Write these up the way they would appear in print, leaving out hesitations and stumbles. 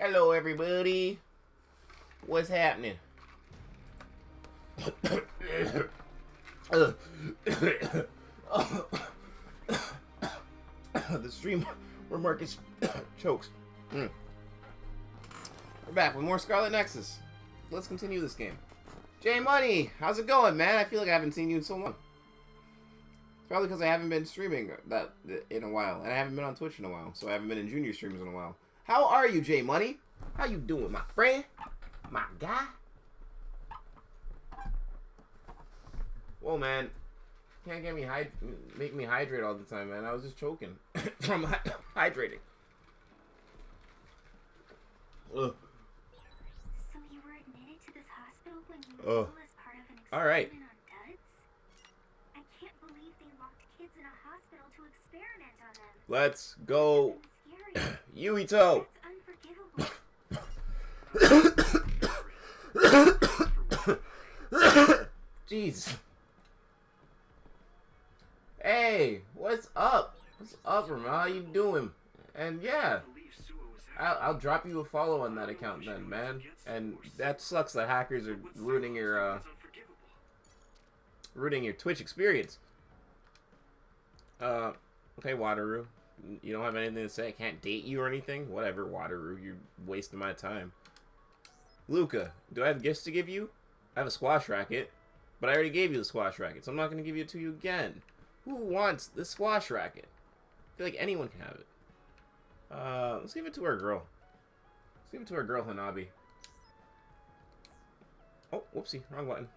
Hello, everybody. What's happening? The stream where Marcus chokes. We're back with more Scarlet Nexus. Let's continue this game. J Money, how's it going, man? I feel like I haven't seen you in so long. It's probably because I haven't been streaming that in a while, and I haven't been on Twitch in a while, so I haven't been in junior streams in a while. How are you, J Money? How you doing, my friend? My guy? Whoa, man. Can't get me make me hydrate all the time, man. I was just choking from hydrating. Ugh. So you were admitted to this hospital when you were as part of an experiment all right. on duds? I can't believe they locked kids in a hospital to experiment on them. Let's go. Yuito. Jeez. Hey, what's up? What's up, Ramon? How you doing? And yeah, I'll drop you a follow on that account then, man. And that sucks that hackers are ruining your Twitch experience. Okay, Wateroo. You don't have anything to say? I can't date you or anything? Whatever, Wateroo. You're wasting my time. Luca, do I have gifts to give you? I have a squash racket, but I already gave you the squash racket, so I'm not going to give it to you again. Who wants the squash racket? I feel like anyone can have it. Let's give it to our girl. Let's give it to our girl, Hanabi. Oh, whoopsie. Wrong button.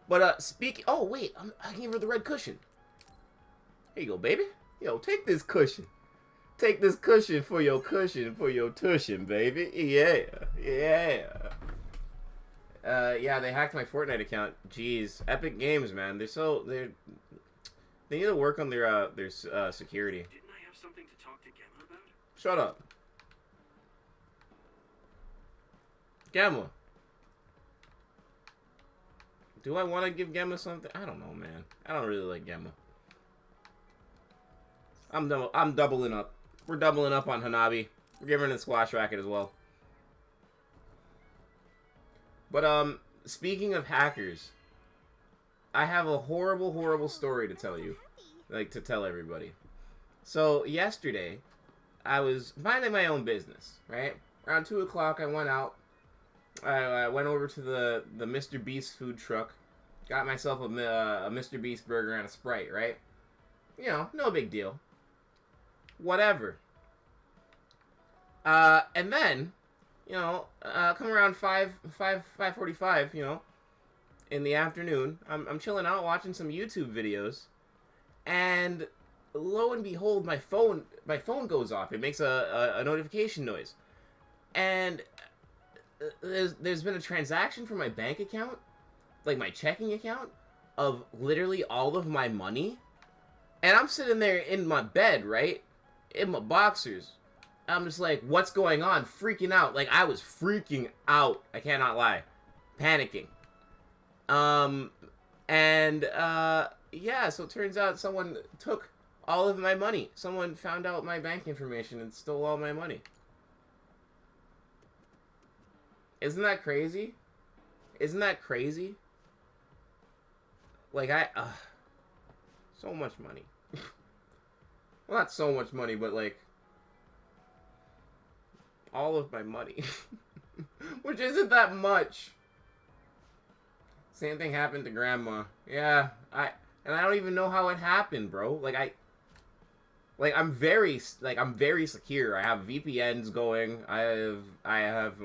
But, oh, wait. I gave her the red cushion. Here you go, baby. Yo, take this cushion. Take this cushion for your tushin, baby. Yeah. Yeah. Yeah, they hacked my Fortnite account. Jeez. Epic Games, man. They need to work on their security. Didn't I have something to talk to Gemma about? Shut up. Gemma. Do I want to give Gemma something? I don't know, man. I don't really like Gemma. I'm doubling up. We're doubling up on Hanabi. We're giving her the squash racket as well. But, speaking of hackers, I have a horrible, horrible story to tell you. Like, to tell everybody. So, yesterday, I was minding my own business, right? Around 2 o'clock, I went out. I went over to the Mr. Beast food truck. Got myself a Mr. Beast burger and a Sprite, right? You know, no big deal. Whatever. And then, you know, come around 5:45, you know, in the afternoon, I'm chilling out watching some YouTube videos, and lo and behold, my phone goes off. It makes a notification noise, and there's been a transaction from my bank account, like my checking account, of literally all of my money, and I'm sitting there in my bed, right, in my boxers. I'm just like, what's going on? Freaking out. Like, I was freaking out. I cannot lie. Panicking. Yeah, so it turns out someone took all of my money. Someone found out my bank information and stole all my money. Isn't that crazy? Isn't that crazy? Like, so much money. Well, not so much money, but, like, all of my money. Which isn't that much. Same thing happened to Grandma. Yeah, I don't even know how it happened, bro. I'm very secure. I have VPNs going. I have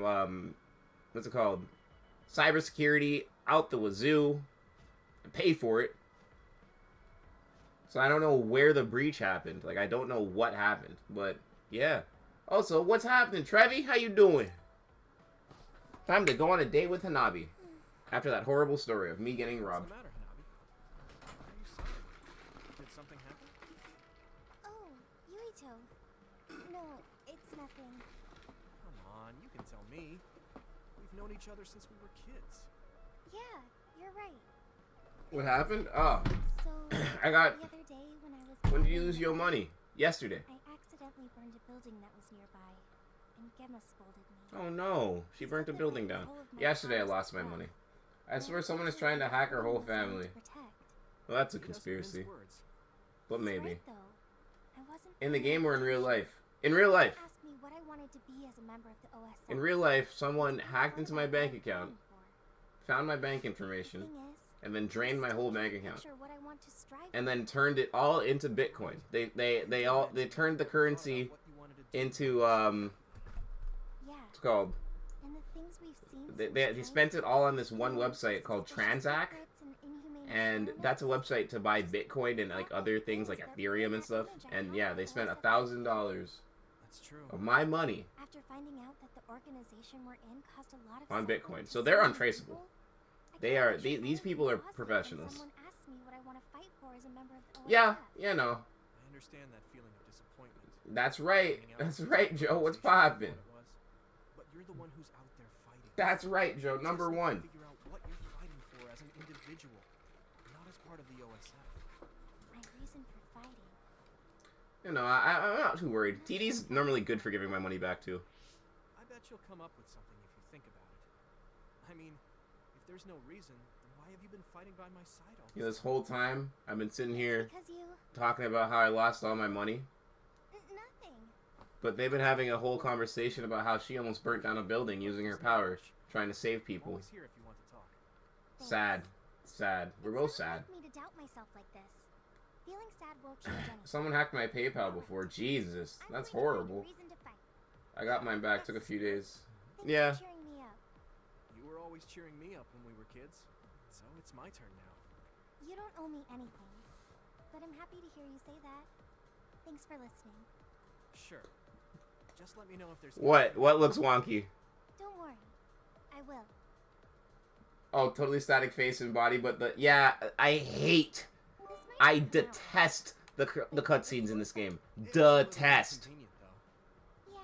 what's it called? Cybersecurity out the wazoo. I pay for it. So I don't know where the breach happened. Like, I don't know what happened. But, yeah. Also, what's happening? Trevi, how you doing? Time to go on a date with Hanabi. After that horrible story of me getting robbed. What's the matter, Hanabi? Why are you silent? Did something happen? Oh, Yuito. No, it's nothing. Come on, you can tell me. We've known each other since we were kids. Yeah, you're right. What happened? Oh. So, I got... the other day when I was... When did you lose your money? Yesterday. I accidentally burned a building that was nearby. and Gemma scolded me. Oh no, she burnt the building down. Yesterday I lost my money. I swear someone is trying to hack her whole family. Well, that's a conspiracy. But maybe. In the game or in real life? In real life. In real life, someone hacked into my bank account, found my bank information, and then drained my whole bank account. And then turned it all into Bitcoin. They turned the currency into what's it called? They spent it all on this one website called Transact, and that's a website to buy Bitcoin and like other things like Ethereum and stuff. And yeah, they spent $1,000 of my money on Bitcoin. So they're untraceable. They are these people are professionals. Yeah, you know. I understand that feeling of disappointment. That's right. That's right, Joe. What's poppin'? But you're the one who's out there fighting. That's right, Joe. Number one. Figure out what you're fighting for as an individual, not as part of the OSF. My reason for fighting. You know, I'm not too worried. TD's normally good for giving my money back too. I bet you'll come up with something if you think about it. I mean, if there's no reason, then why have you been fighting by my side all You know, this whole time I've been sitting here Because you... talking about how I lost all my money. Nothing. But they've been having a whole conversation about how she almost burnt down a building using her power, trying to save I'm people. always here if you want to talk. Sad. Sad. We're both sad. It's not like me to doubt myself like this. Feeling sad won't change anything. Someone hacked my PayPal before. Jesus. That's I'm going to find a horrible. reason to fight. I got mine back. Took a few days. Thanks Yeah. for cheering me up. You were always cheering me up when we were kids, so it's my turn now. You don't owe me anything, but I'm happy to hear you say that. Thanks for listening. Sure. Just let me know if there's... What? What looks wonky? Don't worry. I will. Oh, totally static face and body, but the... Yeah, I hate... This might I take an hour. detest the cutscenes in this game. It's a little Detest. inconvenient, though. Yeah,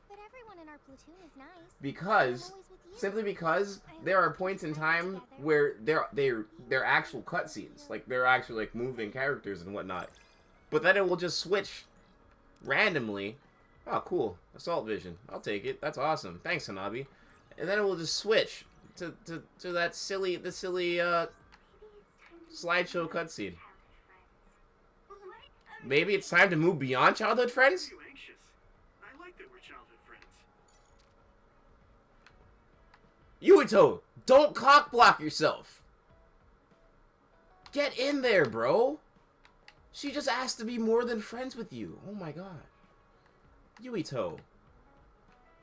but everyone in our platoon is nice. Because... I'm always with you. Simply because there are points in time where they're actual cutscenes, like they're actually like moving characters and whatnot. But then it will just switch randomly. Oh, cool, Assault Vision. I'll take it. That's awesome. Thanks, Hanabi. And then it will just switch to that silly slideshow cutscene. Maybe it's time to move beyond childhood friends. You anxious? I like that we're childhood friends. Yuito, don't cock block yourself. Get in there, bro. She just asked to be more than friends with you. Oh my god. Yuito.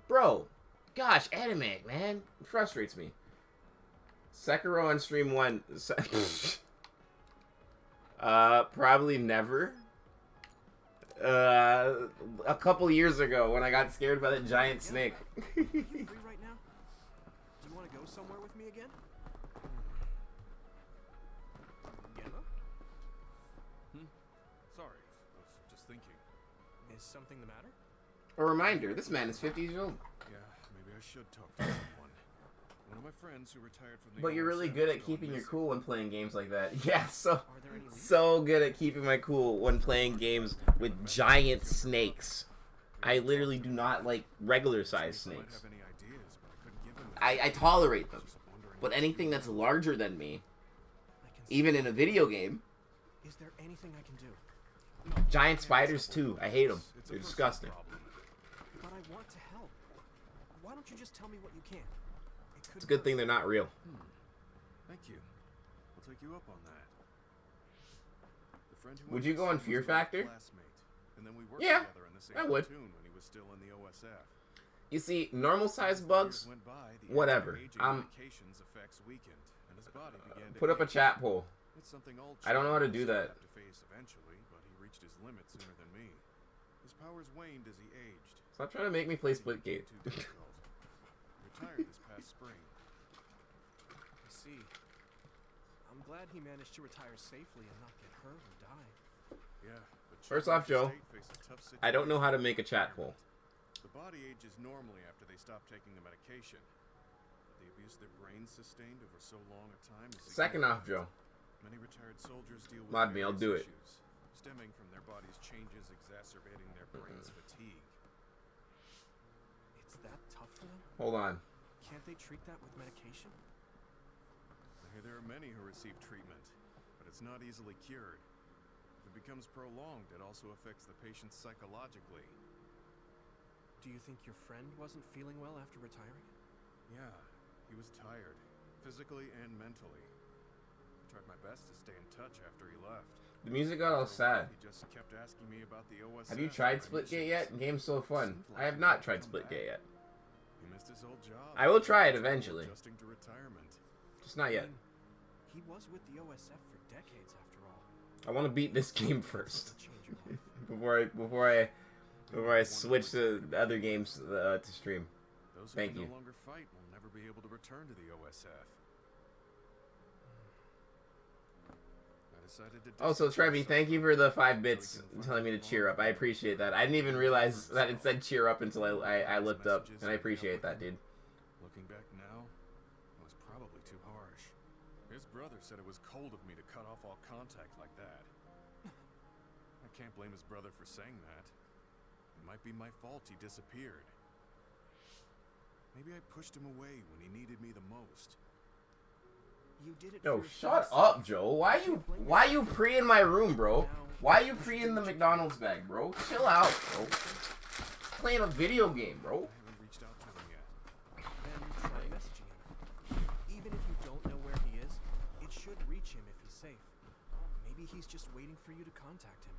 Bro. Gosh, anime, man. It frustrates me. Sekiro on stream 1. Probably never. A couple years ago when I got scared by that giant snake. Are you free right now? Do you want to go somewhere with me again? Gemma? Sorry, I was just thinking. Is something the matter? A reminder, this man is 50 years old. Yeah, maybe I should talk to someone. One of my friends who retired from the But you're really OSF good is at gone keeping your missing. cool when playing games like that. Yeah, so Are there any leads? so good at keeping my cool when playing games with giant snakes. I literally do not like regular sized Might snakes. have any ideas, but I couldn't give him I tolerate them. Just wondering But what anything you that's know. larger than me, I can see. even in a video game, Is there anything I can do? No, giant I can't spiders support too. you. I hate them. It's a They're personal disgusting. problem. But I want to help. Why don't you just tell me what you can? It could It's a good thing they're not real. Thank you. I'll take you up on that. The friend who Would went you go on missing Fear was my Factor? classmate, and then we worked Yeah, together in the same I would. platoon when he was still in the OSF. You see, normal sized As the bugs, years went by, the whatever. anti-aging medications effects weakened, and his body began to put up a age. chat poll. It's something all I don't know how to do children that. have to face eventually, but he reached his limit sooner than me. His powers waned as he aged. Stop trying to make me play It became Splitgate. too difficult. He retired this past spring. I see. I'm glad he managed to retire safely and not get hurt or die. Yeah, but First children off, Joe, of the state face a tough I don't know how to situation make a chat poll. The body ages normally after they stop taking the medication. But the abuse their brains sustained over so long a time is Second off, significant. Joe. Many retired soldiers deal with Mod me, I'll do various it. issues, stemming from their body's changes exacerbating their brain's fatigue. that tough for them? Hold on. Can't they treat that with medication? I hear there are many who receive treatment, but it's not easily cured. If it becomes prolonged, it also affects the patient psychologically. Do you think your friend wasn't feeling well after retiring? Yeah, he was tired, physically and mentally. I tried my best to stay in touch after he left. The music got all sad. He just kept asking me about the OSF. Have you tried Splitgate yet? The game's so fun. I have not tried Splitgate yet. He missed his old job. I will try it eventually. Adjusting to retirement. Just not yet. I mean, he was with the OSF for decades after all. I want to beat this game first Change your life. before I switch to the other games to stream. Those who Thank can you. no longer fight will never be able to return to the OSF. I decided to Also, distance Trevi, myself thank you for the 5 so we bits can telling me to find cheer up. I appreciate that. I didn't even realize that it said cheer up until I looked up, and I appreciate that, dude. Looking back now, it was probably too harsh. His brother said it was cold of me to cut off all contact like that. I can't blame his brother for saying that. It might be my fault he disappeared. Maybe I pushed him away when he needed me the most. You did it Yo, for your shut friend's up, sake. Joe. Why you pre in my room, bro? Why you pre in the McDonald's bag, bro? Chill out, bro. Playing a video game, bro. I haven't reached out to him yet. Then try messaging him. Even if you don't know where he is, it should reach him if he's safe. Maybe he's just waiting for you to contact him.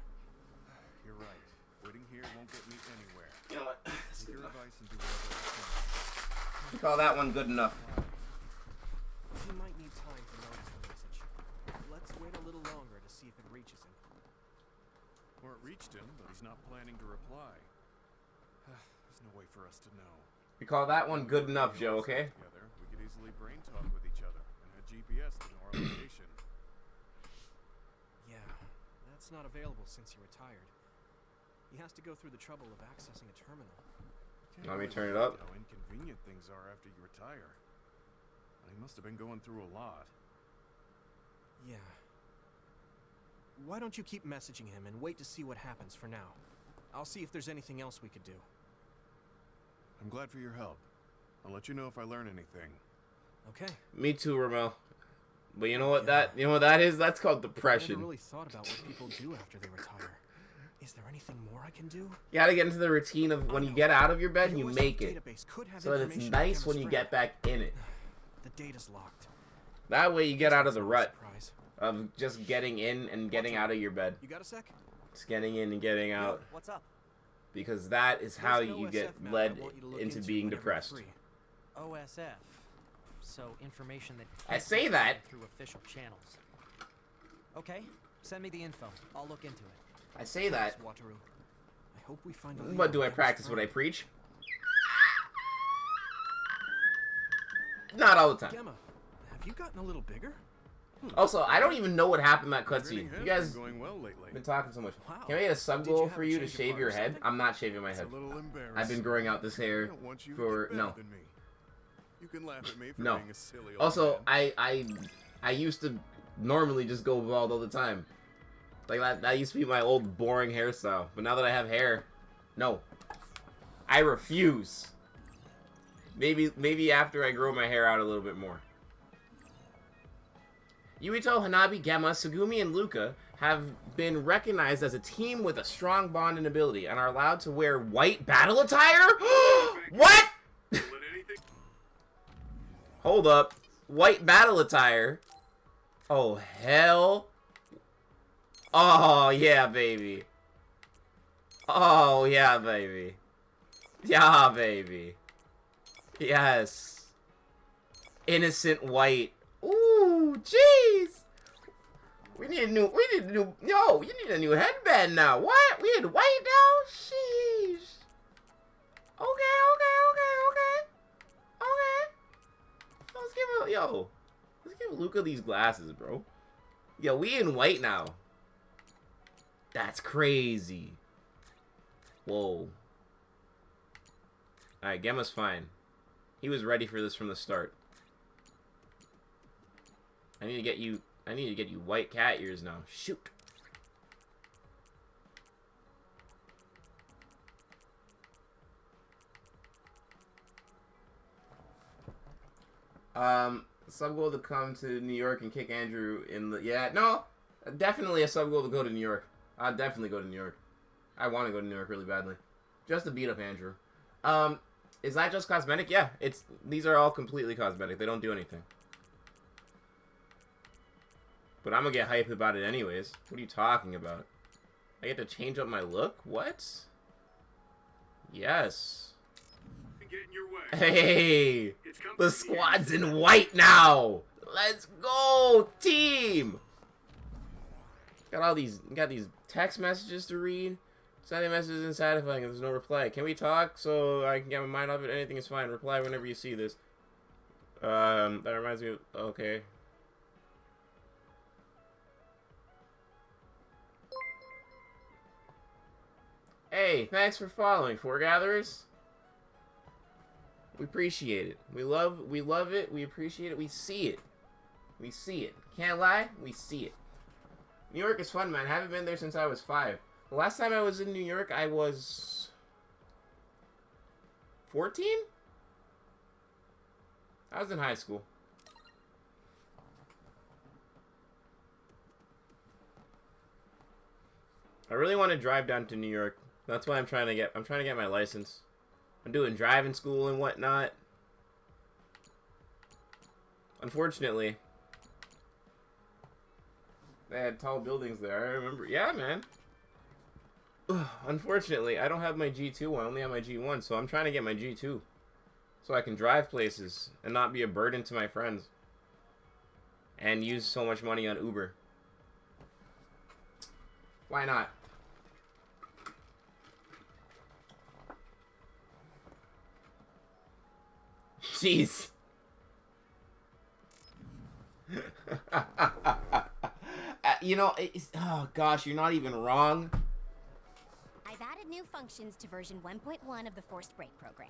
You're right. Waiting here won't get me anywhere. You know what? That's Take good your enough. advice and do whatever I can. You call that one good enough. He might need time to notice the message. Let's wait a little longer to see if it reaches him. Or it reached him, but he's not planning to reply. There's no way for us to know. You call that one good enough, Joe, okay? Together, we could easily brain talk with each other and had GPS to know our location. Yeah, that's not available since he retired. He has to go through the trouble of accessing a terminal. Can't Want me to really turn it imagine up? How inconvenient things are after you retire. And he must have been going through a lot. Yeah. Why don't you keep messaging him and wait to see what happens for now? I'll see if there's anything else we could do. I'm glad for your help. I'll let you know if I learn anything. Okay. Me too, Ramel. But you know what that is? That's called I never depression. really thought about what people do after they retire. Is there anything more I can do? You gotta get into the routine of when you get out of your bed, you make it. So that it's nice when you get back in it. The data's locked. That way you get out of the rut Surprise. of just getting in and getting out of your bed. You got a sec? Just getting in and getting out. What's up? Because that is how There's an you OSF get map led I want you to look into into being whenever you're depressed. free. OSF. So information that I can't say be that. found through official channels. Okay, send me the info. I'll look into it. I say that, Thanks, Wataru. I hope we find a lead but do on I Gemma's practice what I friend. preach? Not all the time. Gemma, have you gotten a little bigger? Also, I don't even know what happened in that Training cutscene. has You guys been going well lately. been talking so much. Wow. Can I get a sub Did you goal have for a you to change of shave heart your or head? something? I'm not shaving my It's head. a little embarrassing. I've been growing out this I hair don't want you to for get better no. than me. You can laugh at me for No. being a silly old Also, man. I used to normally just go bald all the time. Like that used to be my old boring hairstyle. But now that I have hair, no. I refuse. Maybe after I grow my hair out a little bit more. Yuito, Hanabi, Gemma, Sugumi, and Luca have been recognized as a team with a strong bond and ability and are allowed to wear white battle attire? What? Don't let anything Hold up. White battle attire? Oh, hell. Oh, yeah, baby. Oh, yeah, baby. Yeah, baby. Yes. Innocent white. Ooh, jeez. We need a new, yo, you need a new headband now. What? We need white now? Sheesh. Okay. Let's give Luca these glasses, bro. Yo, we in white now. That's crazy. Whoa. Alright, Gemma's fine. He was ready for this from the start. I need to get you white cat ears now. Shoot. Sub goal to come to New York and kick Andrew in the... Yeah, no. Definitely a sub goal to go to New York. I'd definitely go to New York. I want to go to New York really badly. Just to beat up Andrew. Is that just cosmetic? Yeah, these are all completely cosmetic. They don't do anything. But I'm gonna get hype about it anyways. What are you talking about? I get to change up my look? What? Yes. Get in your way. Hey! It's come The to squad's end. in white now! Let's go, team! Got these text messages to read. Sending messages inside if there's no reply. Can we talk so I can get my mind off it? Anything is fine. Reply whenever you see this. That reminds me of... Okay. Hey, thanks for following, Foregatherers. We appreciate it. We love it. We appreciate it. We see it. We see it. Can't lie. We see it. New York is fun, man. Haven't been there since I was 5. The last time I was in New York, I was 14? I was in high school. I really want to drive down to New York. That's why I'm trying to get my license. I'm doing driving school and whatnot. Unfortunately, they had tall buildings there. I remember. Yeah, man. Ugh, unfortunately, I don't have my G2. I only have my G1, so I'm trying to get my G2 so I can drive places and not be a burden to my friends and use so much money on Uber. Why not? Jeez. You know, oh gosh, you're not even wrong. I've added new functions to version 1.1 of the Forced Break program.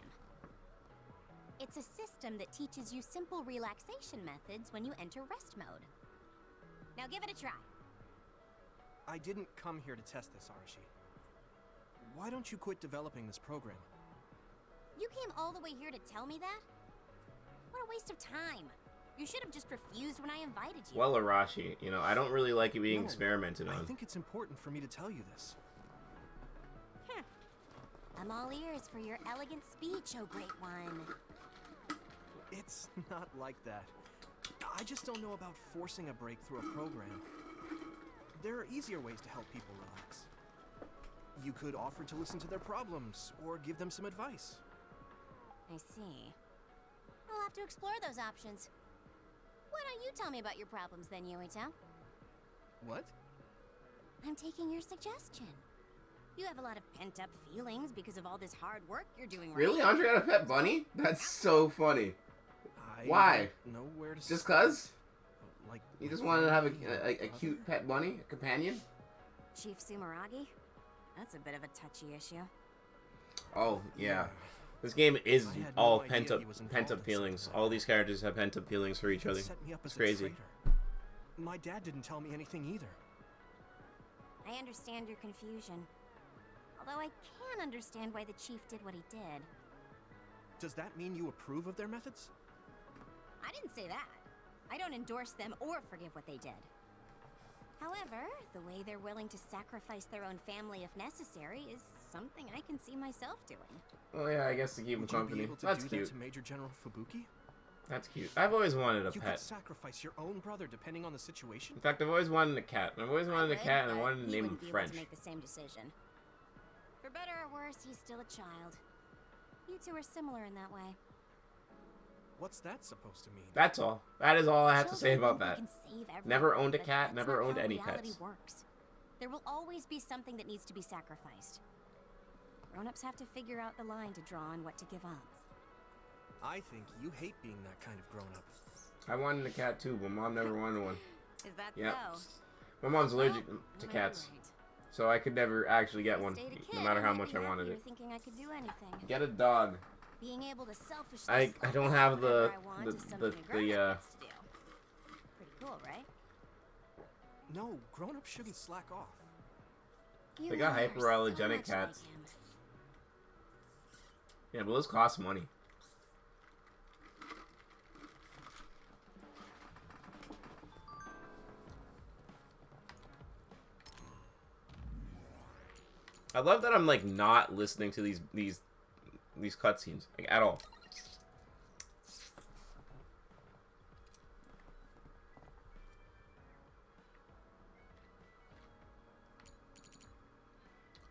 It's a system that teaches you simple relaxation methods when you enter rest mode. Now give it a try. I didn't come here to test this, Arashi. Why don't you quit developing this program? You came all the way here to tell me that? What a waste of time. You should have just refused when I invited you. Well, Arashi, you know, I don't really like it being experimented on. I think it's important for me to tell you this. I'm all ears for your elegant speech, oh great one. It's not like that. I just don't know about forcing a break through a program. There are easier ways to help people relax. You could offer to listen to their problems, or give them some advice. I see. I'll have to explore those options. Why don't you tell me about your problems then, Yuito? What? I'm taking your suggestion. You have a lot of pent-up feelings because of all this hard work you're doing right Really? now. Andre got a pet bunny? That's so funny. Why? Don't know where to Just cuz? Like, You just wanted to have a cute pet bunny? A companion? Chief Sumeragi? That's a bit of a touchy issue. Oh, yeah. This game is I had no all idea pent he was involved up in feelings. something like All that. these characters have pent up feelings for each other. Set me up It's as a crazy. traitor. My dad didn't tell me anything either. I understand your confusion. Although I can understand why the chief did what he did. Does that mean you approve of their methods? I didn't say that. I don't endorse them or forgive what they did. However, the way they're willing to sacrifice their own family if necessary is something I can see myself doing. Oh yeah, I guess to keep him Would you be company. able to That's do cute. that to Major General Fubuki? That's cute. I've always wanted a You could pet. sacrifice your own brother depending on the situation. In fact, I've always wanted a cat. I've always wanted a would, cat, and I but wanted to he name him wouldn't be able French. to make the same decision. For better or worse, he's still a child. You two are similar in that way. What's that supposed to mean? That's all. That is all I have to say Children about think that. they can save everything, Never owned a but cat, that's never not owned how any reality pets. works. There will always be something that needs to be sacrificed. Grown-ups have to figure out the line to draw on what to give up. I think you hate being that kind of grown-up. I wanted a cat too, but Mom never wanted one. Is that Yep. so? My mom's allergic Well, to maybe cats, right. so I could never actually get one, Stayed a kid, no matter how I'd much be I wanted happier it. thinking I could do anything. Get a dog. Being able to selfishly I slow don't down have whenever the- I want the- is something the- a the, grown-up gets to do. Pretty cool, right? No, grown-ups shouldn't slack off. You They got are hyperallergenic so much cats. like him. Yeah, but those cost money. I love that I'm like not listening to these cutscenes like at all.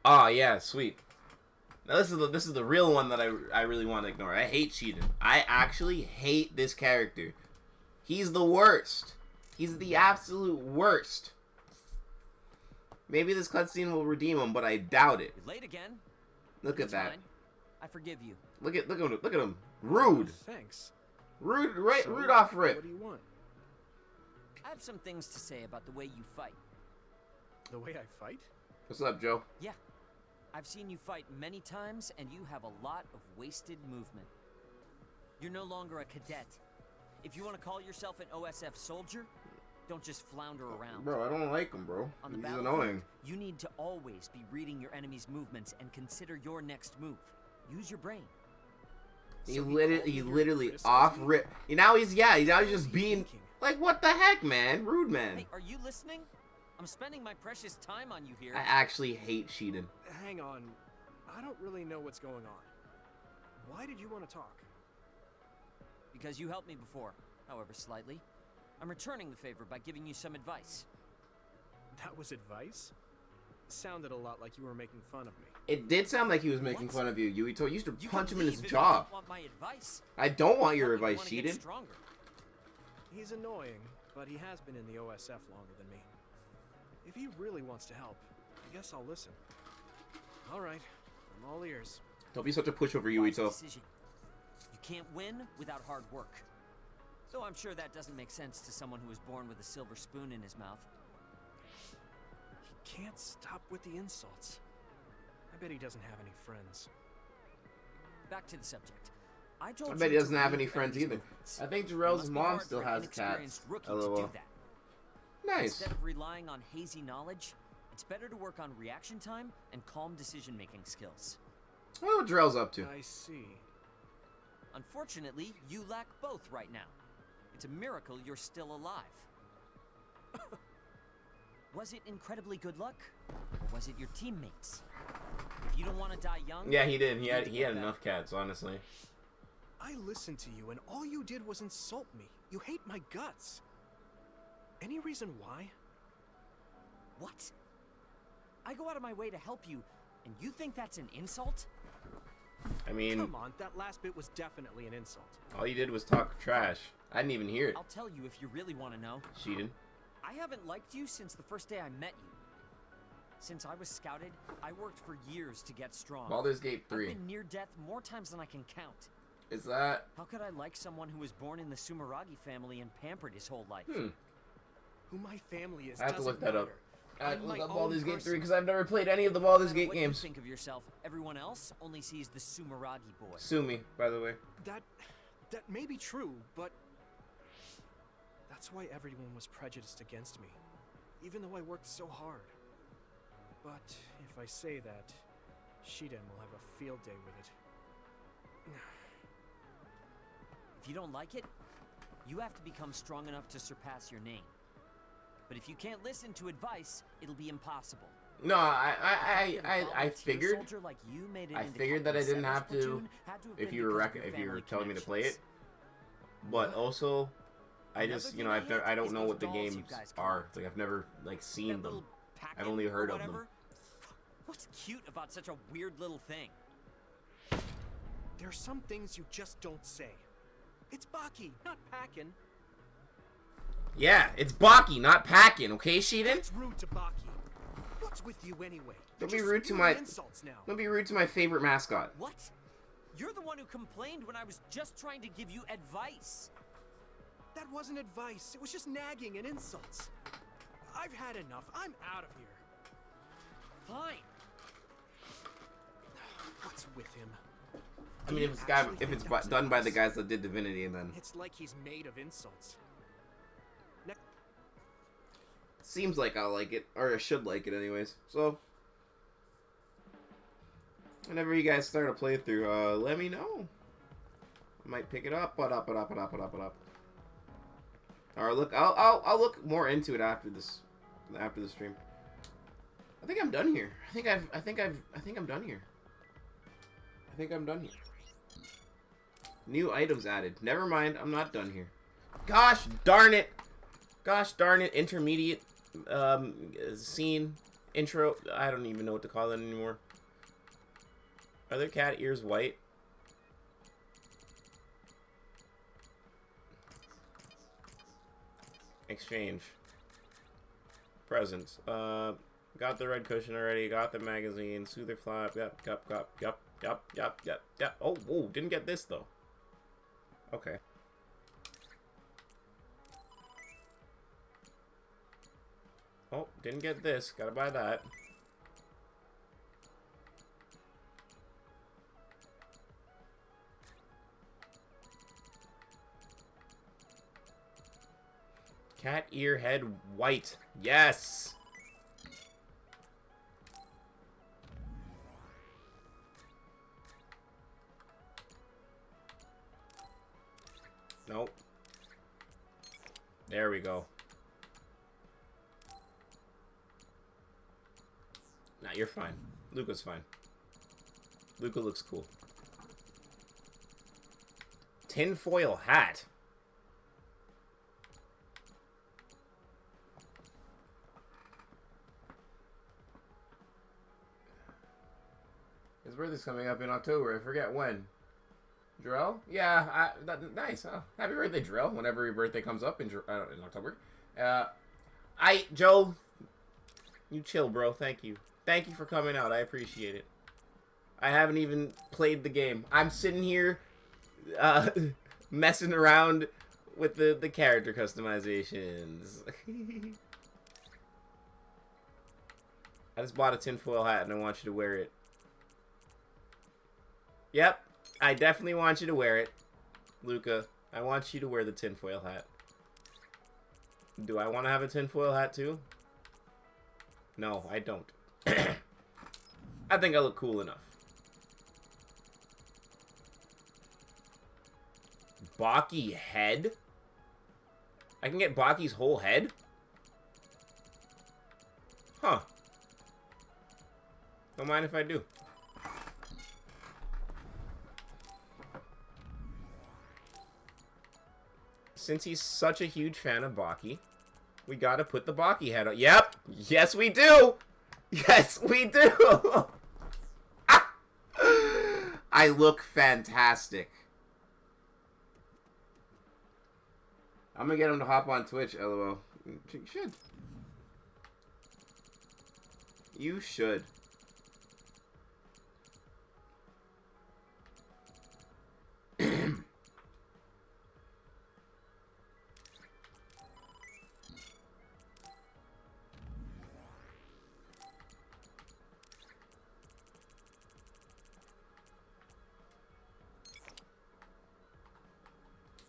Ah, yeah, sweet. Now this is the real one that I really want to ignore. I hate Shiden. I actually hate this character. He's the worst. He's the absolute worst. Maybe this cutscene will redeem him, but I doubt it. You're late again. Look at that. Fine. I forgive you. Look at him. Rude. Thanks. Rude, right? So, Rude off rip. What do you want? I have some things to say about the way you fight. The way I fight? What's up, Joe? Yeah. I've seen you fight many times, and you have a lot of wasted movement. You're no longer a cadet. If you want to call yourself an OSF soldier, don't just flounder around. Bro, I don't like him, bro. On the He's battlefield, annoying. you need to always be reading your enemy's movements and consider your next move. Use your brain. He So literally criticizing off me? rip. Now he's just he being thinking? like, what the heck, man? Rude, man. Hey, are you listening? I'm spending my precious time on you here. I actually hate Shiden. Hang on. I don't really know what's going on. Why did you want to talk? Because you helped me before, however slightly. I'm returning the favor by giving you some advice. That was advice? Sounded a lot like you were making fun of me. It did sound like he was making What? fun of you. You used to You punch can him in his leave if you jaw. don't want my advice. I don't want your Help me to advice, wanna get Shiden. stronger. He's annoying, but he has been in the OSF longer than me. If he really wants to help, I guess I'll listen. All right, I'm all ears. Don't be such a pushover, Wise Yuito. decision. You can't win without hard work. Though I'm sure that doesn't make sense to someone who was born with a silver spoon in his mouth. He can't stop with the insults. I bet he doesn't have any friends. Back to the subject. I told I bet he you to doesn't have read any your friends enemy's either. movements. I think It Jarrell's must be mom hard still for an has cats. inexperienced rookie to LOL. do that. Nice. Instead of relying on hazy knowledge, it's better to work on reaction time and calm decision-making skills. I wonder what Jarrell's up to. I see. Unfortunately, you lack both right now. It's a miracle you're still alive. Was it incredibly good luck? Or was it your teammates? If you don't want to die young... Yeah, he did. He you had need to he get had better. enough cats, honestly. I listened to you, and all you did was insult me. You hate my guts. Any reason why? What? I go out of my way to help you, and you think that's an insult? I mean, Come on, that last bit was definitely an insult. all you did was talk trash. I didn't even hear it. I'll tell you if you really want to know. Shiden. I haven't liked you since the first day I met you. Since I was scouted, I worked for years to get strong. Baldur's Gate I've 3. been near death more times than I can count. Is that... How could I like someone who was born in the Sumeragi family and pampered his whole life? Who my family is I have to doesn't look that up. matter. I have to I'm look my up Baldur's own Gate 3 person. because I've never played any of the No Baldur's matter Gate what games. you think of yourself, everyone else only sees the Sumeragi boy. Sue me, by the way. That may be true, but that's why everyone was prejudiced against me, even though I worked so hard. But if I say that, Shiden will have a field day with it. If you don't like it, you have to become strong enough to surpass your name. But if you can't listen to advice, it'll be impossible. No, I A volunteer figured. soldier like you made it I into figured that I Captain didn't Sever's have to platoon had to have if been you were because of your if you were family telling me to play it. connections. But also, I Another just thing I've never, hate I don't is know those what the dolls you games guys are. collect. It's like I've never like seen That them. little packet I've only heard or of them. whatever. What's cute about such a weird little thing? There are some things you just don't say. It's Baki, not Packin. Yeah, it's Baki, not Packin. Okay, Shiden. It's rude to Baki. What's with you anyway? Don't You're be just rude to spewing my- insults now. Don't be rude to my favorite mascot. What? You're the one who complained when I was just trying to give you advice. That wasn't advice. It was just nagging and insults. I've had enough. I'm out of here. Fine. What's with him? I mean, if it's done by the guys that did Divinity, then It's like he's made of insults. seems like I'll like it, or I should like it anyways. So, whenever you guys start a playthrough, let me know. I might pick it up, Or look, I'll look more into it after this, stream. I think I'm done here. I think I'm done here. I think I'm done here. New items added. Never mind, I'm not done here. Gosh darn it! Gosh darn it, intermediate scene, intro. I don't even know what to call it anymore. Are their cat ears white? Exchange. Presents. Got the red cushion already. Got the magazine. Soother flap. Yep. Oh, whoa. Didn't get this, though. Okay. Oh, didn't get this. Gotta buy that. Cat ear head white. Yes! Nope. There we go. Nah, you're fine. Luca's fine. Luca looks cool. Tinfoil hat. His birthday's coming up in October. I forget when. Drell? Yeah, nice. Oh, happy birthday, Drell. Whenever your birthday comes up in October. Joe, you chill, bro. Thank you. Thank you for coming out. I appreciate it. I haven't even played the game. I'm sitting here messing around with the character customizations. I just bought a tinfoil hat and I want you to wear it. Yep, I definitely want you to wear it. Luca, I want you to wear the tinfoil hat. Do I want to have a tinfoil hat too? No, I don't. I think I look cool enough. Baki head? I can get Baki's whole head? Huh. Don't mind if I do. Since he's such a huge fan of Baki, we gotta put the Baki head on. Yep! Yes, we do! Yes, we do! I look fantastic. I'm gonna get him to hop on Twitch, LOL. You should. You should.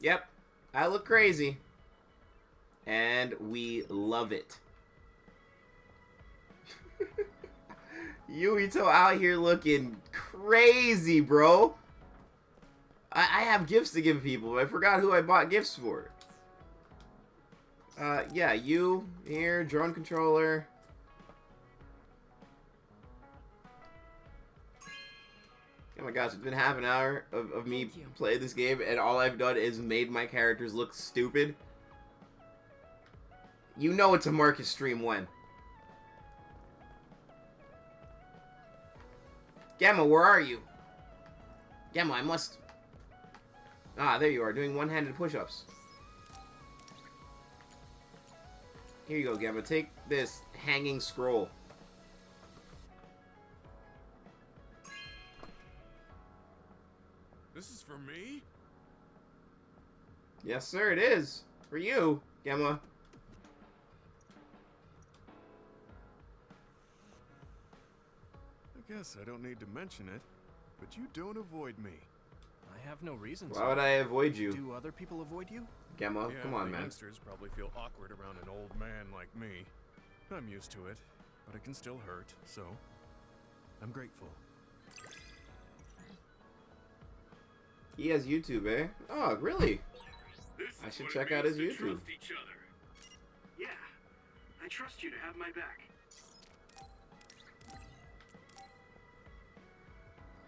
Yep, I look crazy. And we love it. Yuito out here looking crazy, bro. I have gifts to give people. I forgot who I bought gifts for. Yeah, you here, drone controller. Oh my gosh, it's been half an hour of me playing this game, and all I've done is made my characters look stupid. You know it's a Marcus stream when. Gamma, where are you? Gamma, I must... Ah, there you are, doing one-handed push-ups. Here you go, Gamma. Take this hanging scroll. This is for me? Yes, sir, it is. For you, Gamma. I guess I don't need to mention it, but you don't avoid me. I have no reason to. Why would I avoid you? Do other people avoid you? Gamma, Yeah, come on, the man. youngsters probably feel awkward around an old man like me. I'm used to it, but it can still hurt, so I'm grateful. He has YouTube, eh? Oh, really? This I is should what check it out means his to YouTube. trust each other. Yeah, I trust you to have my back.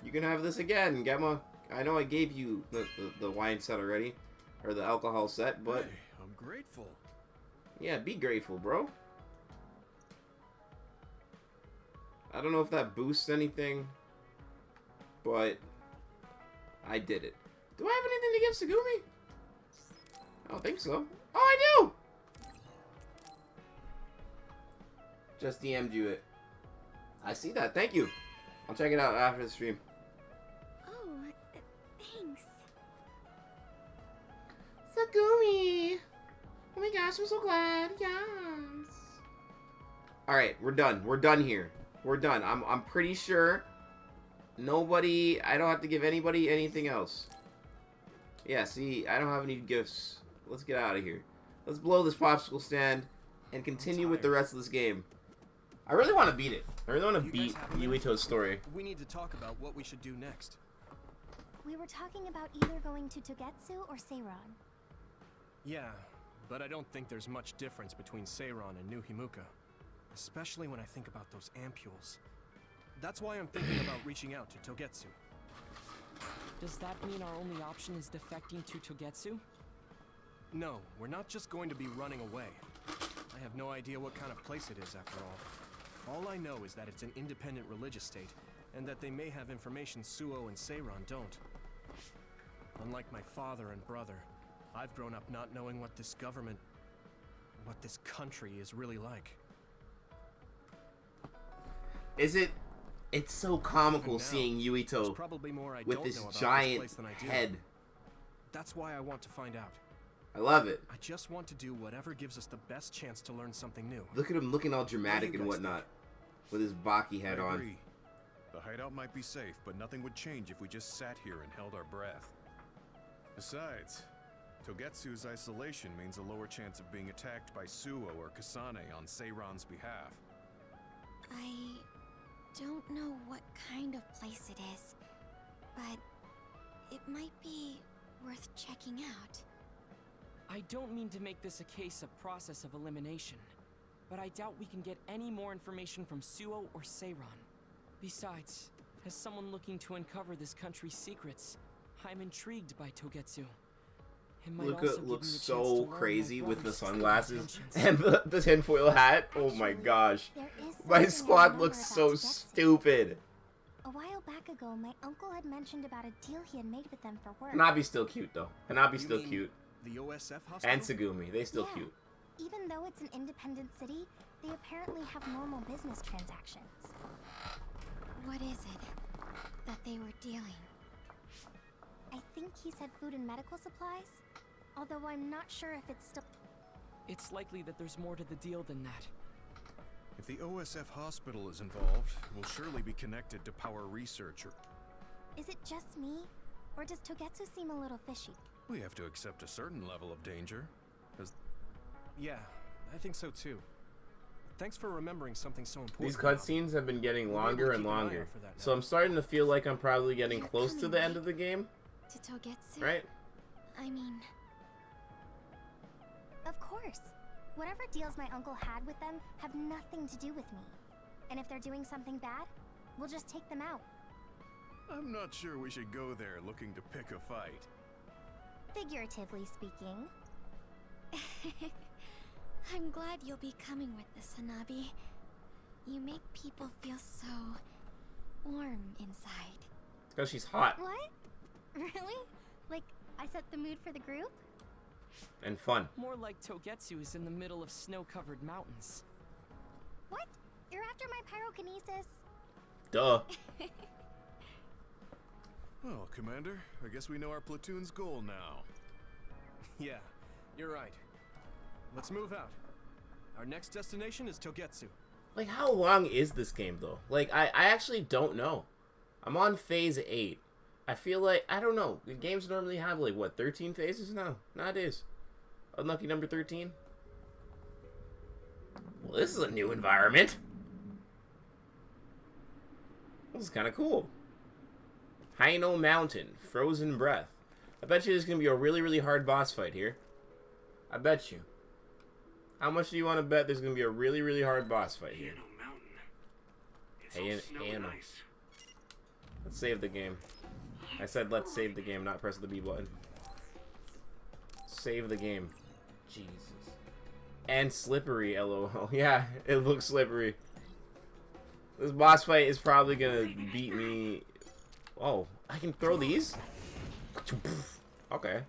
You can have this again, Gemma. I know I gave you the wine set already, or the alcohol set, but Hey, I'm grateful. yeah, be grateful, bro. I don't know if that boosts anything, but I did it. Do I have anything to give Segumi? I don't think so. Oh, I do! Just DM'd you it. I see that. Thank you. I'll check it out after the stream. Oh, thanks. Segumi! Oh my gosh, I'm so glad. Yes. Alright, we're done. We're done here. We're done. I'm pretty sure nobody... I don't have to give anybody anything else. Yeah, see, I don't have any gifts. Let's get out of here. Let's blow this popsicle stand and continue with the rest of this game. I really want to beat it. I really want to You guys beat have a minute? Yuito's story. We need to talk about what we should do next. We were talking about either going to Togetsu or Seiron. Yeah, but I don't think there's much difference between Seiron and New Himuka. Especially when I think about those ampules. That's why I'm thinking about reaching out to Togetsu. Does that mean our only option is defecting to Togetsu? No, we're not just going to be running away. I have no idea what kind of place it is after all. All I know is that it's an independent religious state, and that they may have information Suo and Seiron don't. Unlike my father and brother, I've grown up not knowing what this government, what this country is really like. Is it... It's so comical Even now, seeing there's Yuito probably more I with don't this know about this giant place than I do. head. That's why I want to find out. I love it. I just want to do whatever gives us the best chance to learn something new. Look at him looking all dramatic you and guys whatnot. With his Baki head I on. agree. The hideout might be safe, but nothing would change if we just sat here and held our breath. Besides, Togetsu's isolation means a lower chance of being attacked by Suo or Kasane on Seiron's behalf. I don't know what kind of place it is, but it might be worth checking out. I don't mean to make this a case of process of elimination, but I doubt we can get any more information from Suo or Seiron. Besides, as someone looking to uncover this country's secrets, I'm intrigued by Togetsu. It might also give me a Looks chance to so learn my crazy with the brother's true sunglasses intentions. and the tinfoil hat. Oh my Actually, gosh. There is My something I squad remember looks about so Togetsu. stupid. A while back ago, my uncle had mentioned about a deal he had made with them for work. Hanabi's still cute though. Hanabi's You still mean cute. The OSF hospital? And Segumi, they still Yeah. cute. Even though it's an independent city, they apparently have normal business transactions. What is it that they were dealing? I think he said food and medical supplies, although I'm not sure if it's still... It's likely that there's more to the deal than that. If the OSF hospital is involved, we'll surely be connected to power research or... Is it just me? Or does Togetsu seem a little fishy? We have to accept a certain level of danger. Yeah, I think so too. Thanks for remembering something so important. These Rob. cutscenes have been getting We'll be able longer to and keep an eye out longer. for that So now. I'm starting to feel like I'm probably getting You're close to coming the end right of the game, To Togetsu? right? I mean, Of course. Whatever deals my uncle had with them have nothing to do with me. And if they're doing something bad, we'll just take them out. I'm not sure we should go there looking to pick a fight. Figuratively speaking. I'm glad you'll be coming with this, Hanabi. You make people feel so warm inside. It's because she's hot What? Really? Like, I set the mood for the group? and fun. More like Togetsu is in the middle of snow-covered mountains. What? You're after my pyrokinesis? Duh. Well, Commander, I guess we know our platoon's goal now. Yeah, you're right. Let's move out. Our next destination is Togetsu. Like, how long is this game, though? Like, I actually don't know. I'm on phase 8. I feel like, I don't know. The games normally have, like, what, 13 phases now? Nowadays. Unlucky number 13. Well, this is a new environment. This is kind of cool. Haino Mountain. Frozen Breath. I bet you there's going to be a really, really hard boss fight here. I bet you. How much do you want to bet there's going to be a really, really hard boss fight here? Mountain. It's Hey, all snow and Anna. ice. Let's save the game. I said let's save the game, not press the B button. Save the game. Jesus. And slippery, lol. Yeah, it looks slippery. This boss fight is probably gonna beat me. Oh, I can throw these? Okay.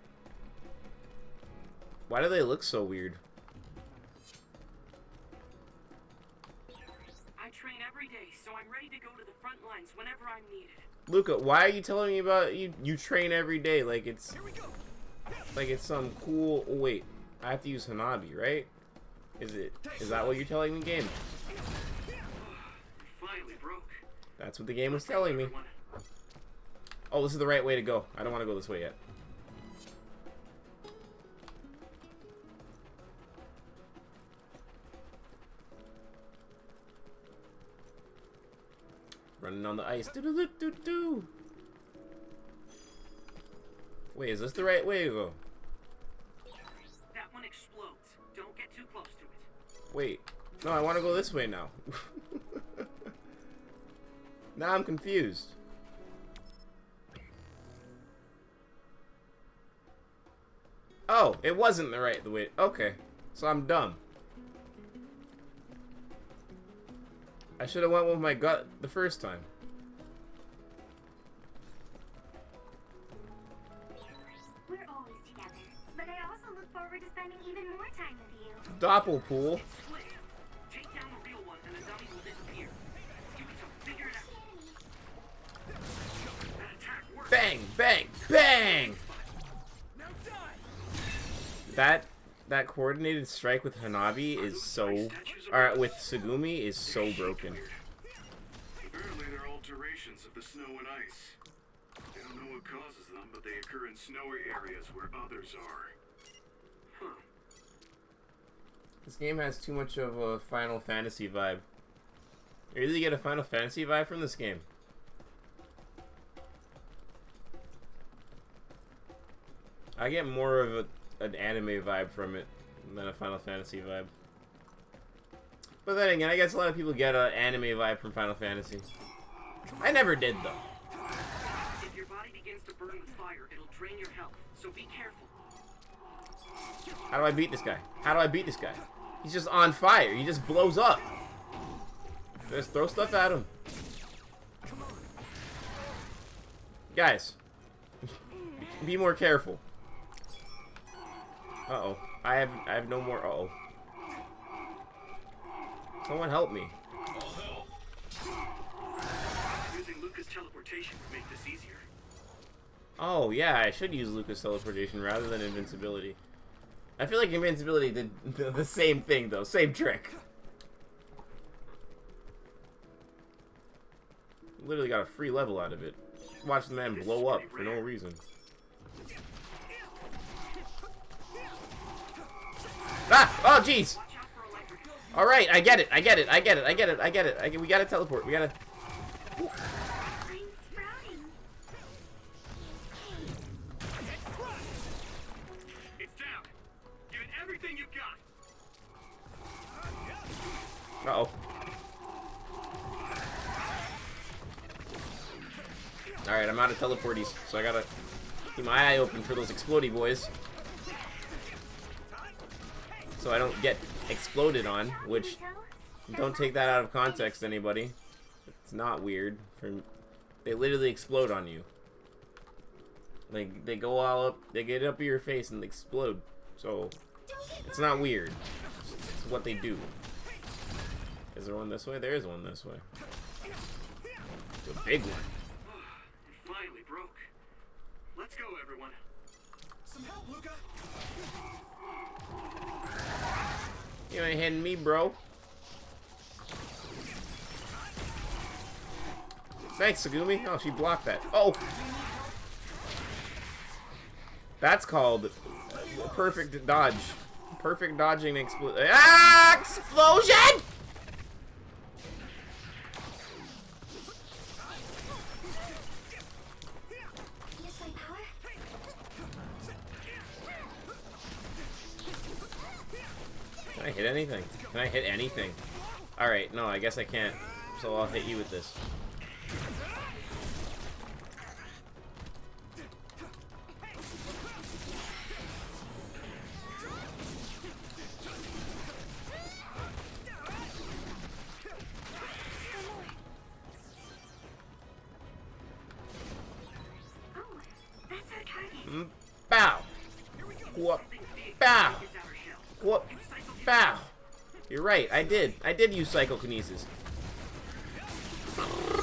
Why do they look so weird? I train every day, so I'm ready to go to the front lines whenever I'm needed. Luca, why are you telling me about you train every day like it's some cool... Oh, wait, I have to use Hanabi, right? Is that what you're telling me, game? Finally broke. That's what the game was telling me. Oh, this is the right way to go. I don't want to go this way yet. Running on the ice. Do-do-do-do-do. Wait, is this the right way to go? That one explodes. Don't get too close to it. Wait. No, I want to go this way now. Now I'm confused. Oh, it wasn't the right way. Okay. So I'm dumb. I should have went with my gut the first time. We're always together, but I also look forward to spending even more time with you. Doppelpool. Split. Take down the real one and the dummy will disappear. You need to figure it out. That attack worked. Bang, bang, bang! That coordinated strike with Hanabi is so... Or with Tsugumi is so broken. Apparently they're alterations of the snow and ice. They don't know what causes them, but they occur in snowy areas where others are. Huh. This game has too much of a Final Fantasy vibe. You really get a Final Fantasy vibe from this game. I get more of an anime vibe from it than a Final Fantasy vibe. But then again, I guess a lot of people get an anime vibe from Final Fantasy. I never did, though. If your body begins to burn with fire, it'll drain your health, so be careful. How do I beat this guy? How do I beat this guy? He's just on fire. He just blows up. Just throw stuff at him. Guys, be more careful. Uh-oh. I have no more. Uh-oh. Someone help me. Using Lucas teleportation would make this easier. Oh, yeah, I should use Lucas teleportation rather than invincibility. I feel like invincibility did the same thing, though. Same trick. Literally got a free level out of it. Watch the man blow up for no reason. Ah! Oh, jeez! Alright, I get it, I get it, I get it, I get it, I get it. We gotta teleport, we gotta... I'm sprouting. It's down. Give it everything you've got. Uh-oh. Alright, I'm out of teleporties, so I gotta keep my eye open for those explodey boys. So I don't get exploded on, which, don't take that out of context, anybody. It's not weird. They literally explode on you. Like, they go all up, they get up your face and they explode. So, it's not weird. It's what they do. Is there one this way? There is one this way. It's a big one. It finally broke. Let's go, everyone. Some help, Luca. You ain't hitting me, bro. Thanks, Tsugumi. Oh, she blocked that. Oh! That's called perfect dodge. Perfect dodging explosion. Ah! Explosion! Use my power. Can I hit anything? Can I hit anything? Alright, no, I guess I can't. So I'll hit you with this. right. I did. I did use psychokinesis.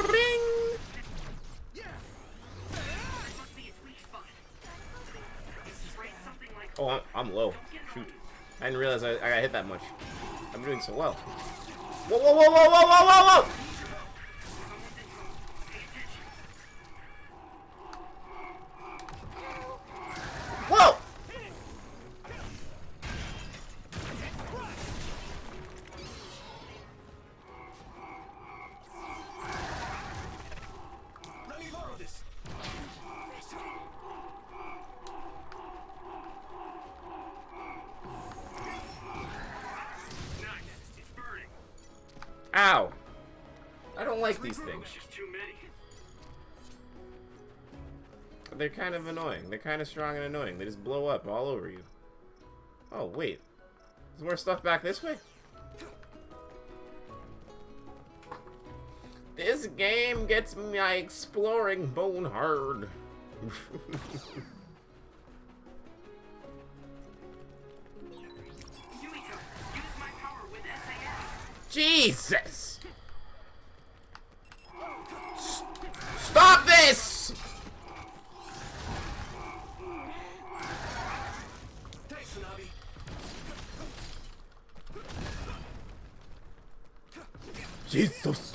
Ring! Oh, I'm low. Shoot. I didn't realize I got hit that much. I'm doing so well. Whoa, whoa, whoa, whoa, whoa, whoa, whoa, whoa! Whoa! Let me borrow this. Ow! I don't like these things. Just too many. They're kind of annoying. They're kind of strong and annoying. They just blow up all over you. Oh, wait. There's more stuff back this way? This game gets my exploring bone hard. Jesus! Stop this! Thanks, Tsunabi. Jesus!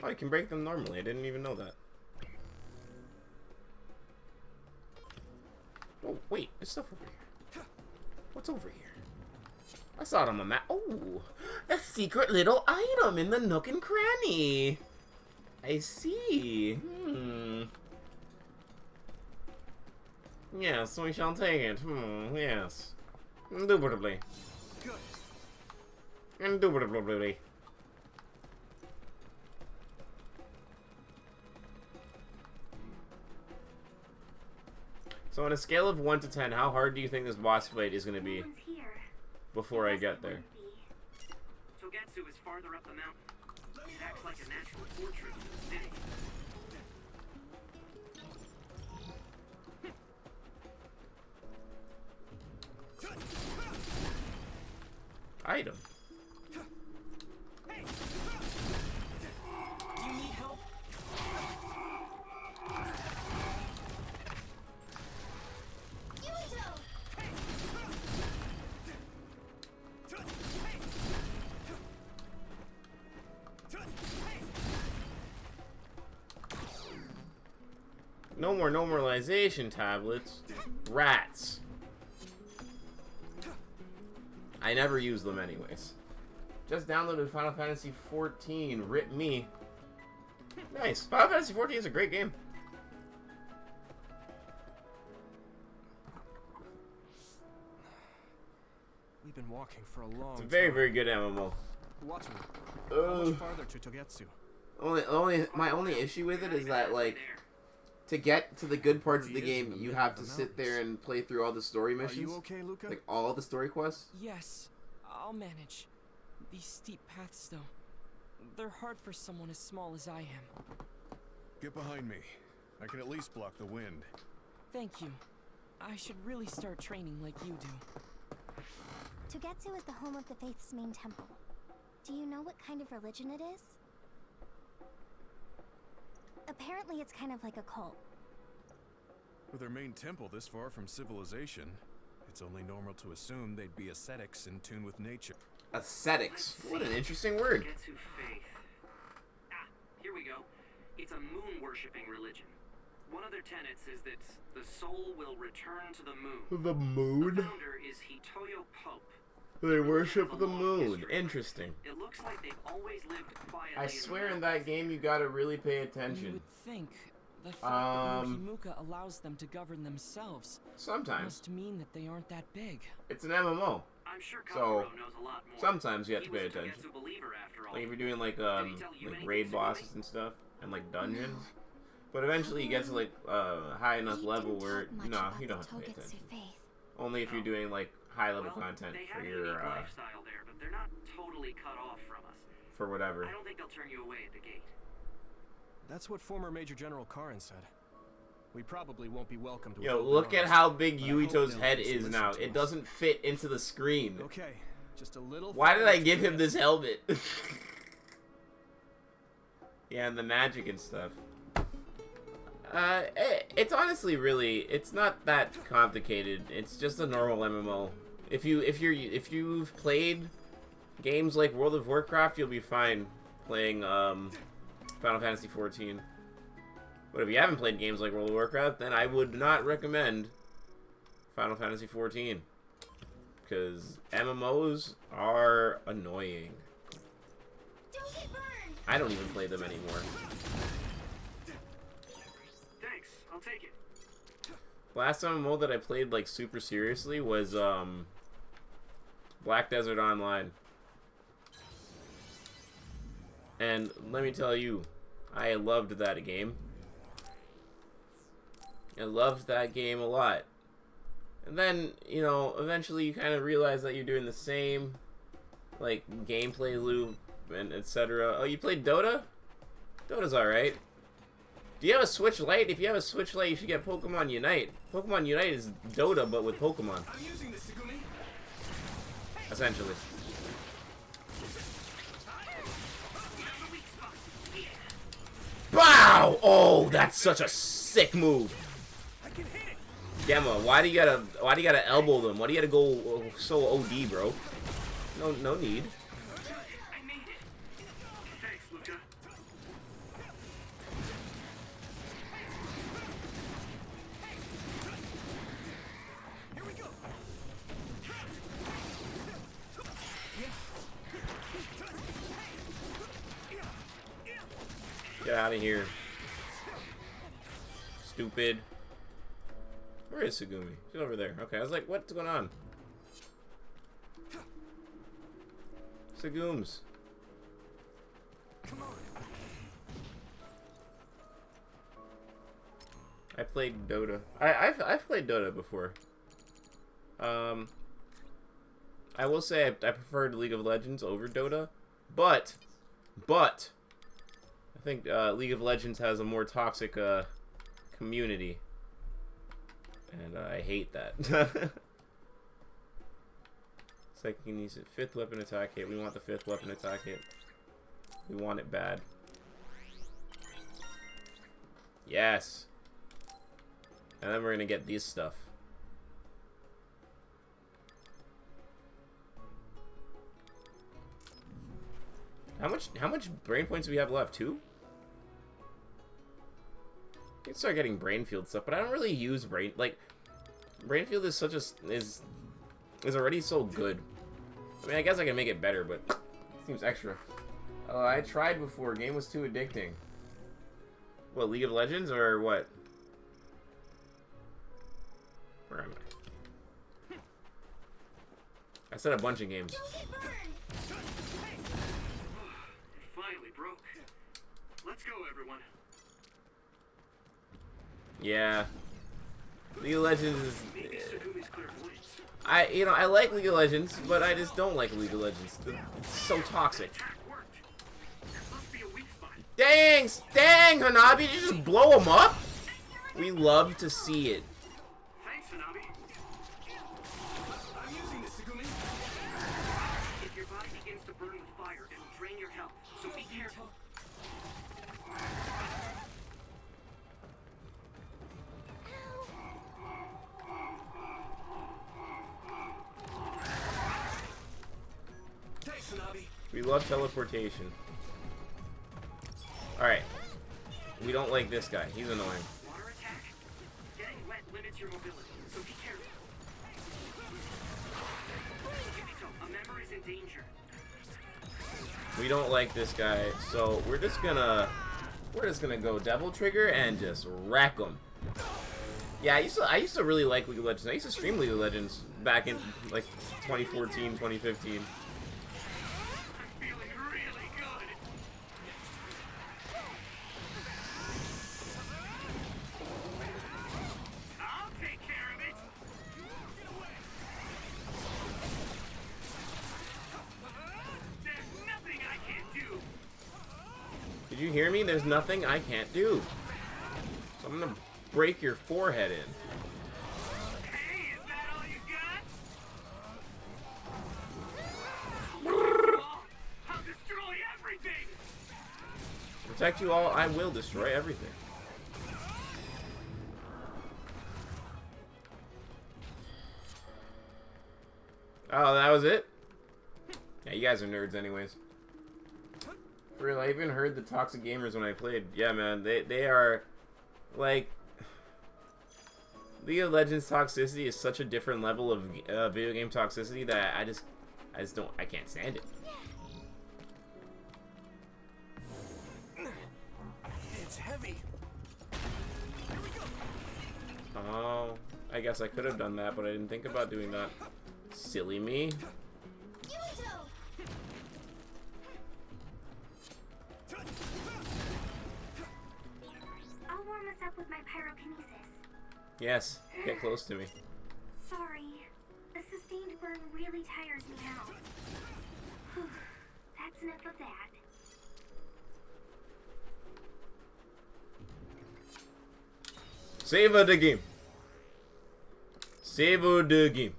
Oh, you can break them normally. I didn't even know that. Oh, wait. There's stuff over here. What's over here? I saw it on the map. Oh, a secret little item in the nook and cranny. I see. Yes, we shall take it. Yes. Indubitably. Good. Indubitably. So on a scale of 1 to 10, how hard do you think this boss fight is going to be before I get there? Togetsu is farther up the mountain. It acts like a natural fortress to the city. Item. Do you need help? No more normalization tablets. Rats. I never use them anyways. Just downloaded Final Fantasy 14. Rip me. Nice. Final Fantasy 14 is a great game. We've been walking for a long It's a time. very, very good MMO. Watch me. How much farther to Togetsu? My only issue with it is that, like, to get to the good parts of the game, you have to sit there and play through all the story Are missions. you okay, Luca? Like, all the story quests. Yes, I'll manage. These steep paths, though, they're hard for someone as small as I am. Get behind me. I can at least block the wind. Thank you. I should really start training like you do. Togetsu is the home of the Faith's main temple. Do you know what kind of religion it is? Apparently it's kind of like a cult. With their main temple this far from civilization, it's only normal to assume they'd be ascetics in tune with nature. Ascetics. What an interesting word. Togetsu faith. Ah, here we go. It's a moon-worshipping religion. One of their tenets is that the soul will return to the moon. The The moon? founder is Hitoyo Pope. They worship the moon. Interesting. It looks like they've always lived quietly. I swear in that game you gotta really pay You attention. would think the fact that Himuka allows them to govern themselves Sometimes. must mean that they aren't that big. It's an MMO. I'm sure So, Kaoru knows a lot more. Sometimes you have to He pay was a attention. Togetsu believer after all. Like if you're doing like raid bosses and stuff and like dungeons. No. But eventually you get to like high enough He level didn't where talk much no, about you the don't have to pay Togetsu attention. faith. Only if you're doing like high level Well, content they for have a your unique lifestyle there, but they're not totally cut off from us. for whatever. I don't think they'll turn you away at the gate. That's what former Major General Karin said. We probably won't be welcome to. Yo, look at how big but I hope Yuito's they'll head at least is listen now. to It us. doesn't fit into the screen. Okay, just a little. Why did I give him further. this helmet? Yeah, and the magic and stuff. It's honestly really, it's not that complicated. It's just a normal MMO. If you've played games like World of Warcraft, you'll be fine playing Final Fantasy XIV. But if you haven't played games like World of Warcraft, then I would not recommend Final Fantasy XIV, because MMOs are annoying. Don't get burned! I don't even play them anymore. Thanks, I'll take it. Last MMO that I played like super seriously was Black Desert Online. And let me tell you, I loved that game. I loved that game a lot. And then, you know, eventually you kind of realize that you're doing the same, like, gameplay loop and etc. Oh, you played Dota? Dota's alright. Do you have a Switch Lite? If you have a Switch Lite, you should get Pokemon Unite. Pokemon Unite is Dota, but with Pokemon. I'm using this, Segumi. Essentially. Bow! Oh, that's such a sick move. I can hit it. Gemma, why do you gotta elbow them? Why do you gotta go so OD, bro? No need. I made it. Thanks, Luca. Here we go. Get out of here. Stupid. Where is Segumi? She's over there. Okay, I was like, what's going on? Segooms. Come on. I played Dota. I've played Dota before. I will say I preferred League of Legends over Dota, but I think League of Legends has a more toxic community, and I hate that. Second, use it. 5th weapon attack hit. We want the 5th weapon attack hit. We want it bad. Yes. And then we're gonna get this stuff. How much brain points do we have left? 2? I can start getting Brainfield stuff, but I don't really use Brainfield is such a is already so good. I mean, I guess I can make it better, but it seems extra. I tried before. Game was too addicting. What, League of Legends or what? Where am I? I said a bunch of games. Don't get burned! It finally broke. Let's go, everyone. Yeah. League of Legends is... Maybe Segumi's clairvoyance. I like League of Legends, but I just don't like League of Legends. It's so toxic. Attack worked. There must be a weak spot. Dang, Hanabi, did you just blow him up? We love to see it. Thanks, Hanabi. I'm using this, Segumi. If your body begins to burn with fire, it'll drain your health. So be careful. Thanks, Hanabi. We love teleportation. Alright. We don't like this guy. He's annoying. Water attack? Getting wet limits your mobility, so be careful. Yukito, a member is in danger. We don't like this guy, so we're just gonna go Devil Trigger and just wreck him. Yeah, I used to really like League of Legends. I used to stream League of Legends back in like 2014, 2015. I'm feeling really good. I'll take care of it. There's nothing I can't do. Did you hear me? There's nothing I can't do. So I'm gonna break your forehead in. Hey, is that all you got? I'll destroy everything! Protect you all, I will destroy everything. Oh, that was it? Yeah, you guys are nerds anyways. For real, I even heard the toxic gamers when I played. Yeah, man, they are, like... League of Legends toxicity is such a different level of video game toxicity that I just don't, I can't stand it. It's heavy. Oh, I guess I could have done that, but I didn't think about doing that. Silly me. I'll warm us up with my pyrokinesis. Yes, get close to me. Sorry. The sustained burn really tires me out. That's enough of that. Savor the game. Savor the game.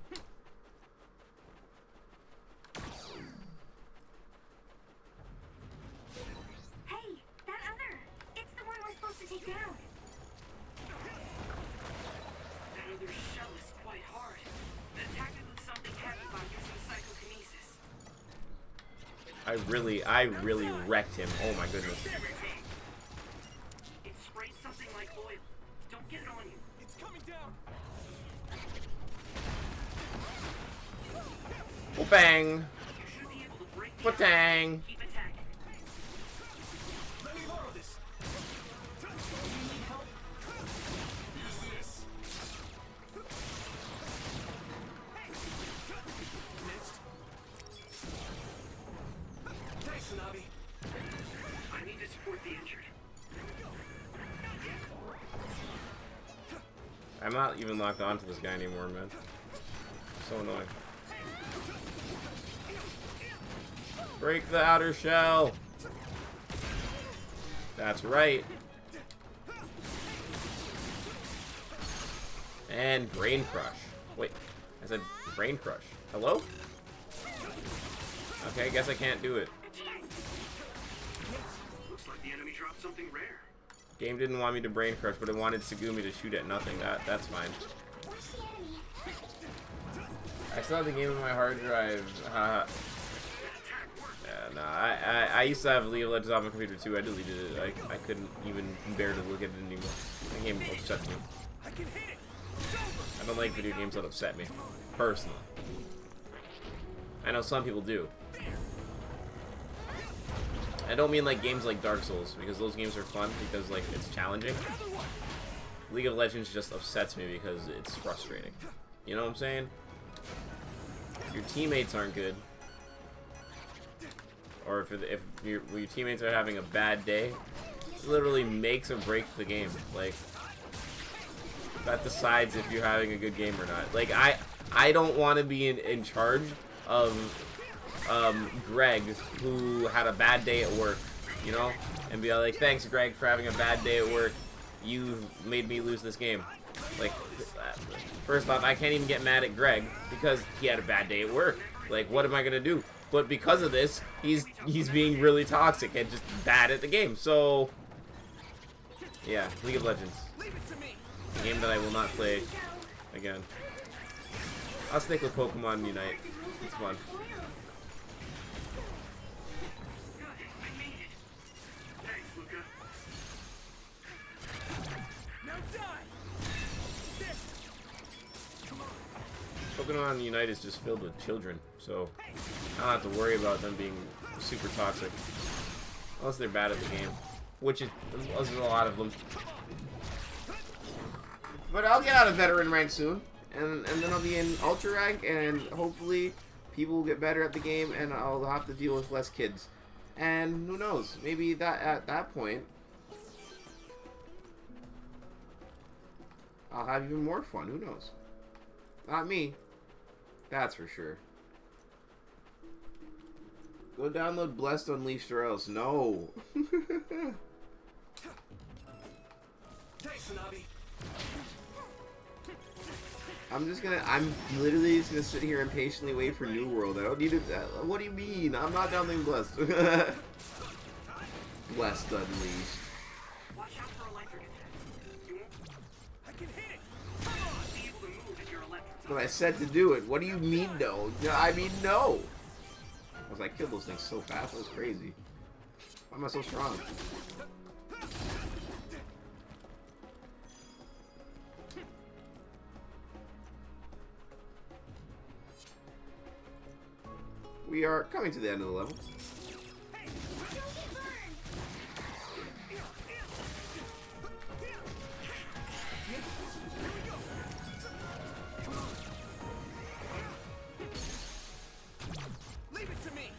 Hey, that other! It's the one we're supposed to take down. That other shell is quite hard. Attack it with something heavy by using psychokinesis. I really wrecked him. Oh my goodness. It sprays something like oil. Don't get it on you. It's coming down. Oh, bang. You should be able to break the Ba-tang. keep attacking. Let me borrow this. Use this. Next. Thanks, Tsunabi. I need to support the injured. I'm not even locked onto this guy anymore, man. So annoying. Break the outer shell. That's right. And brain crush. Wait, I said brain crush. Hello? Okay, I guess I can't do it. Looks like the enemy dropped something rare. Game didn't want me to brain crush, but it wanted Segumi to shoot at nothing. That's fine. Where's the enemy? I still have the game on my hard drive. Haha. Yeah, nah, I used to have League of Legends on my computer too. I deleted it. I couldn't even bear to look at it anymore. That game upsets me. I can hit it. I don't like video games that upset me. Personally. I know some people do. I don't mean like games like Dark Souls, because those games are fun because like it's challenging. League of Legends just upsets me because it's frustrating. You know what I'm saying? Your teammates aren't good. Or if your teammates are having a bad day, it literally makes or breaks the game. Like, that decides if you're having a good game or not. Like, I don't want to be in charge of Greg, who had a bad day at work, you know? And be like, thanks, Greg, for having a bad day at work. You made me lose this game. Like, first off, I can't even get mad at Greg because he had a bad day at work. Like, what am I gonna do? But because of this, he's being really toxic and just bad at the game. So, yeah, League of Legends. Leave it to me. A game that I will not play again. I'll stick with Pokemon Unite. It's fun. Good, I made it. Thanks, Luca. Now die. This. Come on. Pokemon Unite is just filled with children, so I don't have to worry about them being super toxic. Unless they're bad at the game. Which is, there's a lot of them. But I'll get out of veteran rank soon. And then I'll be in ultra rank, and hopefully people will get better at the game, and I'll have to deal with less kids. And who knows? Maybe that at that point, I'll have even more fun. Who knows? Not me. That's for sure. Go download Blessed Unleashed or else. No. Thanks, Hanabi. I'm literally just gonna sit here and patiently wait for New World. I don't need to. What do you mean? I'm not downloading Blessed. Blessed Unleashed. Watch out for electric attacks. You won't I can hit it. be able to move if you're electric. But I said to do it. What do you mean no? I mean no. I was like, killed those things so fast. That was crazy. Why am I so strong? We are coming to the end of the level. Leave it to me.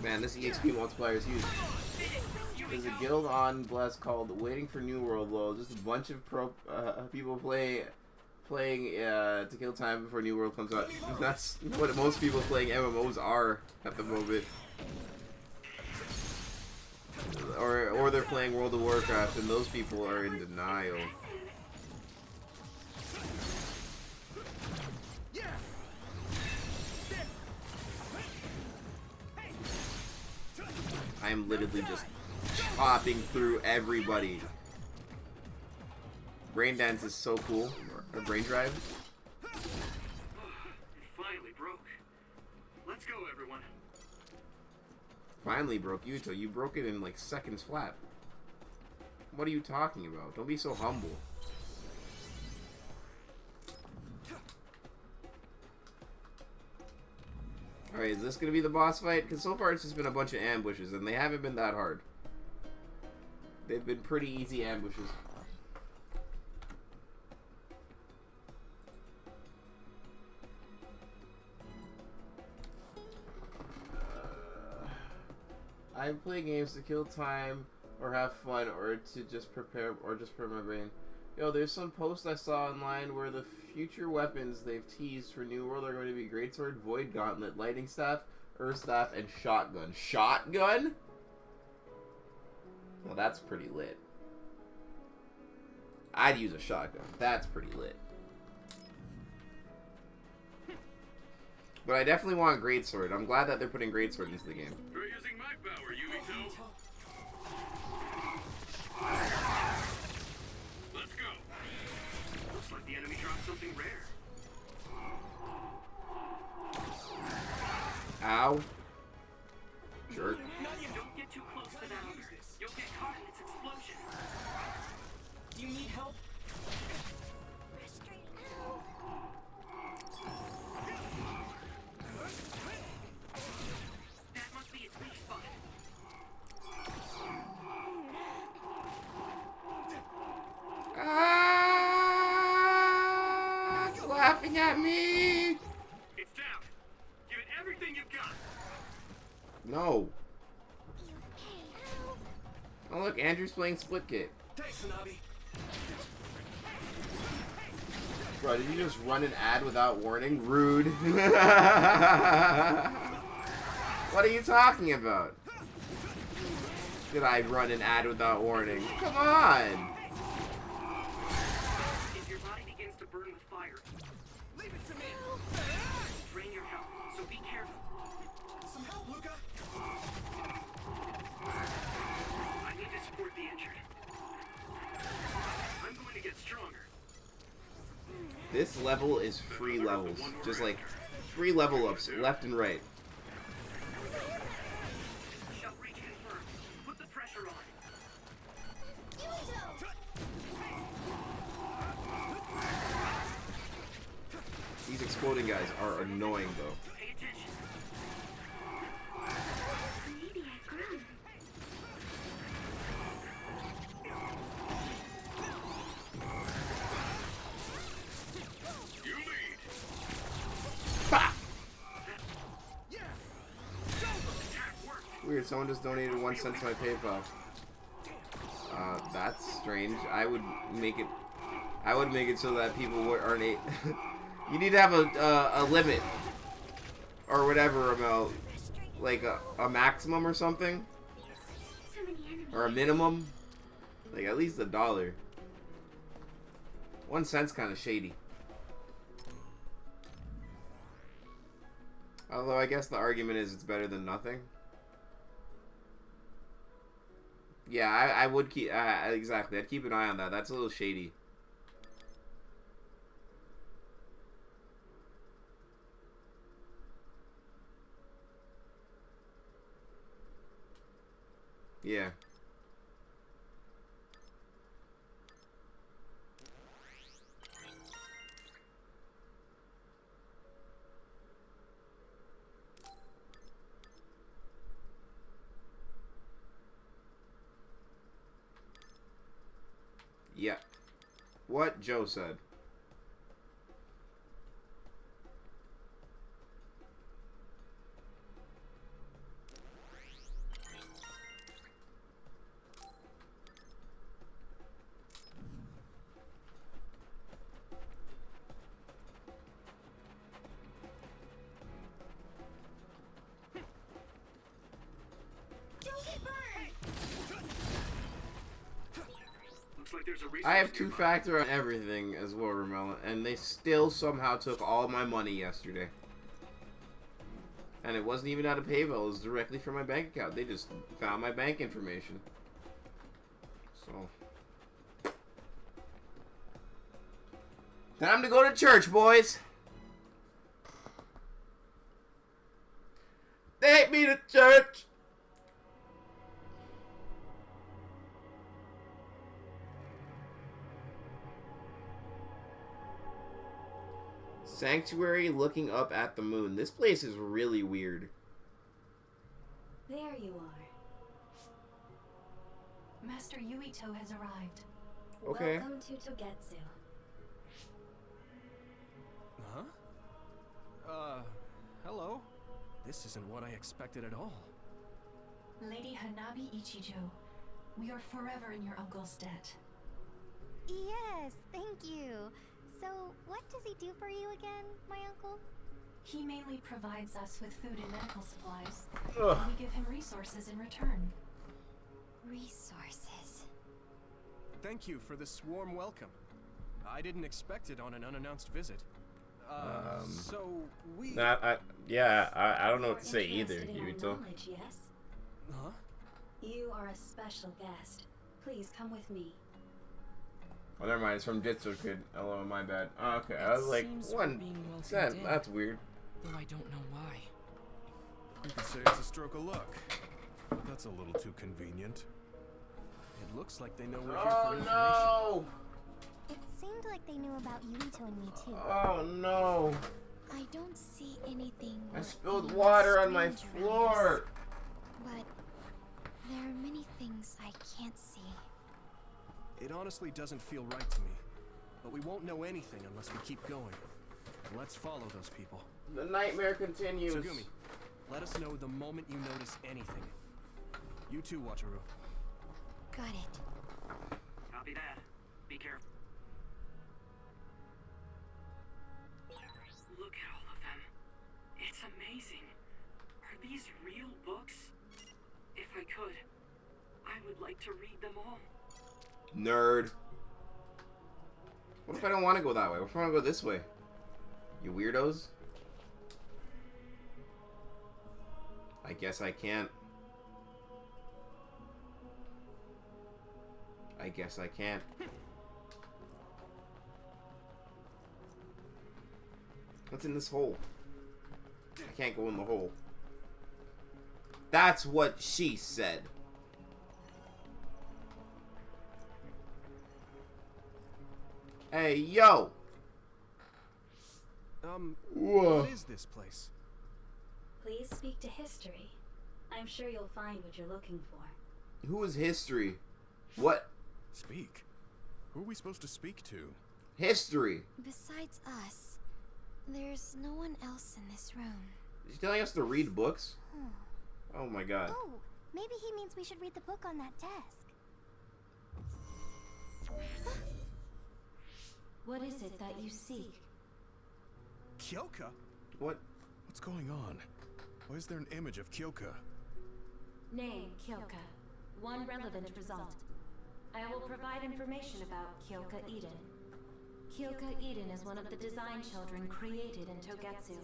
Man, this EXP multiplier is huge. There's a guild on Bless called Waiting for New World. Well, just a bunch of people playing to kill time before New World comes out. That's what most people playing MMOs are at the moment. Or they're playing World of Warcraft, and those people are in denial. I am literally just chopping through everybody. Brain Dance is so cool. Or Brain Drive. It finally broke. Let's go, everyone. Finally broke Yuto. You broke it in like seconds flat. What are you talking about? Don't be so humble. Alright, is this gonna be the boss fight? Because so far it's just been a bunch of ambushes, and they haven't been that hard. They've been pretty easy ambushes. I play games to kill time, or have fun, or to just prepare my brain. Yo, there's some post I saw online where the future weapons they've teased for New World are going to be Greatsword, Void Gauntlet, Lightning Staff, Earth Staff, and Shotgun. Shotgun? Well, that's pretty lit. I'd use a shotgun. That's pretty lit. But I definitely want Greatsword. I'm glad that they're putting Greatsword into the game. We're using my power, Yumito. Let's go. Looks like the enemy dropped something rare. Ow. Jerk. Don't get too close to that ogre. You'll get caught in its explosion. Do you need help? That must be its weak spot. Ah, it's laughing at me. It's down. Give it everything you've got. No. Oh look, Andrew's playing Split Kit. Thanks, Hanabi. Bro, did you just run an ad without warning? Rude. What are you talking about? Did I run an ad without warning? Come on. If your body begins to burn with fire, Leave it to me. drain your health, so be careful. Some help, Luca. I need to support the injured. I'm going to get stronger. This level is free levels. Just like free level ups left and right. Shall reach confirmed. Put the pressure on. These exploding guys are annoying though. Pay attention. You lead. Ha! Attack worked. Weird, someone just donated 1 cent to my PayPal. That's strange. I would make it so that people aren't You need to have a limit or whatever about like a maximum or something, or a minimum, like at least $1. 1 cent's kind of shady. Although I guess the argument is it's better than nothing. Yeah, I would keep exactly. I'd keep an eye on that. That's a little shady. Yeah. Yeah. What Joe said. Like there's a I have two-factor on everything as well, Ramella, and they still somehow took all my money yesterday. And it wasn't even out of PayPal, it was directly from my bank account. They just found my bank information. So. Time to go to church, boys! Take me to church! Sanctuary looking up at the moon. This place is really weird. There you are. Master Yuito has arrived. Okay. Welcome to Togetsu. Huh? Hello? This isn't what I expected at all. Lady Hanabi Ichijo, we are forever in your uncle's debt. Yes, thank you. So, what does he do for you again, my uncle? He mainly provides us with food and medical supplies. Ugh. And we give him resources in return. Resources. Thank you for this warm welcome. I didn't expect it on an unannounced visit. So we... I don't know what to say either, Interested in our Yuito. knowledge, yes? Huh? You are a special guest. Please come with me. Oh, never mind. It's from Jitsu Kid. Oh, my bad. Oh, okay, I was like, Seems we're 1 being well cent. contained. That's weird. Though I don't know why. You could say it's a stroke of luck. But that's a little too convenient. It looks like they know we're here for information. Oh, no! It seemed like they knew about Yuito and me too. Oh, no. I don't see anything. I or spilled anyone water on my strange around floor. us, but there are many things I can't see. It honestly doesn't feel right to me. But we won't know anything unless we keep going. Let's follow those people. The nightmare continues. Tsugumi, let us know the moment you notice anything. You too, Wataru. Got it. Copy that. Be careful. Look at all of them. It's amazing. Are these real books? If I could, I would like to read them all. Nerd. What if I don't want to go that way? What if I want to go this way? You weirdos. I guess I can't. I guess I can't. What's in this hole? I can't go in the hole. That's what she said. Hey, yo! What is this place? Please speak to history. I'm sure you'll find what you're looking for. Who is history? What? Speak? Who are we supposed to speak to? History! Besides us, there's no one else in this room. Is she telling us to read books? Oh my god. Oh, maybe he means we should read the book on that desk. What is it that you seek? Kyoka? What? What's going on? Why is there an image of Kyoka? Name, Kyoka. One relevant result. I will provide information about Kyoka Eden. Kyoka Eden is one of the design children created in Togetsu.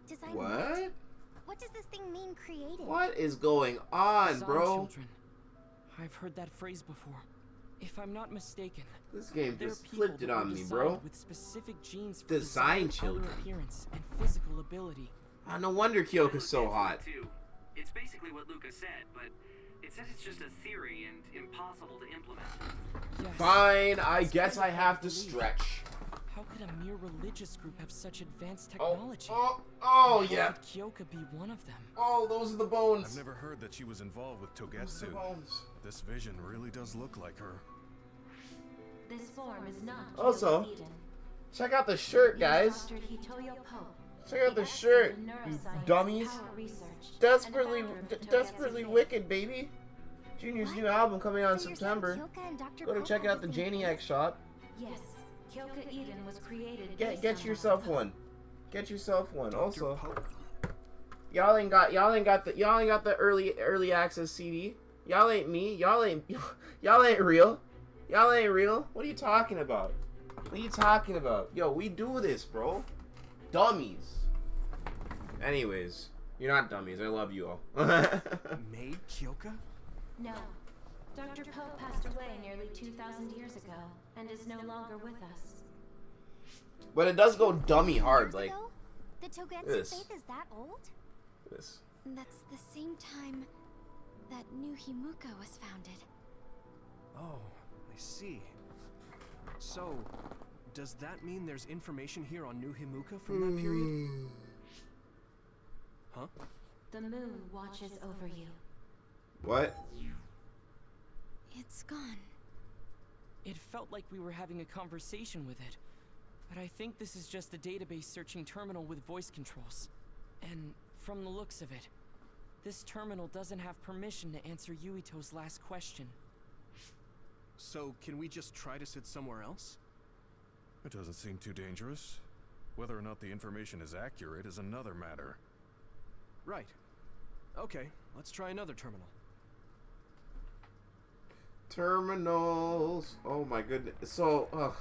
Design What? What does this thing mean, created? What is going on, Design bro? children. I've heard that phrase before. If I'm not mistaken, This game they're just people flipped it that were on me, designed bro. with specific genes for Design desired children. outer appearance and physical ability. Oh, no wonder Kyoka's so hot. Too. It's basically what Luca said, but it says it's just a theory and impossible to implement. Yes. Fine, I guess I have to stretch. How could a mere religious group have such advanced Oh, technology? oh How yeah. could Kyoka be one of them? Oh, those are the bones. I've never heard that she was involved with Those are Togetsu. the bones. This vision really does look like her. This form is not Also, Kyoka Eden. check out the shirt, guys. He is Dr. Hitoyo Pope, Check out the expert shirt, in you neuroscience dummies. and power research, Desperately, and the founder of the desperately Togetsu wicked, baby. Junior's What? new album coming out in So you're saying September. Kyoka and Dr. Go to Pope check are out the the same Janiac place? shop. Yes, Kyoka Eden was created. Get based get on yourself that. one. Get yourself one. Dr. Also, Pope? y'all ain't got the early access CD. Y'all ain't me. Y'all ain't real. Y'all ain't real. What are you talking about? What are you talking about? Yo, we do this, bro. Dummies. Anyways, you're not dummies. I love you all. Made Kyoka? No. Dr. Pope passed away nearly 2,000 years ago and is no longer with us. But it does go dummy hard, Years like ago? The Togetsu this. faith is that old? this. That's the same time that New Himuka was founded. Oh, I see. So, does that mean there's information here on New Himuka from that period? Huh? The moon watches over you. What? It's gone. It felt like we were having a conversation with it, but I think this is just a database searching terminal with voice controls. And from the looks of it, this terminal doesn't have permission to answer Yuito's last question. So, can we just try to sit somewhere else? It doesn't seem too dangerous. Whether or not the information is accurate is another matter. Right. Okay, let's try another terminal. Terminals. Oh my goodness. So,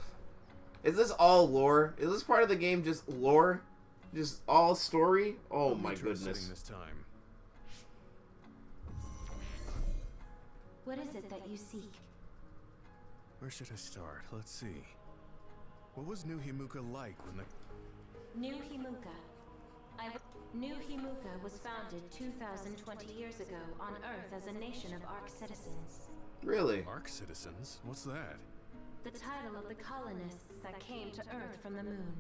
is this all lore? Is this part of the game just lore? Just all story? Oh What my meter is goodness. sitting this time? What is it that you seek? Where should I start? Let's see. What was New Himuka like when the... New Himuka. New Himuka was founded 2,020 years ago on Earth as a nation of Ark citizens. Really? Ark citizens? What's that? The title of the colonists that came to Earth from the moon.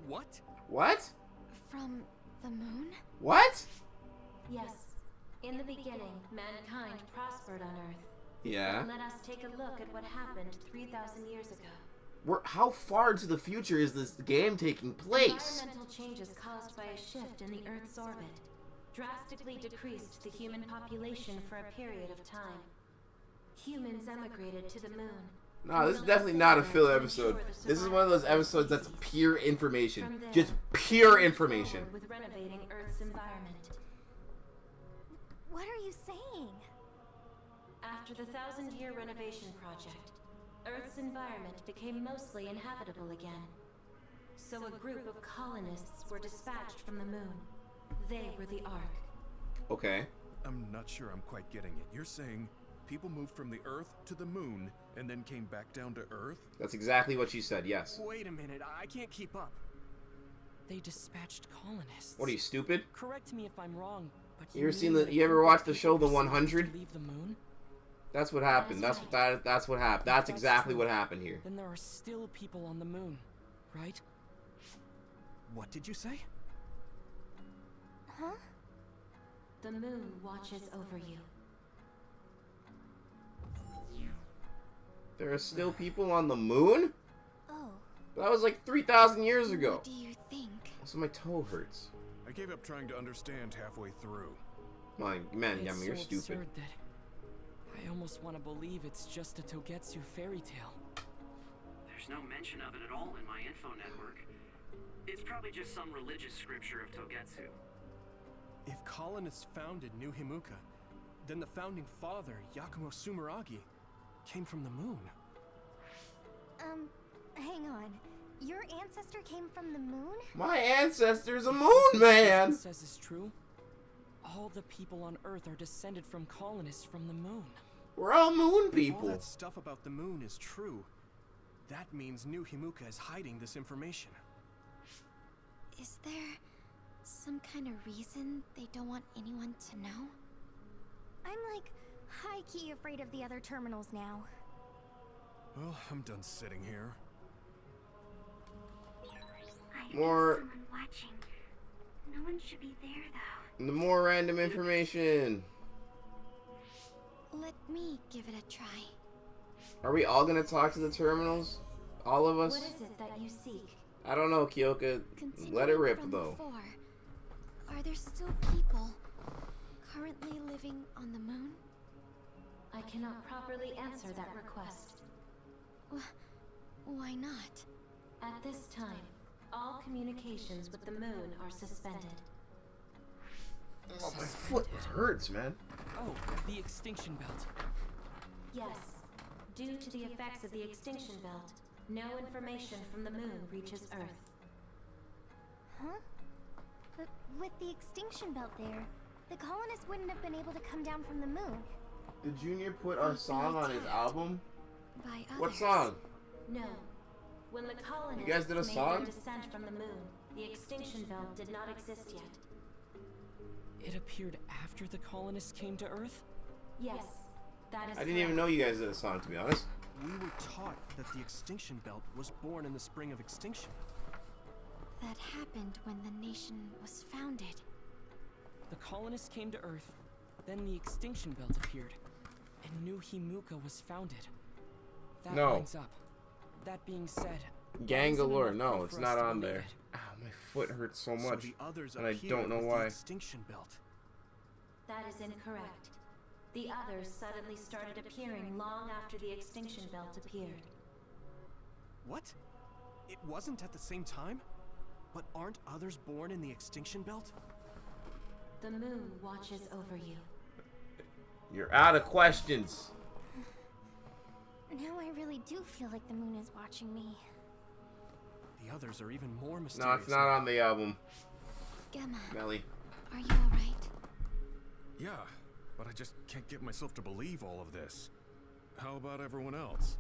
What? What? From the moon? What? Yes. In the beginning, mankind prospered on Earth. Yeah. Let us take a look at what happened 3,000 years ago. How far into the future is this game taking place? Environmental changes caused by a shift in the Earth's orbit drastically decreased the human population for a period of time. Humans emigrated to the moon. No, this is definitely not a filler episode. This is one of those episodes that's pure information. Just pure information. With renovating Earth's environment. What are you saying? After the 1,000-year renovation project, Earth's environment became mostly inhabitable again. So a group of colonists were dispatched from the moon. They were the Ark. Okay. I'm not sure I'm quite getting it. You're saying people moved from the Earth to the moon and then came back down to Earth? That's exactly what she said, yes. Wait a minute, I can't keep up. They dispatched colonists. What are you, stupid? Correct me if I'm wrong, but You ever mean seen that the a you ever group of watched the people show The were selected 100? to leave the moon? That's what happened. That's what happened. That's exactly true, what happened here. Then there are still people on the moon, right? What did you say? Huh? The moon watches over you. There are still people on the moon? Oh. That was like 3,000 years ago. What do you think? So my toe hurts. I gave up trying to understand halfway through. Man, It's Yami, you're so stupid. absurd that I almost want to believe it's just a Togetsu fairy tale. There There's no mention of it at all in my info network. It's probably just some religious scripture of Togetsu. If colonists founded New Himuka, then the founding father, Yakumo Sumeragi, came from the moon. Hang on. Your ancestor came from the moon? My ancestor's a moon man! What it says is true. All the people on Earth are descended from colonists from the moon. We're all moon If people. all that stuff about the moon is true, that means New Himuka is hiding this information. Is there some kind of reason they don't want anyone to know? I'm like high-key afraid of the other terminals now. Well, I'm done sitting here. More, Someone watching. No one should be there though. the more random information. Let me give it a try. Are we all gonna talk to the terminals? All of us? What is it that you seek? I don't know, Kyoka. Let it rip, from though. Before, are there still people currently living on the moon? I cannot properly answer that request. Why not? At this time, all communications with the moon are suspended. Oh, my foot hurts, man. Oh, the extinction belt. Yes, due to the effects of the extinction belt, no information from the moon reaches Earth. Huh? But with the extinction belt there, the colonists wouldn't have been able to come down from the moon. Did Junior put our song on his album? By others. What song? No. When the colonists You guys did a made song? their descent from the moon, the extinction belt did not exist yet. It appeared after the colonists came to Earth? Yes, that is I didn't even know correct. you guys did a song, to be honest. We were taught that the extinction belt was born in the spring of extinction. That happened when the nation was founded. The colonists came to Earth, then the extinction belt appeared, and New Himuka was founded. That No. lines up. That being said, Gang isn't galore. enough No, proof it's for not us to on believe there. it. Ow, my foot hurts so So much. the others and I appeared don't know with why. the extinction belt. That is incorrect. The others suddenly started appearing long after the extinction belt appeared. What? It wasn't at the same time? But aren't others born in the extinction belt? The moon watches over you. You're out of questions. Now I really do feel like the moon is watching me. The others are even more mysterious. No, it's not on the album, Gemma, Melly. are you alright? Yeah, but I just can't get myself to believe all of this. How about everyone else?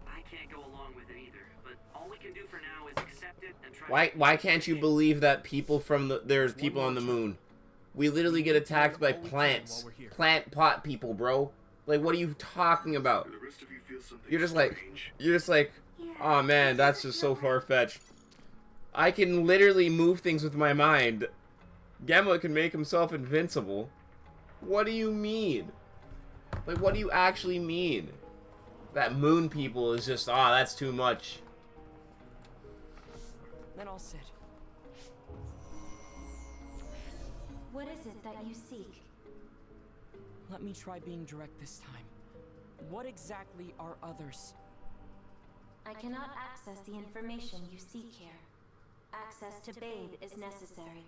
I can't go along with it either, but all we can do for now is accept it and try. Why can't you believe that people from the there's people on the moon? We literally get attacked by plants. Plant pot people, bro. Like, what are you talking about? Do the rest of you feel something You're just strange? like, oh man, that's just so far-fetched. I can literally move things with my mind. Gemma can make himself invincible. What do you mean? Like, what do you actually mean? That moon people is just, that's too much. Then I'll sit. What is it that you seek? Let me try being direct this time. What exactly are others? I cannot access the information you seek here. Access to Babe is necessary.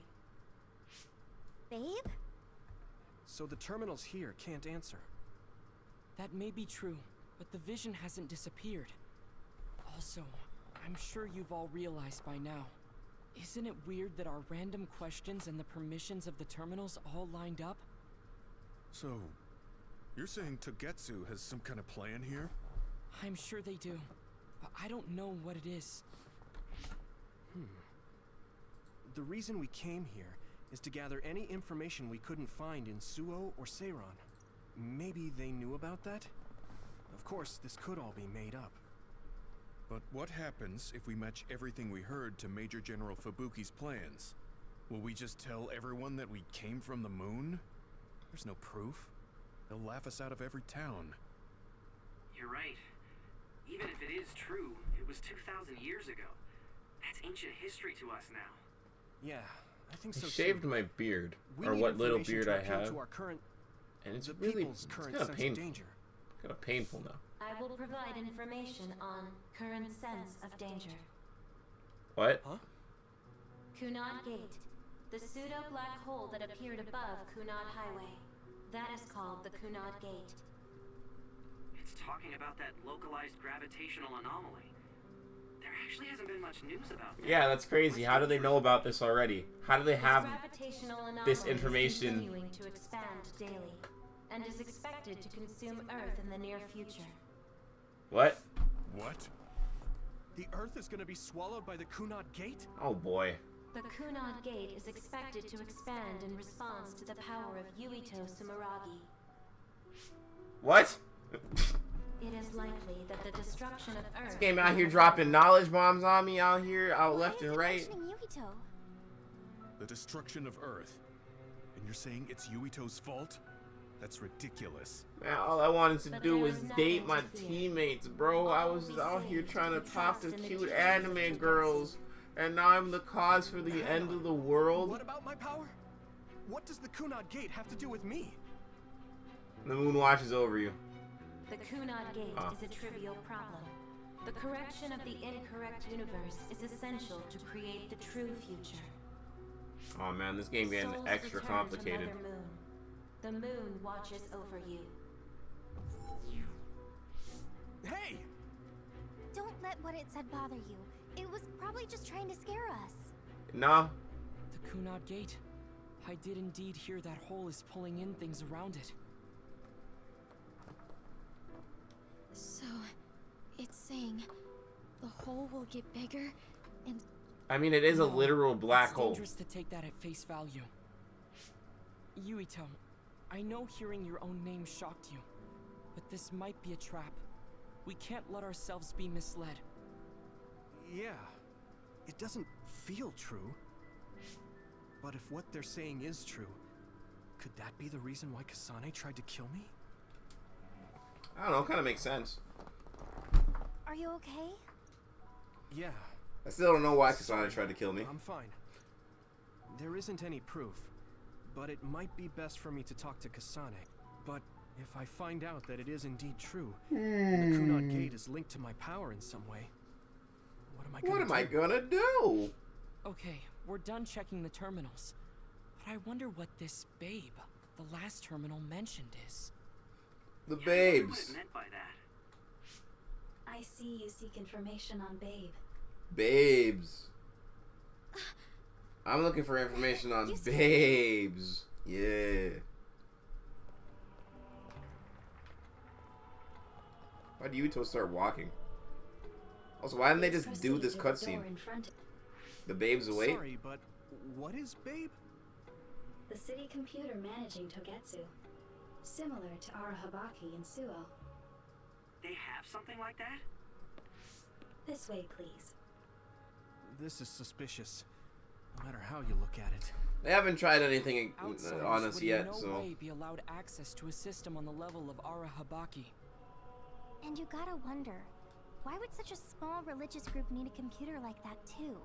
Babe? So the terminals here can't answer. That may be true, but the vision hasn't disappeared. Also, I'm sure you've all realized by now. Isn't it weird that our random questions and the permissions of the terminals all lined up? So, you're saying Togetsu has some kind of plan here? I'm sure they do, but I don't know what it is. The reason we came here is to gather any information we couldn't find in Suo or Seiron. Maybe they knew about that? Of course, this could all be made up. But what happens if we match everything we heard to Major General Fubuki's plans? Will we just tell everyone that we came from the moon? There's no proof. They'll laugh us out of every town. You're right. Even if it is true, it was 2,000 years ago. That's ancient history to us now. Yeah, I think I so shaved too. my beard, We or need what little information beard to I appeal have, to our current, and it's the really people's current kind of sense painful. of danger. Kind of painful now. I will provide information on current sense of danger. What? Huh? Kunad Gate, the pseudo-black hole that appeared above Kunad Highway. That is called the Kunad Gate. It's talking about that localized gravitational anomaly. There actually hasn't been much news about that. Yeah, that's crazy. How do they know about this already? How do they have Gravitational anomaly this information? is continuing to expand daily, and is expected to consume Earth in the near future. What? What? The Earth is gonna be swallowed by the Kunad Gate? Oh boy. The Kunad Gate is expected to expand in response to the power of Yuito Sumeragi. What? It is likely that the destruction of Earth... This game out here dropping knowledge bombs on me out here, out left and right. Yuito? The destruction of Earth. And you're saying it's Yuito's fault? That's ridiculous. Man, all I wanted to do was date my teammates, bro. I was out here trying to talk to cute anime girls, and now I'm the cause for the end of the world. What about my power? What does the Kunad Gate have to do with me? The moon watches over you. The Kunad Gate is a trivial problem. The correction of the incorrect universe is essential to create the true future. Oh man, this game getting Souls extra return to complicated. Mother Moon. The moon watches over you. Hey! Don't let what it said bother you. It was probably just trying to scare us. Nah. The Kunad Gate. I did indeed hear that hole is pulling in things around it. So, it's saying the hole will get bigger and... I mean, it is a literal black hole. It's dangerous to take that at face value. Yuito, I know hearing your own name shocked you, but this might be a trap. We can't let ourselves be misled. Yeah, it doesn't feel true. But if what they're saying is true, could that be the reason why Kasane tried to kill me? I don't know, kind of makes sense. Are you okay? Yeah. I still don't know why Kasane tried to kill me. I'm fine. There isn't any proof, but it might be best for me to talk to Kasane. But if I find out that it is indeed true, the Kunad Gate is linked to my power in some way, what am I gonna do? What am I gonna do? Okay, we're done checking the terminals. But I wonder what this babe, the last terminal mentioned, is. The What babes. it meant by that. I see you seek information on Babe. Babes. I'm looking for information on babes. Yeah. Why did Yuito start walking? Also, why didn't they just do this cutscene? The babes away? Sorry, but what is Babe? The city computer managing Togetsu. Similar to Arahabaki and Suo. They have something like that? This way, please. This is suspicious, no matter how you look at it. They haven't tried anything Outsiders on us would yet, in no so... way be allowed access to a system on the level of Arahabaki. And you gotta wonder, why would such a small religious group need a computer like that too?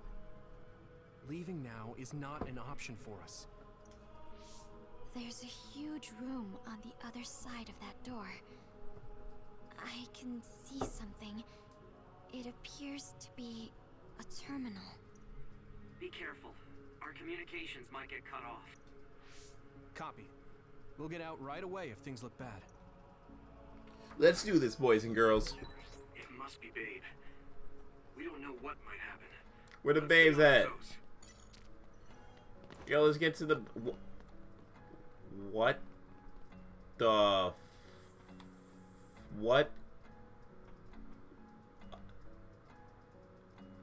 Leaving now is not an option for us. There's a huge room on the other side of that door. I can see something. It appears to be a terminal. Be careful. Our communications might get cut off. Copy. We'll get out right away if things look bad. Let's do this, boys and girls. It must be Babe. We don't know what might happen. Where the Let's babes see how it at? goes. Yo, let's get to the... What the... What?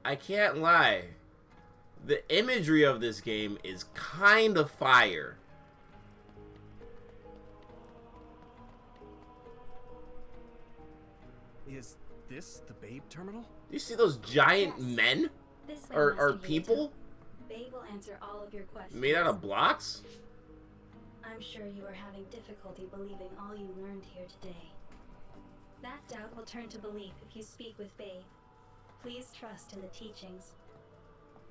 I can't lie. The imagery of this game is kind of fire. Is this the Babe terminal? Do you see those giant Yes. men? This way, Or Master people? Yuito. Babe will answer all of your questions. Made out of blocks? I'm sure you are having difficulty believing all you learned here today. That doubt will turn to belief if you speak with Babe. Please trust in the teachings.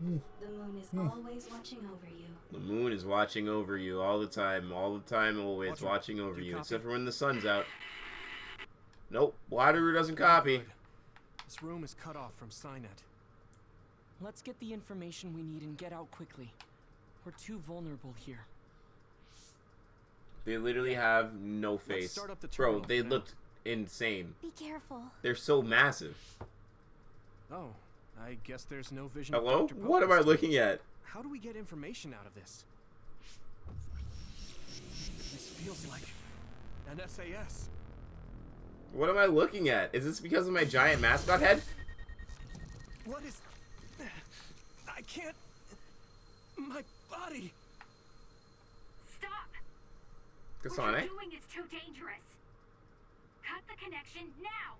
The moon is always watching over you. The moon is watching over you all the time, always Watch out. watching over You you, copy? except for when the sun's out. Nope. Wateru doesn't copy. This room is cut off from Cynet. Let's get the information we need and get out quickly. We're too vulnerable here. They literally have no face. start up the Bro, terminal they now. looked insane. Be careful. They're so massive. Oh, I guess there's no vision of Hello? Dr. What am I Pope's. looking at? How do we get information out of this? This feels like an SAS. What am I looking at? Is this because of my giant mascot head? What is... I can't... My body... Stop! What you're Kasane? doing is too dangerous. Cut the connection now.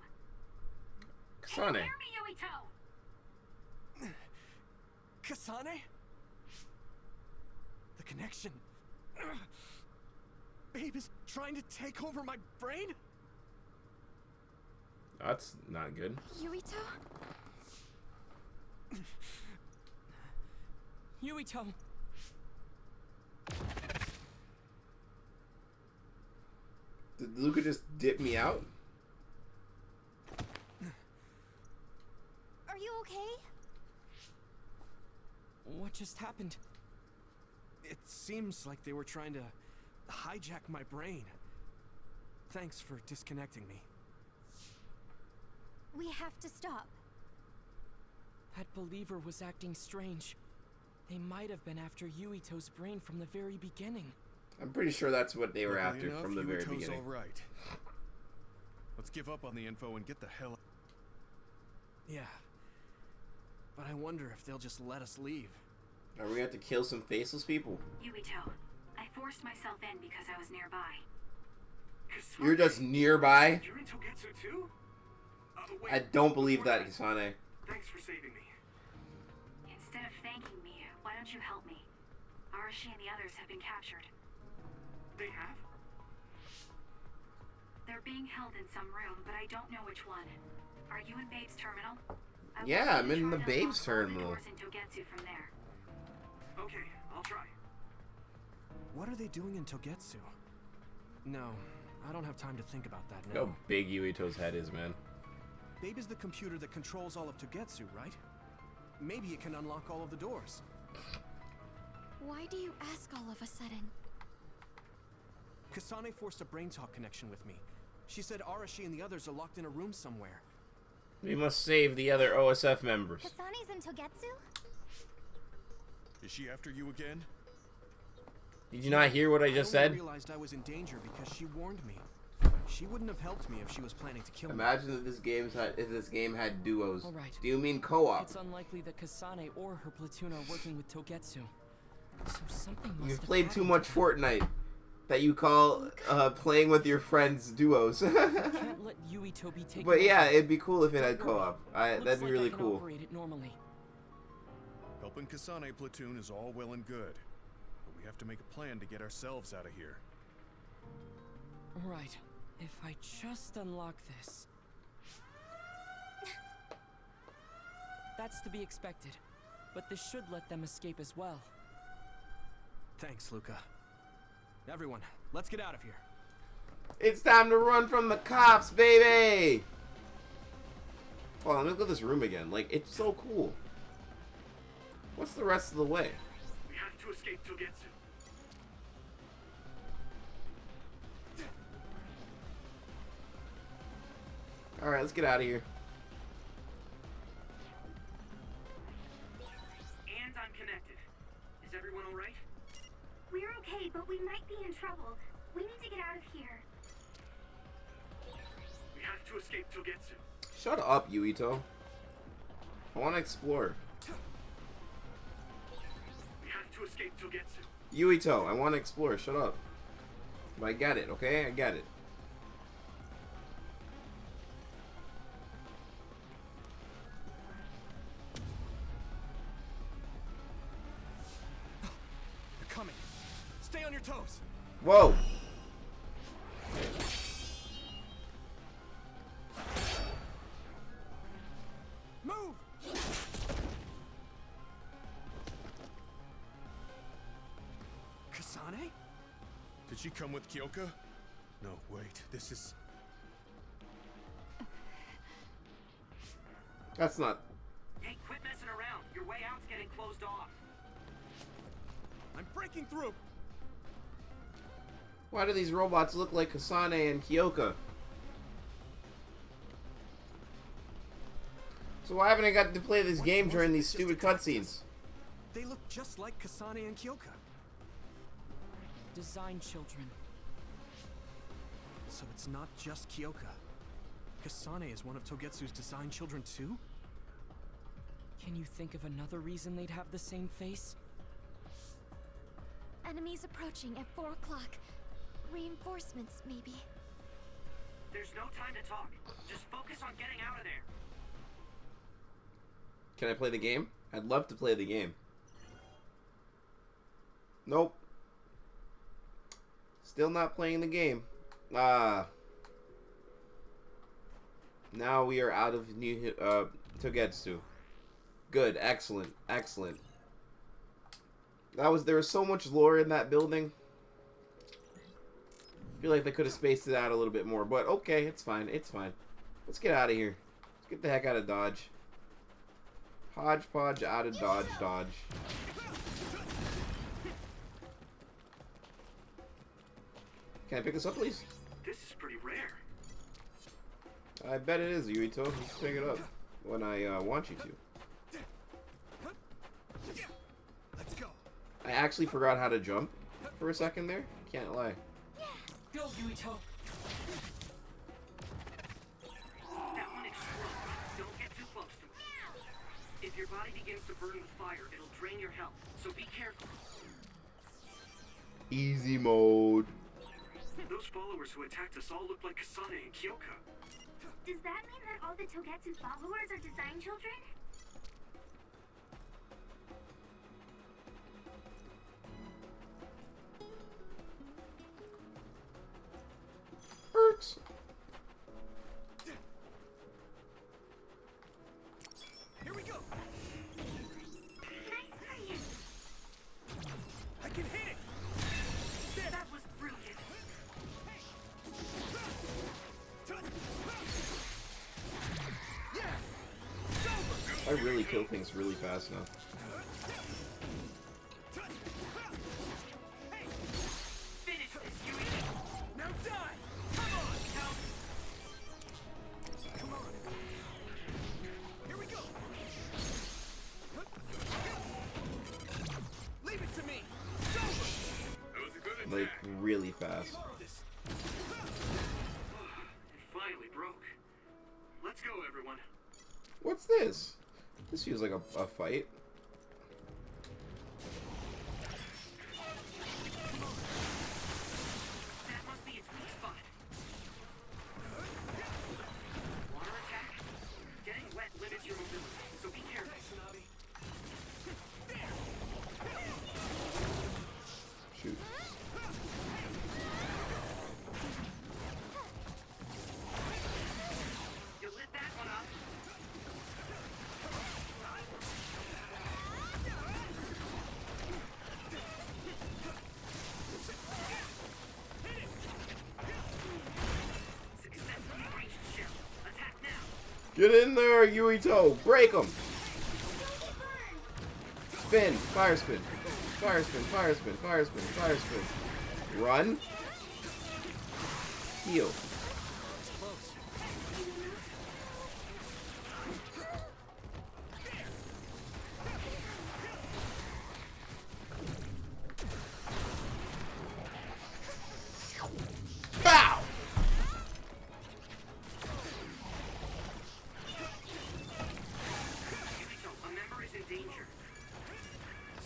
Can you Kasane. hear me, Yuito? Kasane? The connection... Babe is trying to take over my brain? That's not good. Yuito? Yuito! Did Luca just dip me out? Are you okay? What just happened? It seems like they were trying to hijack my brain. Thanks for disconnecting me. We have to stop. That believer was acting strange. They might have been after Yuito's brain from the very beginning. I'm pretty sure that's what they were Luckily after enough, from the very Yuito's beginning. all right. Let's give up on the info and get the hell. Yeah. But I wonder if they'll just let us leave. Are we going to have to kill some faceless people? Yuito, I forced myself in because I was nearby. You're just nearby? You're in Togetsu too? Wait, I don't believe that, Kasane. Thanks for saving me. Instead of thanking me, why don't you help me? Arashi and the others have been captured. They have? They're being held in some room, but I don't know which one. Are you in Babe's terminal? I Yeah, want I'm you to in the try to Babe's unlock all the terminal. doors in Togetsu from there. Okay, I'll try. What are they doing in Togetsu? No, I don't have time to think about that now. Look how big Yuito's head is, man. Babe is the computer that controls all of Togetsu, right? Maybe it can unlock all of the doors. Why do you ask all of a sudden? Kasane forced a brain talk connection with me. She said Arashi and the others are locked in a room somewhere. We must save the other OSF members. Kasane's in Togetsu? Is she after you again? Did you not hear what I just only said? realized I was in danger because she warned me. She wouldn't have helped me if she was planning to kill me. Imagine that if this game had duos. All right. Do you mean co-op? It's unlikely that Kasane or her platoon are working with Togetsu. So something must You've have played too happened. much Fortnite that you call playing with your friends duos. Can't let Yuito be taken But yeah, over. it'd be cool if it had Don't worry. co-op. Looks That'd be like really I can cool. operate it normally. Helping Kasane platoon is all well and good, but we have to make a plan to get ourselves out of here. Right. If I just unlock this. That's to be expected. But this should let them escape as well. Thanks, Luca. Everyone, let's get out of here. It's time to run from the cops, baby! Hold on, let me look at this room again. Like, it's so cool. What's the rest of the way? We have to escape Togetsu. Alright, let's get out of here. And I'm connected. Is everyone alright? We're okay, but we might be in trouble. We need to get out of here. We have to escape Togetsu. Shut up, Yuito. I want to explore. We have to escape Togetsu. Yuito, I want to explore. Shut up. But I got it, okay? I got it. They're coming. Stay on your toes. Whoa! Move! Kasane? Did she come with Kyoka? No, wait, this is... That's not... Hey, quit messing around. Your way out's getting closed off. I'm breaking through. Why do these robots look like Kasane and Kyoka? So why haven't I got to play this game during these stupid cutscenes? They look just like Kasane and Kyoka. Design children. So it's not just Kyoka. Kasane is one of Togetsu's design children too? Can you think of another reason they'd have the same face? Enemies approaching at 4 o'clock. Reinforcements, maybe. There's no time to talk. Just focus on getting out of there. Can I play the game? I'd love to play the game. Nope. Still not playing the game. Now we are out of New Togetsu. Good, excellent, excellent. There was so much lore in that building. I feel like they could have spaced it out a little bit more, but okay, it's fine, it's fine. Let's get out of here. Let's get the heck out of Dodge. Hodgepodge out of Dodge, Dodge. Can I pick this up, please? This is pretty rare. I bet it is, Yuito. Just pick it up when I want you to. Let's go. I actually forgot how to jump for a second there. Can't lie. Go, Yuito! That one explodes. Don't get too close to it. If your body begins to burn with fire, it'll drain your health, so be careful. Easy mode. Those followers who attacked us all look like Kasane and Kyoka. Does that mean that all the Togetsu followers are design children? Hurts. Here we go. Nice for you. I can hit it. That was brilliant. I really kill things really fast now. Finish this, Yui. Now die. Come on. Come on. Here we go. Leave it to me. It's over. That was a good attack. Like, really fast. It finally broke. Let's go, everyone. What's this? This feels like a fight. That must be its weak spot. Water attack? Getting wet limits your mobility, so be careful. Shoot. You lit that one up. Successfully breached shell. Attack now. Get in there, Yuito! Break him! Spin! Fire spin! Fire spin! Fire spin! Fire spin! Fire spin! Run! Heal. Bow! Yukito, a member is in danger.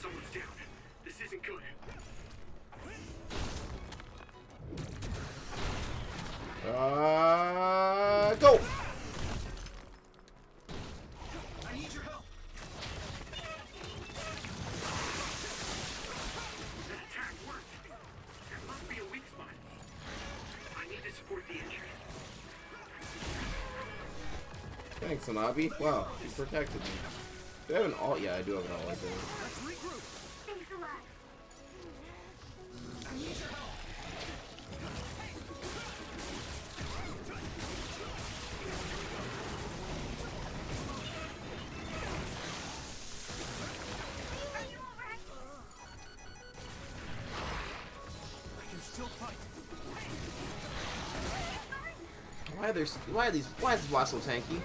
Someone's down. This isn't good. Go! I need your help. That attack worked. There must be a weak spot. I need to support the injured. Thanks, Anabi. Wow, you protected me. Do I have an alt? Yeah, I do have an alt right there. Let's regroup. Thanks a lot. I need your help. Why is this boss so tanky?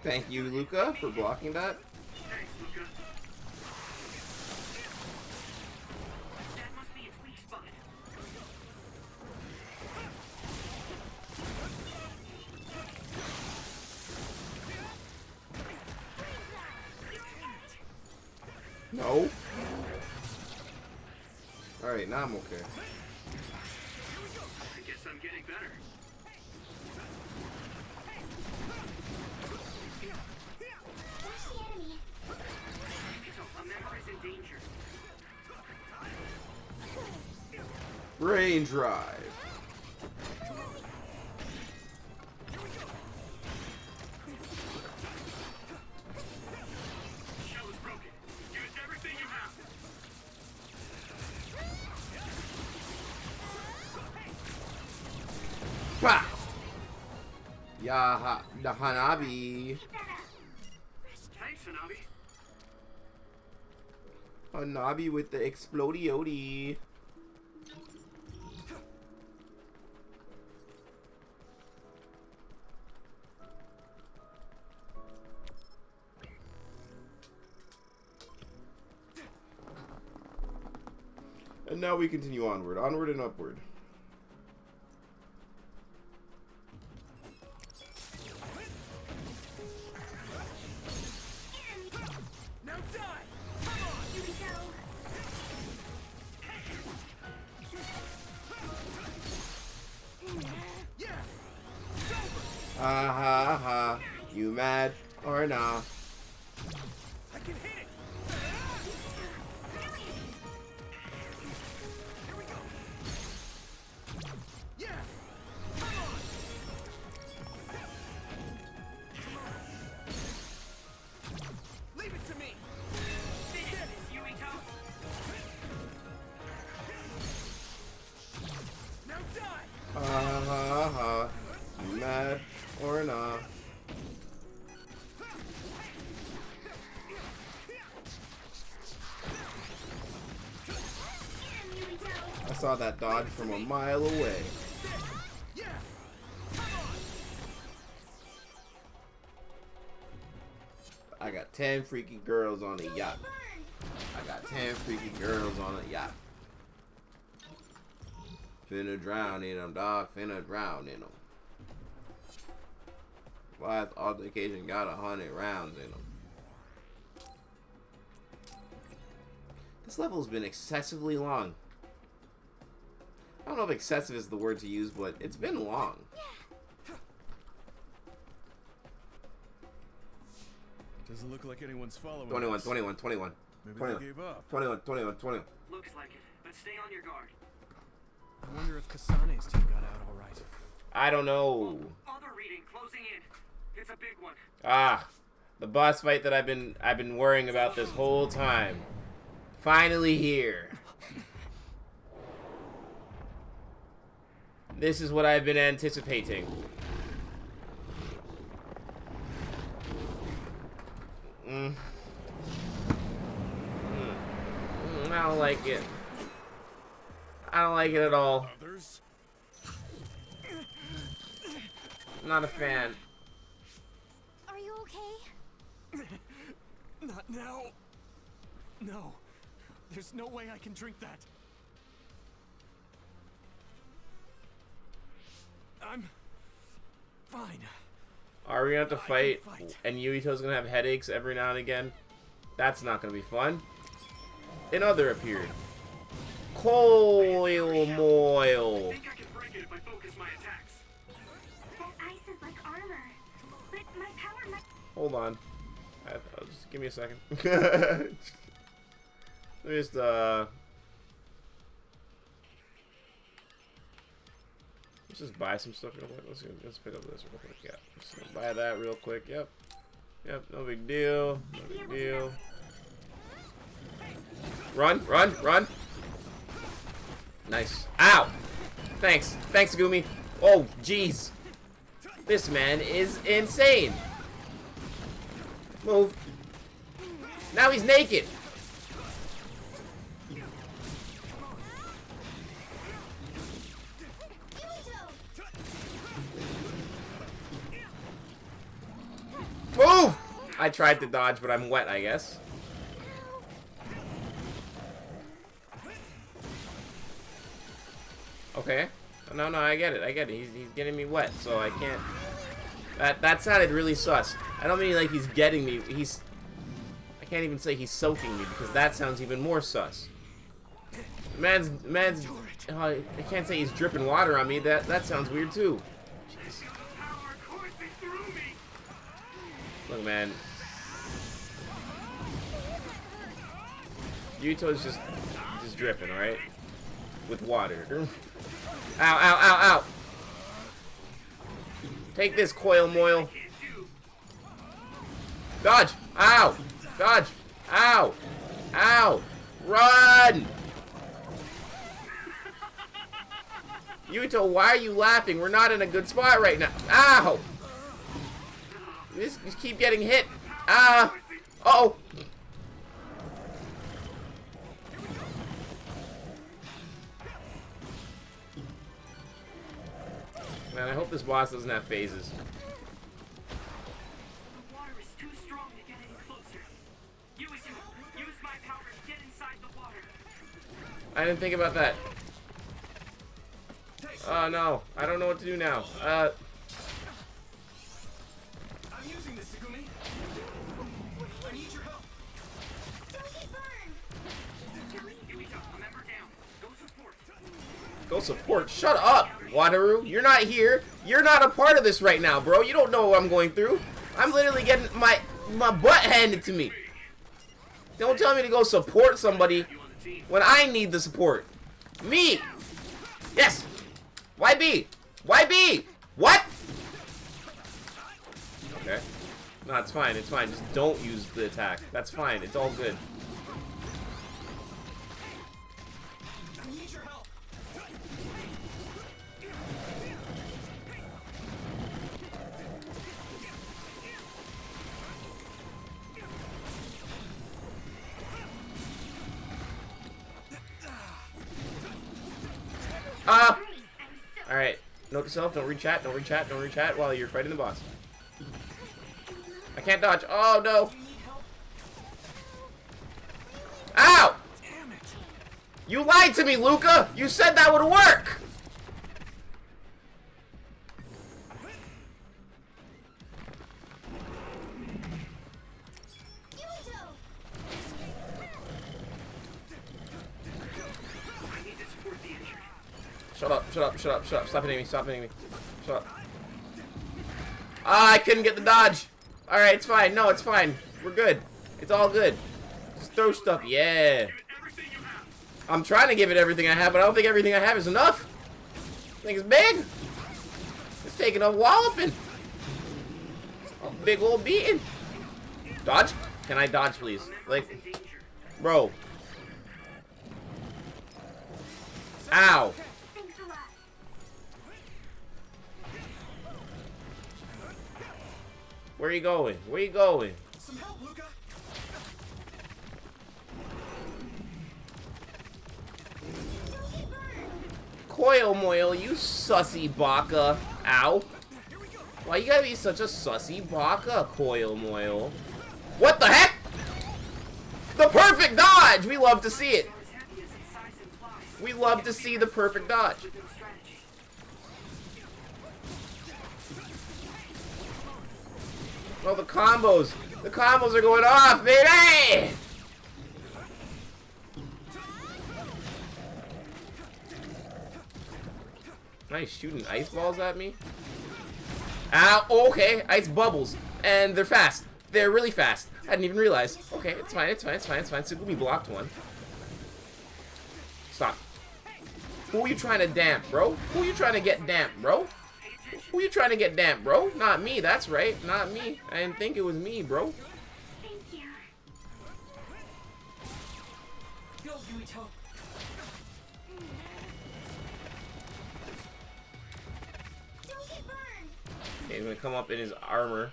Thank you, Luca, for blocking that. Thanks, Luca. That must be its weak spot. No. Alright, now I'm okay. I guess I'm getting better. A member is in danger. Brain drive. Shell is broken. Use everything you have. Bah! Yaha, the Hanabi. Thanks, Hanabi. Hanabi with the explodiody. And now we continue onward, onward and upward. Now die! Come on! Here we go. Yeah! It's over! Ha ha ha. You mad or nah? I can hit it! Here we go! Yeah! Come on! Leave it to me! Now die! Ha ha ha. You mad or nah? I saw that dodge from a mile away. Yeah! I got 10 freaky girls on a yacht. I got 10 freaky girls on a yacht. Finna drown in them, dog. Finna drown in them. Last altercation got 100 rounds in them. This level's been excessively long. I don't know if excessive is the word to use, but it's been long. Doesn't look like anyone's following 21, us. 21, 21. Maybe 21, they gave up. 21, 21, 21. Looks like it, but stay on your guard. I wonder if Kasane's team got out all right. I don't know. Other reading closing in. It's a big one. Ah, the boss fight that I've been worrying about this whole time. Finally here. This is what I've been anticipating. I don't like it. I don't like it at all. Others? Not a fan. Are you okay? Not now. No. There's no way I can drink that. I'm fine. Are we gonna have to fight, and Yuito's gonna have headaches every now and again? That's not gonna be fun. Another appeared. Coil Moil. I think I can break it if I focus my attacks. That ice is like armor. But my power might... Hold on. Just give me a second. Let me just, let's just buy some stuff real quick. Let's pick up this real quick. Yeah. Just gonna buy that real quick. Yep. Yep, no big deal. No big deal. Run, run, run! Nice. Ow! Thanks. Thanks, Gumi. Oh, jeez. This man is insane. Move. Now he's naked. Move! I tried to dodge, but I'm wet, I guess. Okay. No, I get it. He's getting me wet, so I can't... That sounded really sus. I don't mean like he's getting me. I can't even say he's soaking me, because that sounds even more sus. Man's... I can't say he's dripping water on me. That sounds weird, too. Jeez. Look, man. Yuto's just dripping, alright? With water. Ow. Take this, Coil Moil. Dodge! Ow! Dodge! Ow! Ow! Run! Yuto, why are you laughing? We're not in a good spot right now. Ow! Just keep getting hit. Ah! Uh-oh! Man, I hope this boss doesn't have phases. The water is too strong to get any closer. Use my power to get inside the water. I didn't think about that. Oh no, I don't know what to do now. I'm using this, Segumi. I need your help. Go support. Shut up, Wataru. You're not here. You're not a part of this right now, bro. You don't know what I'm going through. I'm literally getting my butt handed to me. Don't tell me to go support somebody when I need the support. Me. Yes. Why B? Why B? What? Okay. No, it's fine. It's fine. Just don't use the attack. That's fine. It's all good. Alright. Note to self, don't re-chat while you're fighting the boss. I can't dodge. Oh, no. Ow! Damn it. You lied to me, Luca! You said that would work! Shut up. Stop hitting me. Shut up. Ah, I couldn't get the dodge. Alright, it's fine. No, it's fine. We're good. It's all good. Just throw stuff. Yeah. I'm trying to give it everything I have, but I don't think everything I have is enough. I think it's big. It's taking a walloping. A big old beating. Dodge? Can I dodge, please? Like, bro. Ow. Where are you going? Where are you going? Some help, Luca. Coil Moil, you sussy baka. Ow. Why you gotta be such a sussy baka, Coil Moil? What the heck? The perfect dodge! We love to see it. We love to see the perfect dodge. Oh, the combos. The combos are going off, baby! Nice, shooting ice balls at me. Ow, okay, ice bubbles. And they're fast. They're really fast. I didn't even realize. Okay, it's fine. Sugumi blocked one. Stop. Who are you trying to damp, bro? Who are you trying to get damp, bro? Who you trying to get damp, bro? Not me, that's right. Not me. I didn't think it was me, bro. Thank you. Go, Yuito. Okay, he's gonna come up in his armor.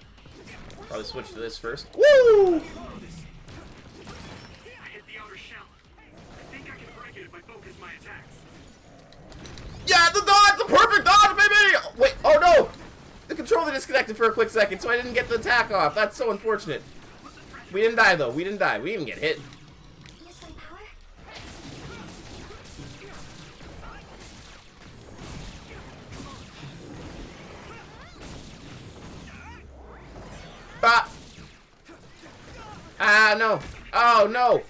Probably switch to this first. Woo! I hit the outer shell. I think I can break it if I focus my attacks. Yeah, the dodge! The perfect dodge, baby! Wait, oh no! The controller disconnected for a quick second, so I didn't get the attack off. That's so unfortunate. We didn't die, though. We didn't die. We didn't even get hit. Use my power? Ah! Ah, no. Oh, no.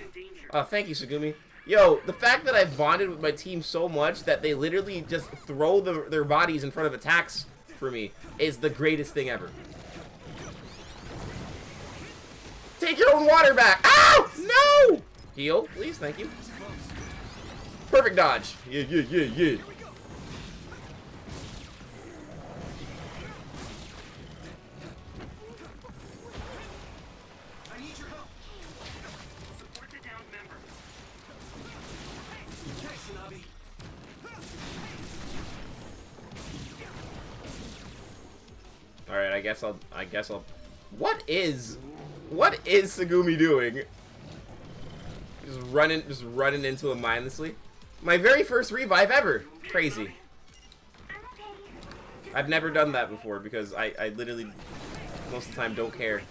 Oh, thank you, Sugumi. Yo, the fact that I've bonded with my team so much that they literally just throw their bodies in front of attacks for me is the greatest thing ever. Take your own water back. Ow! No! Heal, please. Thank you. Perfect dodge. Yeah, yeah, yeah, yeah. I need your help. Support the downed member. Thanks, Hanabi. All right, I guess I'll. What is Sugumi doing? Just running into him mindlessly. My very first revive ever. Crazy. I've never done that before because I literally most of the time don't care.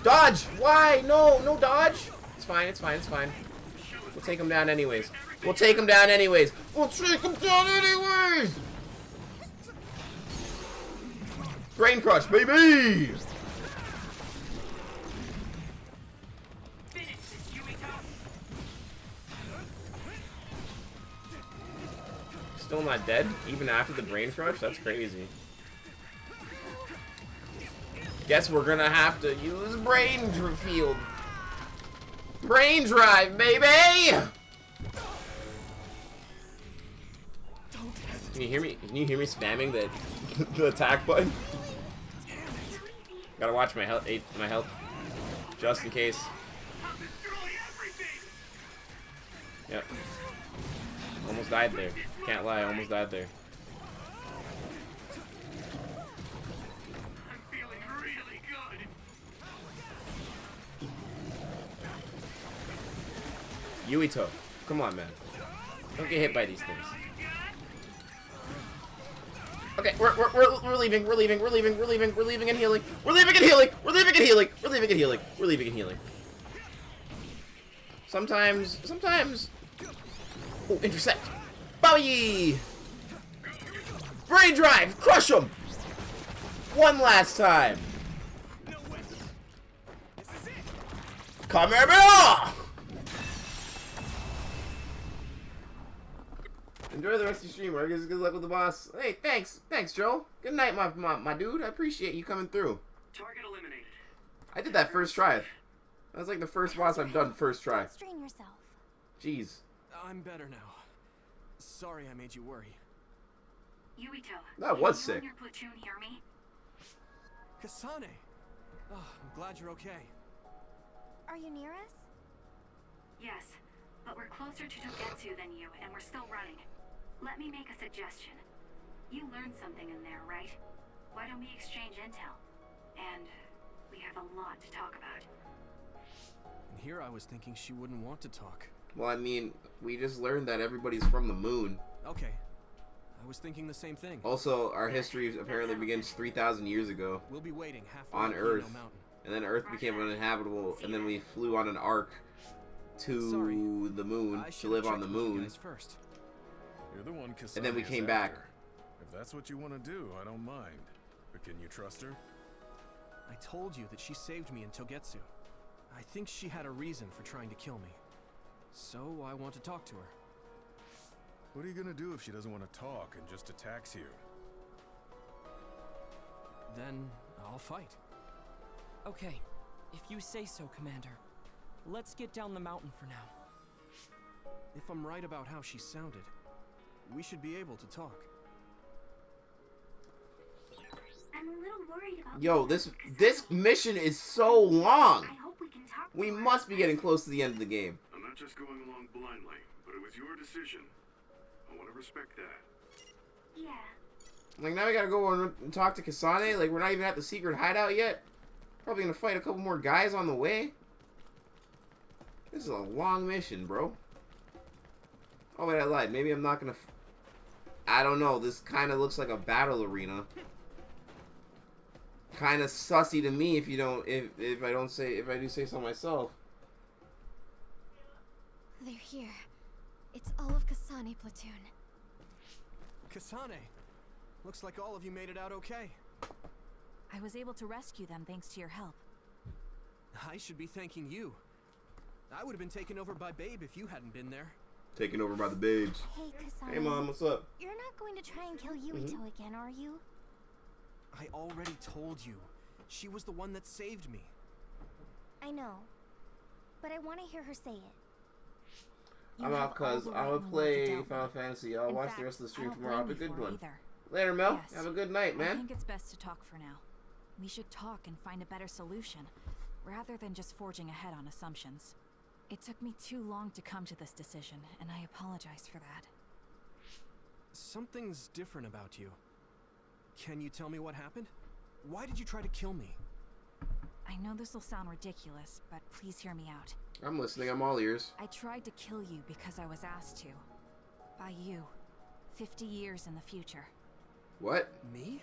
Dodge! Why? No, no dodge. It's fine. It's fine. It's fine. We'll take him down anyways. We'll take him down anyways. We'll take him down anyways. Brain crush, baby! Still not dead, even after the brain crush? That's crazy. Guess we're gonna have to use brain field. Brain drive, baby! Can you hear me? Can you hear me spamming the attack button? Gotta watch my health, just in case. Yep. Almost died there. Can't lie, almost died there. I'm feeling really good. Yuito, come on, man. Don't get hit by these things. Okay, we're leaving, we're leaving and healing. We're leaving and healing. We're leaving and healing. We're leaving and healing. We're leaving and healing. Sometimes. Oh, intercept. Bowie! Brain drive! Crush him! One last time. Come here, Bill! Enjoy the rest of your stream, Marcus. Good luck with the boss. Hey, thanks, Joe. Good night, my dude. I appreciate you coming through. Target eliminated. I did that first try. That was like the first boss I've done first try. Don't strain yourself. Jeez. I'm better now. Sorry I made you worry. Yuito, That was can you sick. and your platoon hear me? Kasane! Oh, I'm glad you're okay. Are you near us? Yes, but we're closer to Togetsu than you, and we're still running. Let me make a suggestion. You learned something in there, right? Why don't we exchange intel? And we have a lot to talk about. And here I was thinking she wouldn't want to talk. Well, I mean, we just learned that everybody's from the moon. Okay. I was thinking the same thing. Also, our history apparently begins 3,000 years ago. We'll be waiting halfway on up Earth. Kino Mountain. And then Earth became uninhabitable, and then we flew on an ark to the moon I to should live have on the checked with you moon. guys first. You're the one Kasane And then we is came back. after. If that's what you want to do, I don't mind. But can you trust her? I told you that she saved me in Togetsu. I think she had a reason for trying to kill me. So I want to talk to her. What are you gonna do if she doesn't want to talk and just attacks you? Then I'll fight. Okay, if you say so, Commander. Let's get down the mountain for now. If I'm right about how she sounded, we should be able to talk. I'm a little worried about Yo, this mission is so long. I hope we can talk We to her. must be getting close to the end of the game. I'm not just going along blindly, but it was your decision. I want to respect that. Yeah. Like, now we gotta go and talk to Kasane. Like, we're not even at the secret hideout yet. Probably gonna fight a couple more guys on the way. This is a long mission, bro. Oh, wait, I lied. Maybe I'm not gonna... I don't know. This kind of looks like a battle arena. Kind of sussy to me if you don't... If I don't say... If I do say so myself. They're here. It's all of Kasane platoon. Kasane! Looks like all of you made it out okay. I was able to rescue them thanks to your help. I should be thanking you. I would have been taken over by Babe if you hadn't been there. Taken over by the babes. Hey, Kasane. Hey, Mom, what's up? You're not going to try and kill Yuito again, are you? I already told you. She was the one that saved me. I know. But I want to hear her say it. I'm out because I'm gonna play Final Fantasy. I'll watch the rest of the stream tomorrow. Have a good one. Later, Mel. Yes. Have a good night, man. I think it's best to talk for now. We should talk and find a better solution, rather than just forging ahead on assumptions. It took me too long to come to this decision, and I apologize for that. Something's different about you. Can you tell me what happened? Why did you try to kill me? I know this will sound ridiculous, but please hear me out. I'm listening. I'm all ears. I tried to kill you because I was asked to. By you. 50 years in the future. What? Me?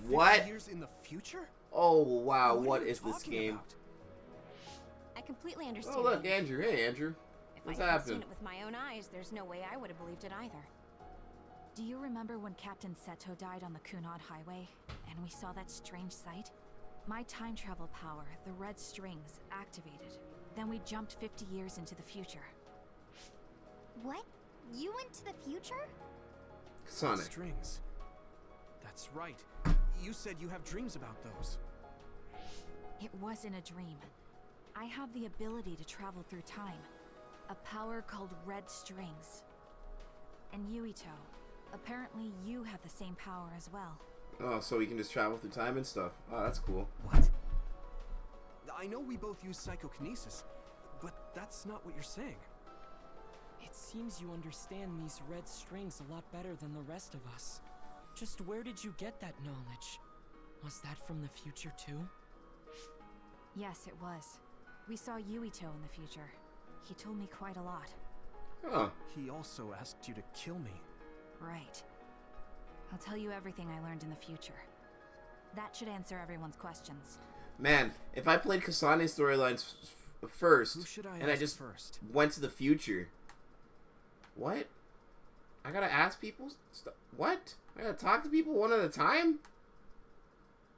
What? 50 years in the future? Oh, wow. What What is this game? about? I completely understand. Oh, look, Andrew. Hey, Andrew. If What's I hadn't happening? seen it with my own eyes, there's no way I would have believed it either. Do you remember when Captain Seto died on the Kunad Highway, and we saw that strange sight? My time travel power, the red strings, activated. Then we jumped 50 years into the future. What? You went to the future? Sonic. Strings. That's right. You said you have dreams about those. It wasn't a dream. I have the ability to travel through time. A power called red strings. And Yuito, apparently you have the same power as well. Oh, so we can just travel through time and stuff. Oh, that's cool. What? I know we both use psychokinesis, but that's not what you're saying. It seems you understand these red strings a lot better than the rest of us. Just where did you get that knowledge? Was that from the future too? Yes, it was. We saw Yuito in the future. He told me quite a lot. Huh. He also asked you to kill me. Right. I'll tell you everything I learned in the future. That should answer everyone's questions. Man, if I played Kasane's storylines first, Who should I and I ask just first? went to the future. What? I gotta ask people? What? I gotta talk to people one at a time?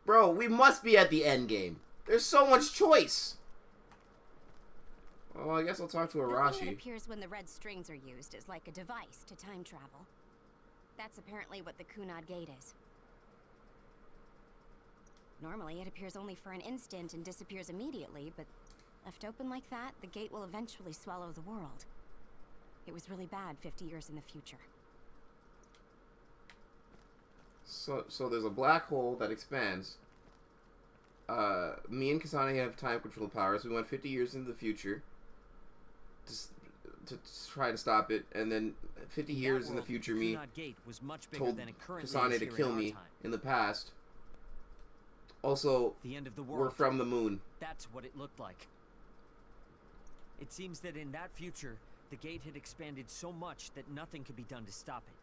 Bro, we must be at the end game. There's so much choice. Well, I guess I'll talk to The thing Arashi. that appears when the red strings are used is like a device to time travel. That's apparently what the Kunad Gate is. Normally, it appears only for an instant and disappears immediately, but left open like that, the gate will eventually swallow the world. It was really bad 50 years in the future. So there's a black hole that expands. Me and Kasane have time control powers. We went 50 years into the future to try to stop it, and then 50 years in the future, me told Kasane to kill me in the past. Also, The end of the we're world. from the moon. That's what it looked like. It seems that in that future, the gate had expanded so much that nothing could be done to stop it.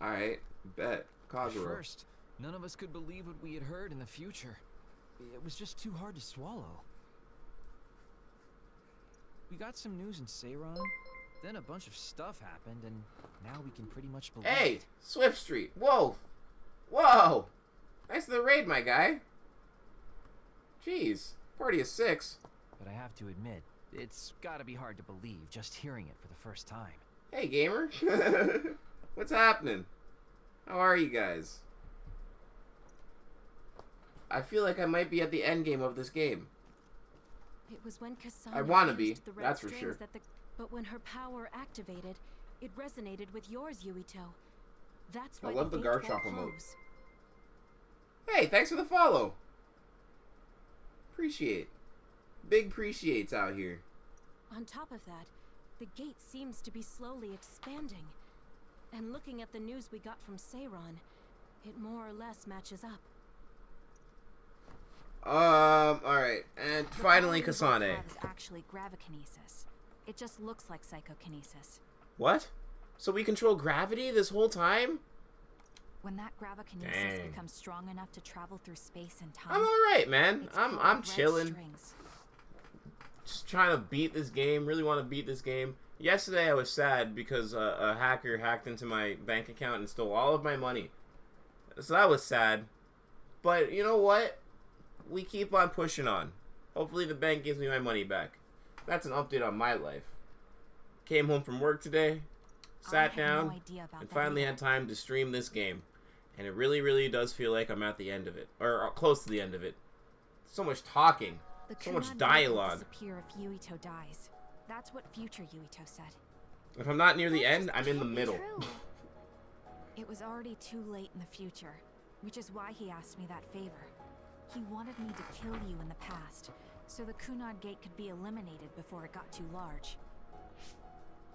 Alright, bet. At Kagura. first, none of us could believe what we had heard in the future. It was just too hard to swallow. We got some news in Seiron, then a bunch of stuff happened, and now we can pretty much believe Hey! it. Swift Street! Whoa! Whoa! Nice of the raid, my guy. Jeez. Party of 6. But I have to admit, it's gotta be hard to believe just hearing it for the first time. Hey, gamer. What's happening? How are you guys? I feel like I might be at the end game of this game. It was when Kasane I wanna used be, the red that's for strings sure. that but when her power activated, it resonated with yours, Yuito. That's I why love the gate Garchomp won't emote. close. Hey, thanks for the follow. Appreciate. Big appreciates out here. On top of that, the gate seems to be slowly expanding. And looking at the news we got from Seiron, it more or less matches up. Alright. And finally, The Kasane. power is actually gravikinesis. It just looks like psychokinesis. What? So we control gravity this whole time? When that gravikinesis Dang. becomes strong enough to travel through space and time, I'm alright, man. it's I'm called red chilling. strings. Just trying to beat this game. Really want to beat this game. Yesterday I was sad because a hacker hacked into my bank account and stole all of my money. So that was sad. But you know what? We keep on pushing on. Hopefully the bank gives me my money back. That's an update on my life. Came home from work today, sat down, and finally had time to stream this game. And it really, really does feel like I'm at the end of it. Or close to the end of it. So much talking. The So much Kunad dialogue. will disappear if Yuito dies. That's what future Yuito said. If I'm not near the end, I'm in the middle. It was already too late in the future, which is why he asked me that favor. He wanted me to kill you in the past, so the Kunad Gate could be eliminated before it got too large.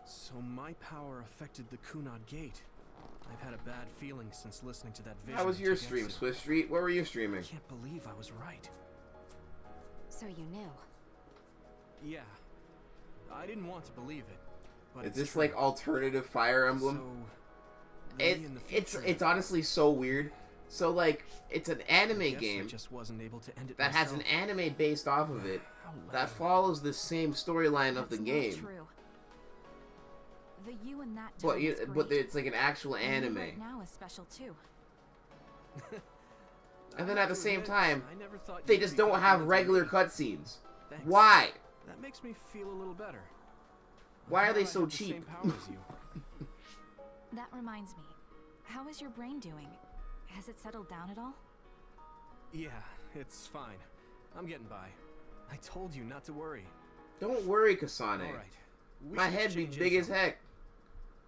So my power affected the Kunad Gate. I've had a bad feeling since listening to that vision. How was in your Togetsu. stream, Swift Street? What were you streaming? I can't believe I was right. So you knew. Yeah. I didn't want to believe it. But Is it's this true. like alternative Fire Emblem? So, maybe in the future, It's honestly so weird. So like it's an anime I guess I game just wasn't able to end it that has an myself. anime based off of it How that lame. follows the same storyline of That's the not game. true. The you in that But time you, is but great. it's like an actual And you anime. right now is special too. And then I at the have to same admit, time, I never thought they you'd just be don't have complimenting regular me. cutscenes. Thanks. Why? That makes me feel a little better. Why I'm are they glad I so have the cheap? same power as you. That reminds me. How is your brain doing? Has it settled down at all? Yeah, it's fine. I'm getting by. I told you not to worry. Don't worry, Kasane. All right. We My should head be exchange big as info. heck.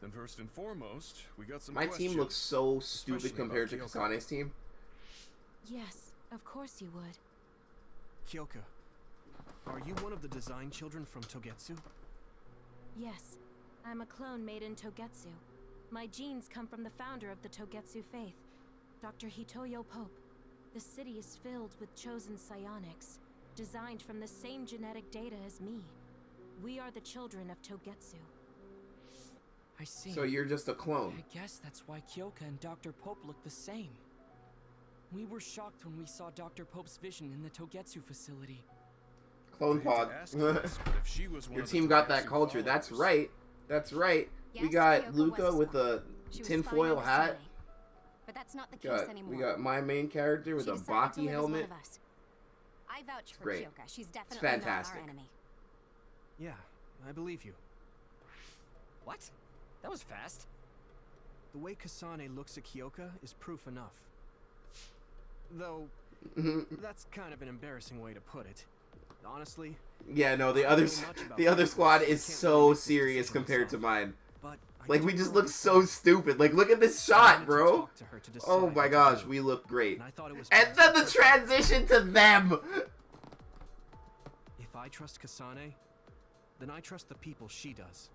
Then first and foremost, we got some My questions. team looks so stupid especially compared to about Kyoko. Kasane's team. Yes, of course you would. Kyoka, are you one of the design children from Togetsu? Yes, I'm a clone made in Togetsu. My genes come from the founder of the Togetsu faith, Dr. Hitoyo Pope. The city is filled with chosen psionics, designed from the same genetic data as me. We are the children of Togetsu. I see. So you're just a clone. I guess that's why Kyoka and Dr. Pope look the same. We were shocked when we saw Dr. Pope's vision in the Togetsu facility. Clone I hate to pod. ask this, but if she was one Your of the team got that Togetsu culture. That's followers- right. That's right. We Yes, got Kyoko Luca was a with spy. the She was tinfoil spying on hat. Kasane. But that's not the case anymore. We got my main character with She a decided to Baki live as one helmet. of us. I vouch for great. Kyoka. She's definitely fantastic. not our enemy. Yeah, I believe you. What? That was fast. The way Kasane looks at Kyoka is proof enough. Though, that's kind of an embarrassing way to put it. Honestly, Yeah, no, the I don't other know much about the other Kyoka, squad so I is can't so really make this serious decision compared to myself. mine. But I Like don't we just know look if so it's- stupid. Like look at this I shot, wanted to bro. talk to her to decide Oh what my to gosh, do. we look great. And I thought it was And best then the to- transition to them. If I trust Kasane, then I trust the people she does.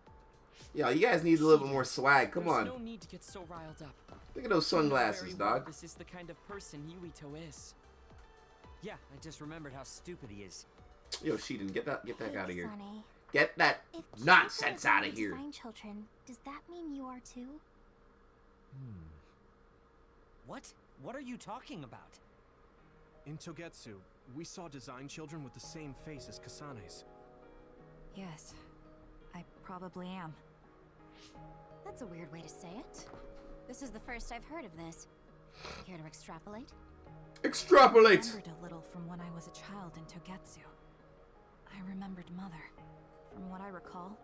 Yeah, you guys need a little bit more swag. Come There's on. no need to get so riled up. Look at those You know sunglasses, very well dog. This is the kind of person Yuito is. Yeah, I just remembered how stupid he is. Yo, Sheldon, get that Hey, out of here. Kasane, Get that if Kyoka nonsense is one out the of here. Design children, does that mean you are too? What? What are you talking about? In Togetsu, we saw design children with the same face as Kasane's. Yes, I probably am. That's a weird way to say it. This is the first I've heard of this. Care to extrapolate? Extrapolate. I remembered a little from when I was a child in Togetsu. I remembered Mother. From what I recall,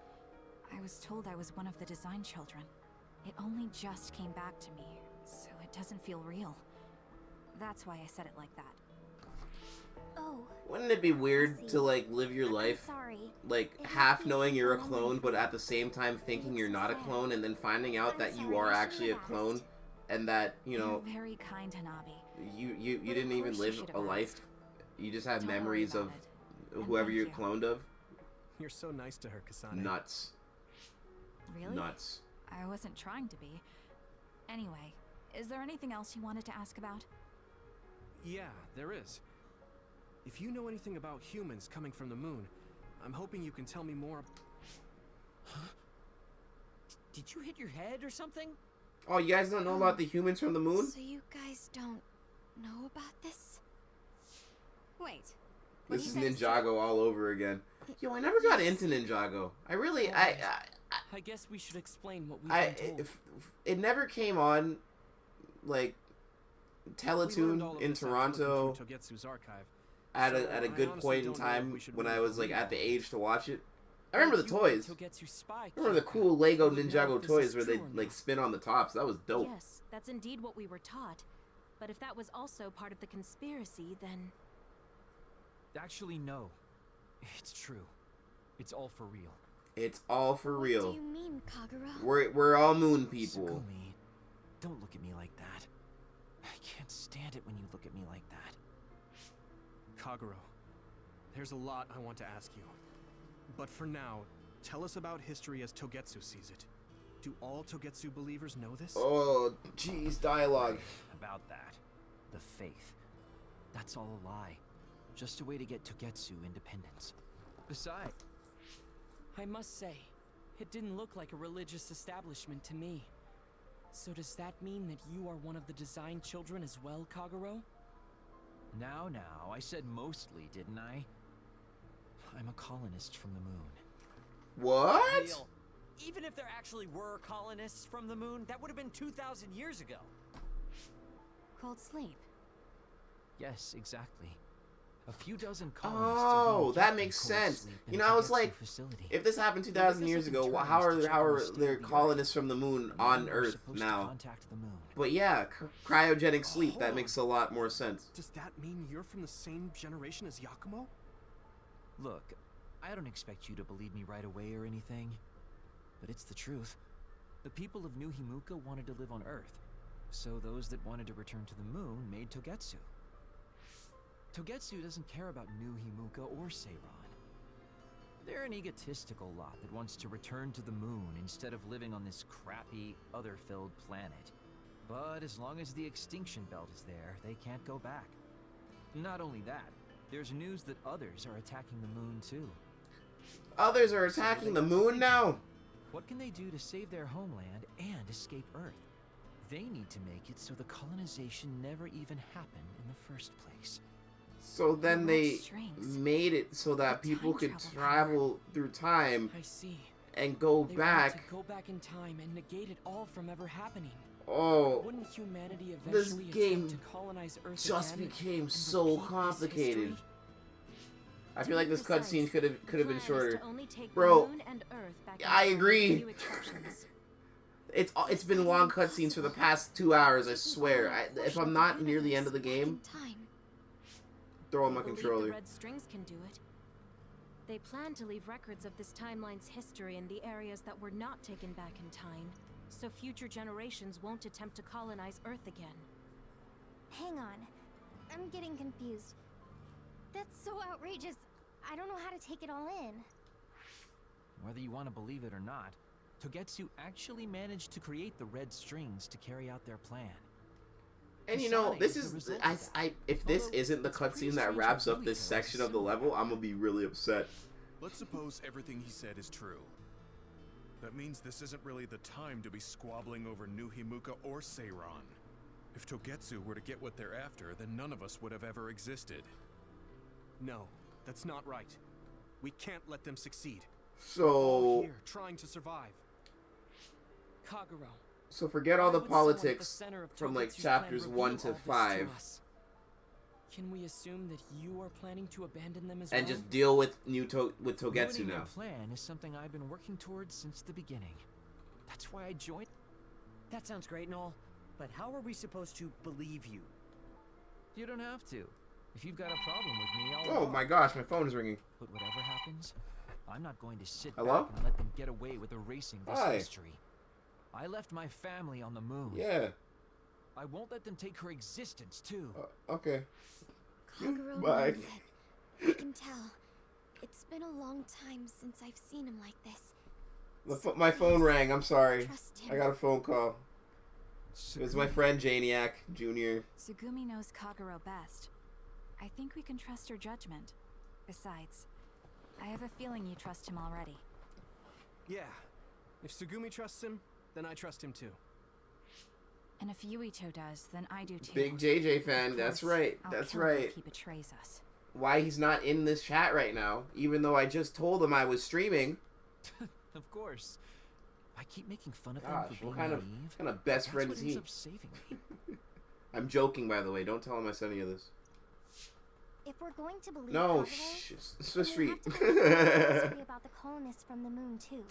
I was told I was one of the design children. It only just came back to me, so it doesn't feel real. That's why I said it like that. Oh, Wouldn't it be weird see. to like live your I'm life sorry. like It half must be knowing you're a wrong clone, with but me. at the same time thinking you're not a clone, and then finding out I'm that you sorry, are I actually a should've clone, asked. and that you know You're very kind, Hanabi. you But of didn't even course you live should a have life. asked. You just have Don't worry memories about of it. And whoever thank you're you. cloned of. You're so nice to her, Kasane. Nuts. Really? Nuts. I wasn't trying to be. Anyway, is there anything else you wanted to ask about? Yeah, there is. If you know anything about humans coming from the moon, I'm hoping you can tell me more. Huh? Did you hit your head or something? Oh, you guys don't know about the humans from the moon? So you guys don't know about this? Wait. This is Ninjago all over again. Yo, I never got into Ninjago. I really, I guess we should explain what we've been told. It never came on, like, Teletoon in Toronto at a good point in time when I was like at the age to watch it. I remember the toys. I remember the cool Lego Ninjago toys where they like spin on the tops. That was dope. Yes, that's indeed what we were taught. But if that was also part of the conspiracy, then... Actually, no. It's true. It's all for real. It's all for real. What do you mean, Kagura? We're all moon people. Sukumi, don't look at me like that. I can't stand it when you look at me like that. Kaguro, there's a lot I want to ask you. But for now, tell us about history as Togetsu sees it. Do all Togetsu believers know this? Oh, jeez, dialogue. About that. The faith. That's all a lie. Just a way to get Togetsu independence. Besides... I must say, it didn't look like a religious establishment to me. So does that mean that you are one of the design children as well, Kaguro? Now, I said mostly, didn't I? I'm a colonist from the moon. What? Real. Even if there actually were colonists from the moon, that would have been 2,000 years ago. Cold sleep. Yes, exactly. A few dozen colonists. Oh, that makes sense. You know, I was like, if this happened 2,000 years ago, how are there colonists from the moon on Earth now? But yeah, cryogenic sleep, that makes a lot more sense. Does that mean you're from the same generation as Yakumo? Look, I don't expect you to believe me right away or anything, but it's the truth. The people of New Himuka wanted to live on Earth, so those that wanted to return to the moon made Togetsu. Togetsu doesn't care about New Himuka or Seiran. They're an egotistical lot that wants to return to the moon instead of living on this crappy, other-filled planet. But as long as the extinction belt is there, they can't go back. Not only that, there's news that others are attacking the moon too. Others are attacking the moon now? What can they do to save their homeland and escape Earth? They need to make it so the colonization never even happened in the first place. So then they made it so that people could travel through time and go back. To go back in time and negate it all from ever happening. Oh, Wouldn't humanity this eventually game attempt to colonize Earth just again became and so repeat complicated. this I feel like this cutscene could have been shorter. Take Bro, the moon and Earth back I in agree. few exceptions. It's been long cutscenes for the past 2 hours, I swear. If I'm not near the end of the game, throw on my controller. The Red Strings can do it. They plan to leave records of this timeline's history in the areas that were not taken back in time, so future generations won't attempt to colonize Earth again. Hang on. I'm getting confused. That's so outrageous. I don't know how to take it all in. Whether you want to believe it or not, Togetsu actually managed to create the Red Strings to carry out their plan. And you know, this is if this isn't the cutscene that wraps up this section of the level, I'm gonna be really upset. Let's suppose everything he said is true. That means this isn't really the time to be squabbling over New Himuka or Seiran. If Togetsu were to get what they're after, then none of us would have ever existed. No, that's not right. We can't let them succeed. So all here trying to survive. Kaguro. So forget all the politics from like chapters 1 to 5. Can we assume that you are planning to abandon them as well? And just deal with Togetsu Ruining now. their plan is something I've been working towards since the beginning. That's why I joined. That sounds great and all, but how are we supposed to believe you? You don't have to. If you've got a problem with me, I'll... Oh my gosh, my phone is ringing. But whatever happens, I'm not going to sit Hello? back and let them get away with erasing this Hi. history. I left my family on the moon. Yeah. I won't let them take her existence, too. Okay. Kaguro Bye. means it. I can tell. It's been a long time since I've seen him like this. My phone rang. I'm sorry. Trust him. I got a phone call. It was my friend Janiac Jr. Sugumi knows Kagero best. I think we can trust her judgment. Besides, I have a feeling you trust him already. Yeah. If Sugumi trusts him, then I trust him too. And if Yuito does, then I do too. Big JJ fan. Of That's course, right. I'll That's kill him right. if he betrays us. Why he's not in this chat right now, even though I just told him I was streaming. Of course. I keep making fun of him Gosh, for being what kind of best That's friend what is ends he? up saving me. I'm joking, by the way. Don't tell him I said any of this. If we're going to believe No, Kagero, Swiss then we Street. have to believe the story about the colonists from the moon too,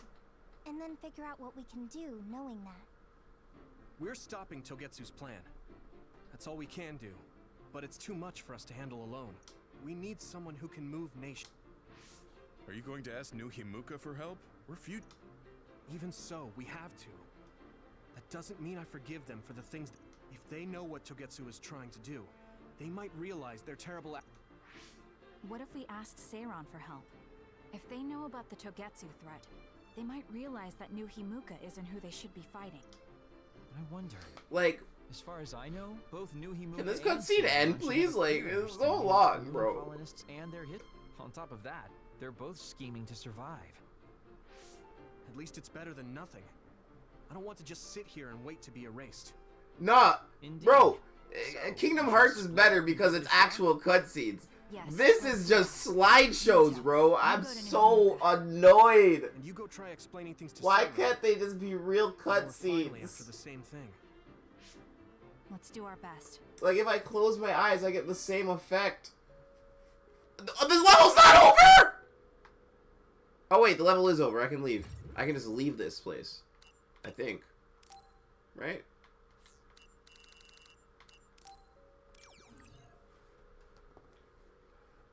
and then figure out what we can do, knowing that. We're stopping Togetsu's plan. That's all we can do. But it's too much for us to handle alone. We need someone who can move nations. Are you going to ask New Himuka for help? We're few. Even so, we have to. That doesn't mean I forgive them for the things that... If they know what Togetsu is trying to do, they might realize their terrible... What if we asked Seiron for help? If they know about the Togetsu threat, they might realize that New Himuka isn't who they should be fighting. I wonder. Like, as far as I know, both New Himuka can this and cutscene Seiron end, should please? have Like, clear it's so understanding of long, the bro. colonists and their hit. On top of that, they're both scheming to survive. At least it's better than nothing. I don't want to just sit here and wait to be erased. Nah, Indeed. bro. So, Kingdom Hearts is better because it's actual cutscenes. Yes, This is just slideshows, bro. I'm so annoyed. And you go try explaining things to Why Seiron. can't they just be real We're finally after cutscenes? the same thing. Let's do our best. Like, if I close my eyes, I get the same effect. This level's not over! Oh, wait, the level is over. I can leave. I can just leave this place. I think. Right?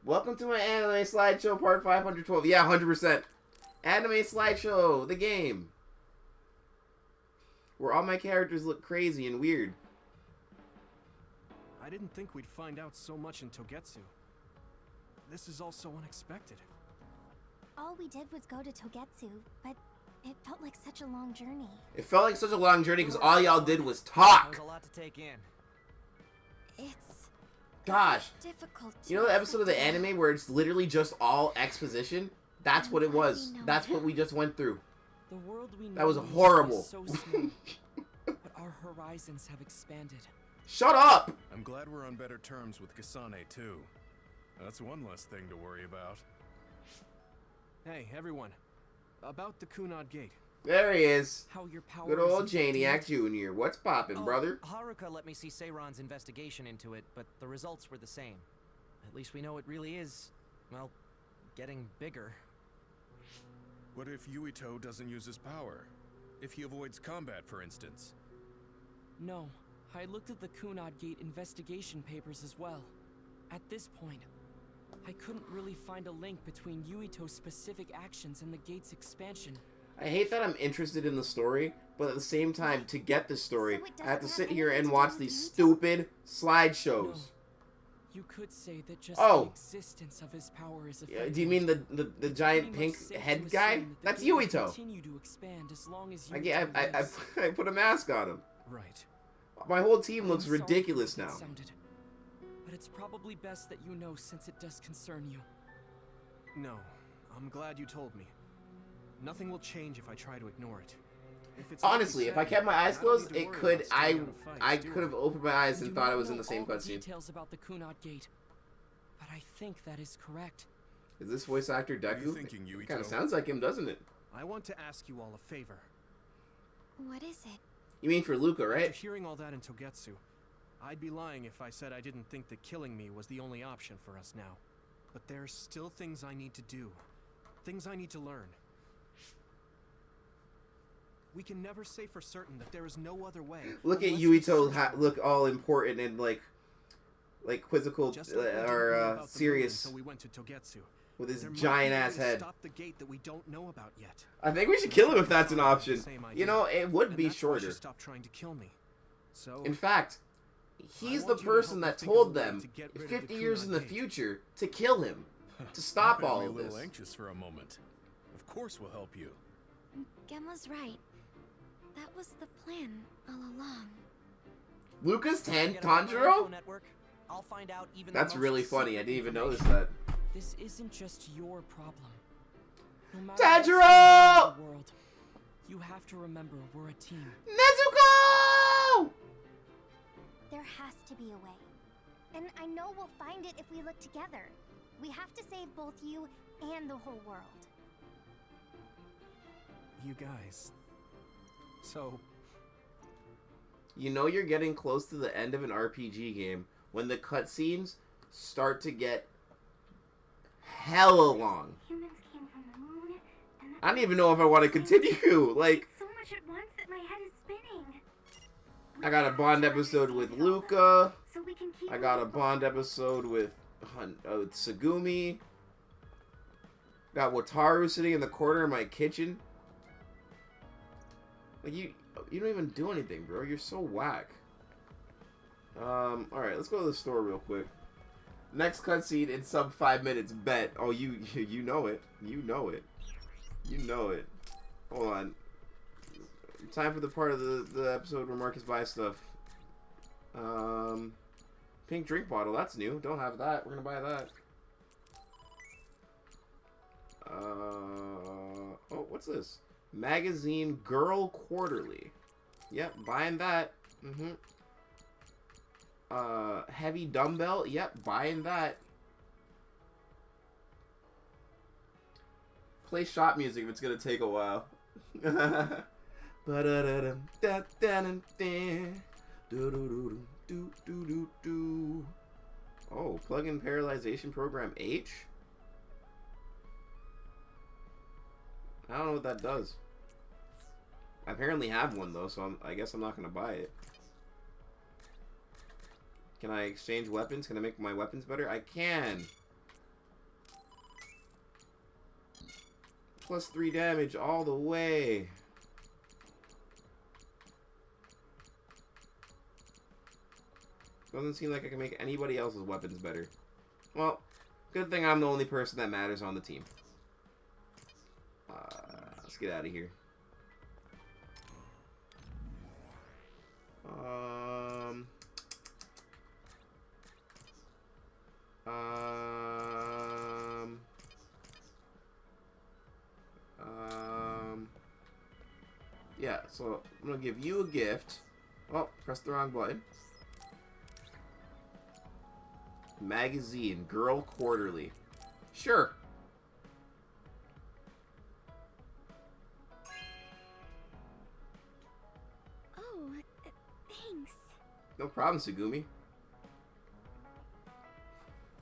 Welcome to my anime slideshow part 512. Yeah, 100%. Anime slideshow, the game. Where all my characters look crazy and weird. I didn't think we'd find out so much in Togetsu. This is all so unexpected. All we did was go to Togetsu, but it felt like such a long journey. It felt like such a long journey because all y'all did was That talk. was a lot to take in. It's Gosh. difficult. You know the episode of the anime where it's literally just all exposition? That's what it was. That's what we just went through. The world we know That was is horrible. so small, but our horizons have expanded. Shut up! I'm glad we're on better terms with Kasane, too. That's one less thing to worry about. Hey, everyone. About the Kunad Gate. There he is. How your power Good is old Janiac affecting Jr. What's poppin', brother? Haruka let me see Seiron's investigation into it, but the results were the same. At least we know it really is, well, getting bigger. What if Yuito doesn't use his power? If he avoids combat, for instance? No, I looked at the Kunad Gate investigation papers as well. At this point, I couldn't really find a link between Yuito's specific actions and the gate's expansion. I hate that I'm interested in the story, but at the same time, to get this story, So it I have to doesn't sit have here anything and to watch do these with Yuito? stupid slideshows. You could say that just Oh. the existence of his power is Yeah, affecting do you mean it. the It's giant pretty much pink safe head to guy? assume that the That's gate will Yuito. continue to expand as long as I Yuito lives. put a mask on him. Right. My whole team looks I'm sorry for ridiculous how that now. sounded, but it's probably best that you know since it does concern you. No, I'm glad you told me. Nothing will change if I try to ignore it. If it's like you Honestly, if I said, kept my eyes I don't closed, need to it worry could about staying out of I fights, do could have opened my eyes and do thought not I was in know the same all the cutscene. details about the Kunad Gate, but I think that is correct. Is this voice actor What are you Deku? thinking, Yuito? Kind of sounds like him, doesn't it? I want to ask you all a favor. What is it? You mean for Luca, After right? hearing all that in Togetsu, I'd be lying if I said I didn't think that killing me was the only option for us now. But there's still things I need to do. Things I need to learn. We can never say for certain that there is no other way. Look at unless we Yuito search. look all important and like quizzical Just like we didn't know or about the moon serious until we went to Togetsu. with his There might giant be a way ass to head. Stop the gate that we don't know about yet. I think we should kill him if that's an option. Same idea. You know, it would And be that's why she shorter. stopped trying to kill me. So In fact, he's the want you to person help that me think of told a way them to get rid of 50 the years in the Kunad Gate. future to kill him, to stop You had all me of a little this. anxious for a moment. Of course we'll help you. Gemma's right. That was the plan all along. Lucas 10 Forget about my info Tanjiro? network. I'll find out even That's the most really funny. I secret didn't even notice information. that. This isn't just your problem. No matter Tanjiro! what's going on in the world, you have to remember we're a team. Nezuko! There has to be a way. And I know we'll find it if we look together. We have to save both you and the whole world. You guys. So, You know you're getting close to the end of an RPG game when the cutscenes start to get hella long. Humans came from the moon, and I don't even know if I want to continue. Like, so much at once that my head is spinning. I got a Bond episode with Luca. So we can keep I got a Bond episode with Tsugumi. Got Wataru sitting in the corner of my kitchen. Like, you don't even do anything, bro. You're so whack. Alright, let's go to the store real quick. Next cutscene in sub 5 minutes, bet. Oh, you know it. You know it. You know it. Hold on. Time for the part of the episode where Marcus buys stuff. Pink drink bottle. That's new. Don't have that. We're gonna buy that. Oh, what's this? Magazine Girl Quarterly. Yep, buying that. Heavy dumbbell. Yep, buying that. Play shop music if it's gonna take a while. Oh, plug-in parallelization program H? I don't know what that does. I apparently have one though, so I guess I'm not gonna buy it. Can I exchange weapons? Can I make my weapons better? I can! Plus 3 damage all the way. Doesn't seem like I can make anybody else's weapons better. Well, good thing I'm the only person that matters on the team. Let's get out of here. Yeah, so I'm gonna give you a gift. Oh, press the wrong button. Magazine, Girl Quarterly. Sure. Oh, thanks. No problem, Tsugumi.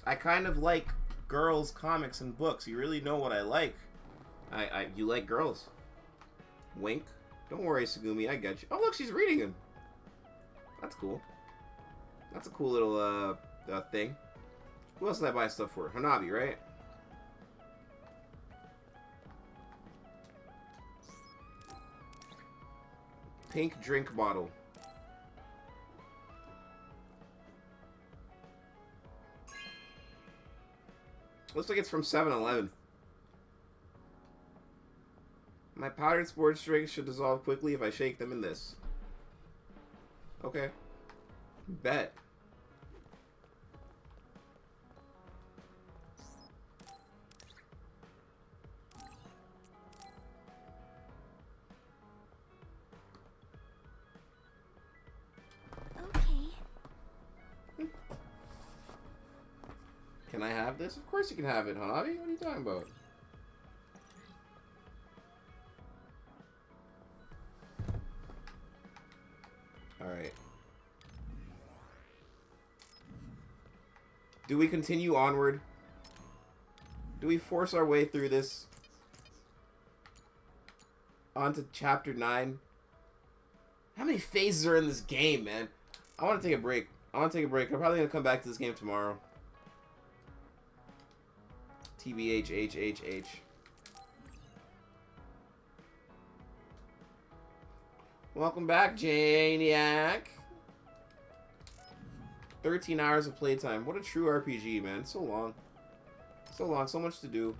I kind of like girls' comics and books. You really know what I like. You like girls. Wink. Don't worry, Tsugumi, I got you. Oh, look, she's reading him. That's cool. That's a cool little, thing. Who else did I buy stuff for? Hanabi, right? Pink drink bottle. Looks like it's from 7-Eleven. My powdered sports drinks should dissolve quickly if I shake them in this. Okay. Bet. Okay. Can I have this? Of course you can have it, Hanabi. What are you talking about? Alright. Do we continue onward? Do we force our way through this? On to chapter 9? How many phases are in this game, man? I want to take a break. I'm probably going to come back to this game tomorrow. TBH. Welcome back, Janiac. 13 hours of playtime. What a true RPG, man. It's so long. So long, so much to do.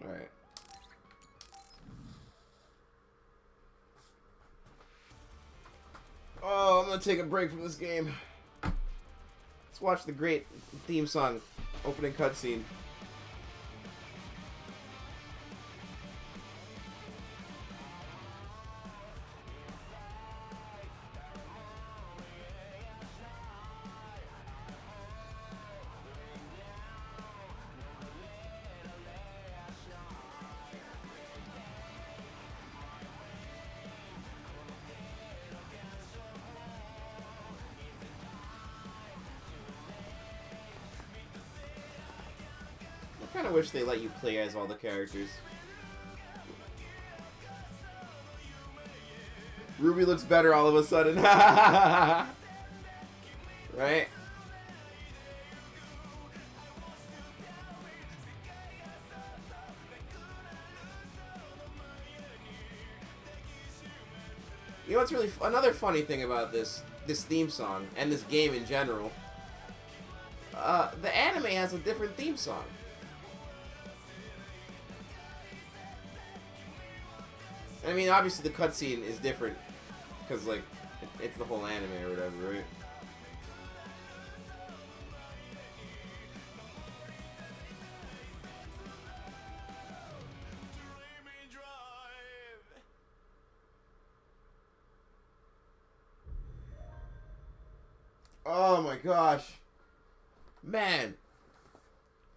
Alright. Oh, I'm gonna take a break from this game. Let's watch the great theme song, opening cutscene. I kind of wish they let you play as all the characters. Ruby looks better all of a sudden. Right? You know what's really another funny thing about this theme song and this game in general? The anime has a different theme song. I mean, obviously the cutscene is different because, like, it's the whole anime or whatever, right? Oh my gosh. Man.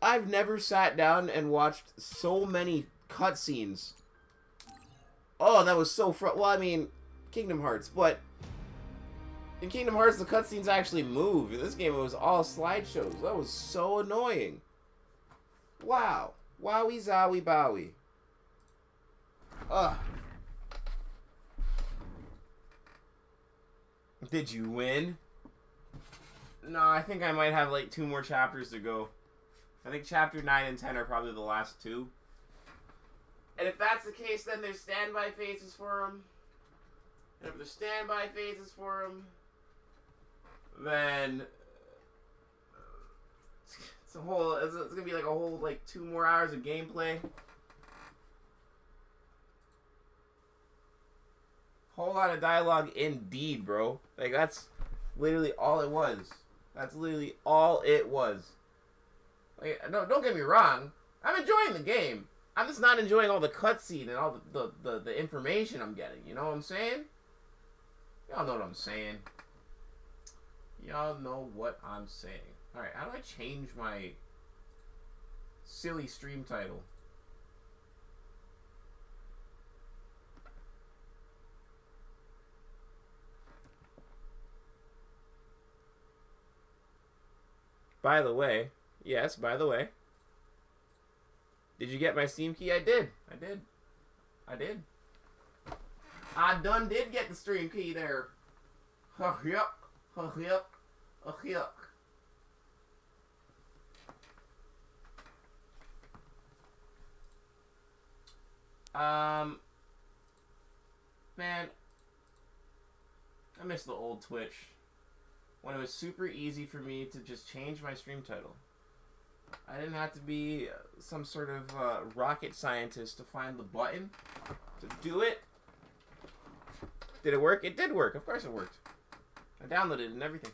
I've never sat down and watched so many cutscenes. Oh, that was so well, I mean, Kingdom Hearts, but in Kingdom Hearts, the cutscenes actually move. In this game, it was all slideshows. That was so annoying. Wow. Wowie zowie bowie. Ugh. Did you win? No, I think I might have like 2 more chapters to go. I think chapter 9 and 10 are probably the last 2. And if that's the case, then there's standby phases for them. And if there's standby phases for them, then it's gonna be like a whole like 2 more hours of gameplay. Whole lot of dialogue indeed, bro. Like that's literally all it was. That's literally all it was. Like, no, don't get me wrong. I'm enjoying the game. I'm just not enjoying all the cutscene and all the information I'm getting. You know what I'm saying? Y'all know what I'm saying. Y'all know what I'm saying. Alright, how do I change my silly stream title? By the way, yes, by the way. Did you get my Steam key? I did. I done did get the stream key there. Yep. Man, I miss the old Twitch when it was super easy for me to just change my stream title. I didn't have to be some sort of rocket scientist to find the button to do it. Did it work? It did work. Of course it worked. I downloaded it and everything.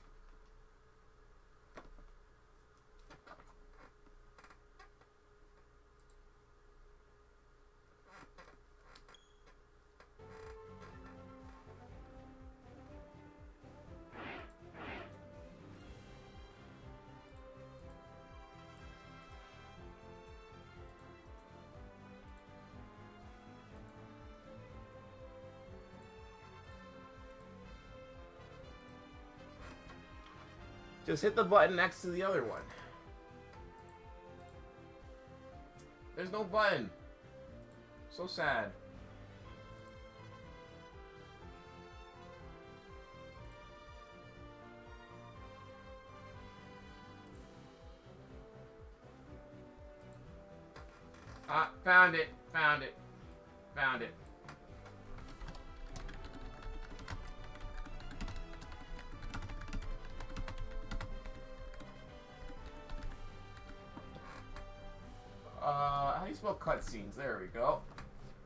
Just hit the button next to the other one. There's no button. So sad. Ah, found it. Found it. Found it. How do you about cutscenes. There we go.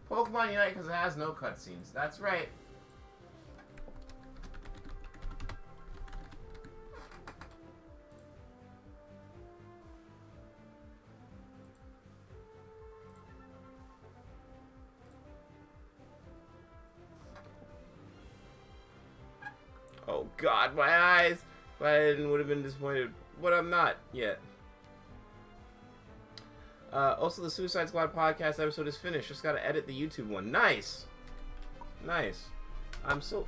Pokemon Unite because it has no cutscenes. That's right. Oh God, my eyes! If I didn't, would have been disappointed, but I'm not yet. Also, the Suicide Squad podcast episode is finished. Just gotta edit the YouTube one. Nice, nice. I'm so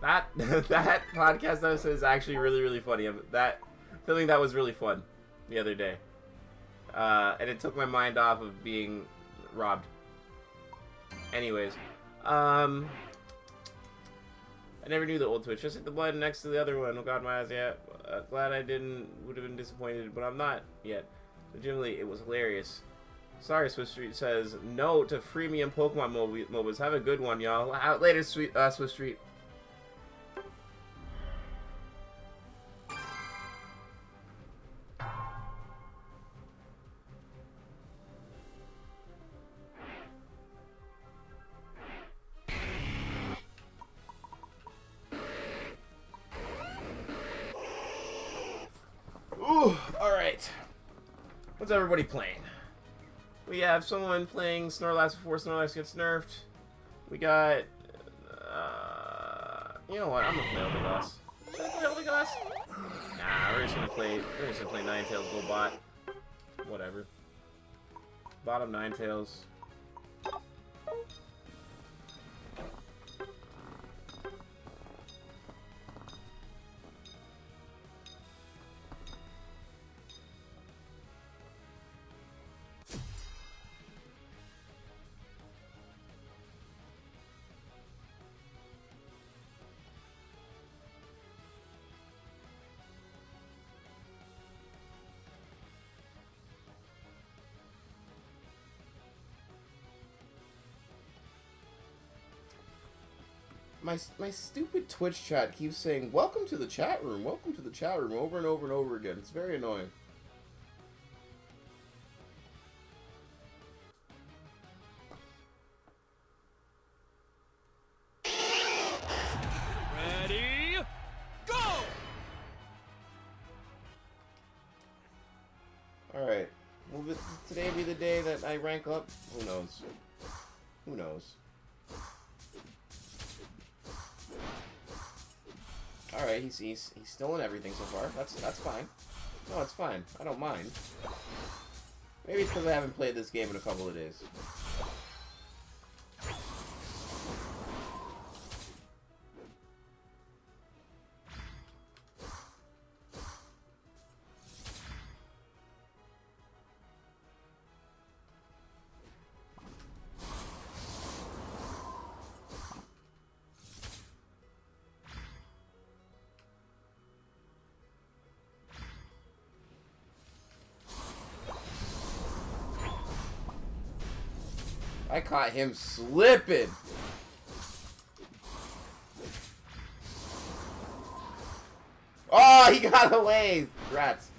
that that podcast episode is actually really funny. Filming that was really fun the other day, and it took my mind off of being robbed. Anyways, I never knew the old Twitch. Just hit the button next to the other one. Oh God, my eyes. Yeah, glad I didn't. Would have been disappointed, but I'm not yet. Legitimately, it was hilarious. Sorry, Swiss Street says no to freemium Pokemon MOBAs. Have a good one, y'all. Later, Swiss Street. Ooh, alright. What's everybody playing? We have someone playing Snorlax before Snorlax gets nerfed. We got... you know what? I'm gonna play Eldegoss. Should I play Eldegoss? Nah, we're just gonna play Ninetales go bot. Whatever. Bottom Ninetales. My stupid Twitch chat keeps saying, welcome to the chat room, over and over and over again. It's very annoying. Ready, go! Alright. Will today be the day that I rank up? Who knows? Who knows? Alright, he's still in everything so far. That's fine. No, it's fine. I don't mind. Maybe it's because I haven't played this game in a couple of days. I caught him slipping. Oh, he got away. Rats.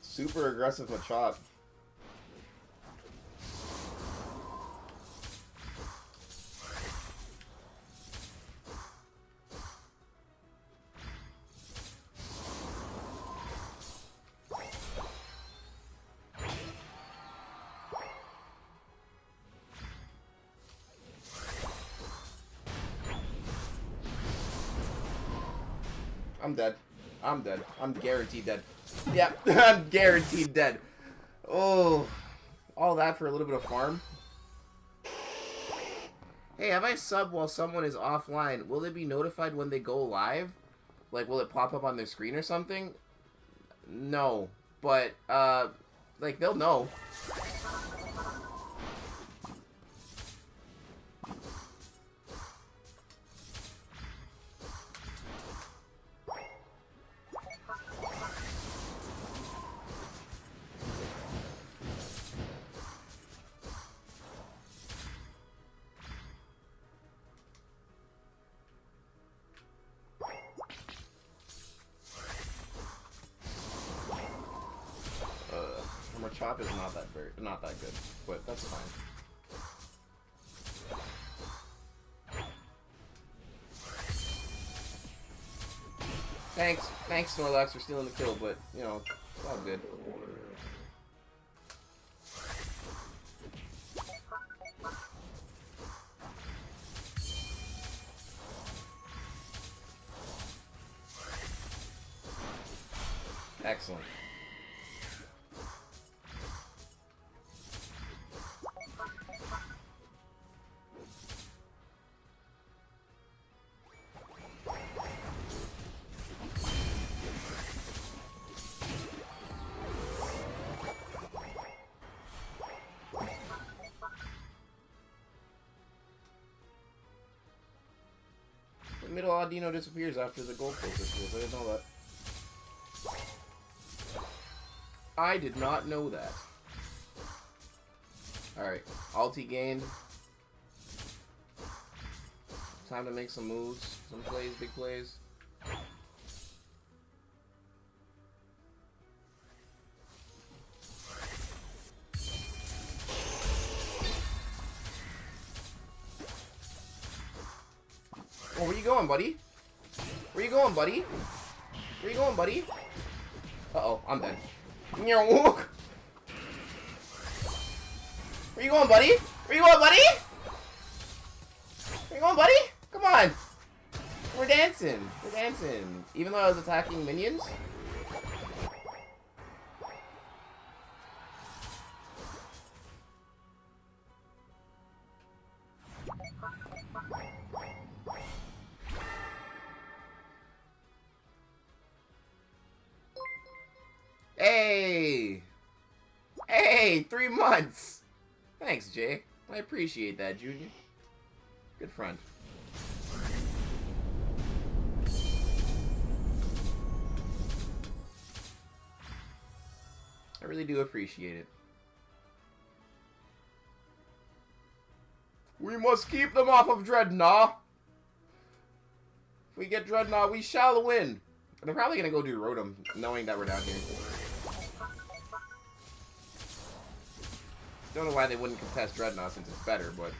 Super aggressive Machop. I'm dead. I'm dead. I'm guaranteed dead. Yeah, I'm guaranteed dead. Oh, all that for a little bit of farm. Hey, have I subbed while someone is offline? Will they be notified when they go live? Like, will it pop up on their screen or something? No, but, like, they'll know. Machop is not that good, but that's fine. Thanks, Snorlax, for stealing the kill, but, you know, it's all good. Excellent. The middle Audino disappears after the gold pulse disappears. I didn't know that. I did not know that. Alright, ulti gained. Time to make some moves, some plays, big plays. Oh, where you going, buddy? Where you going, buddy? Where you going, buddy? Uh-oh, I'm dead. Where you going, buddy? Where you going, buddy? Where you going, buddy? Come on. We're dancing. We're dancing. Even though I was attacking minions? Hey! Hey, 3 months! Thanks, Jay. I appreciate that, Junior. Good friend. I really do appreciate it. We must keep them off of Dreadnought. If we get Dreadnought, we shall win. They're probably gonna go do Rotom, knowing that we're down here. Don't know why they wouldn't contest Dreadnought since it's better, but...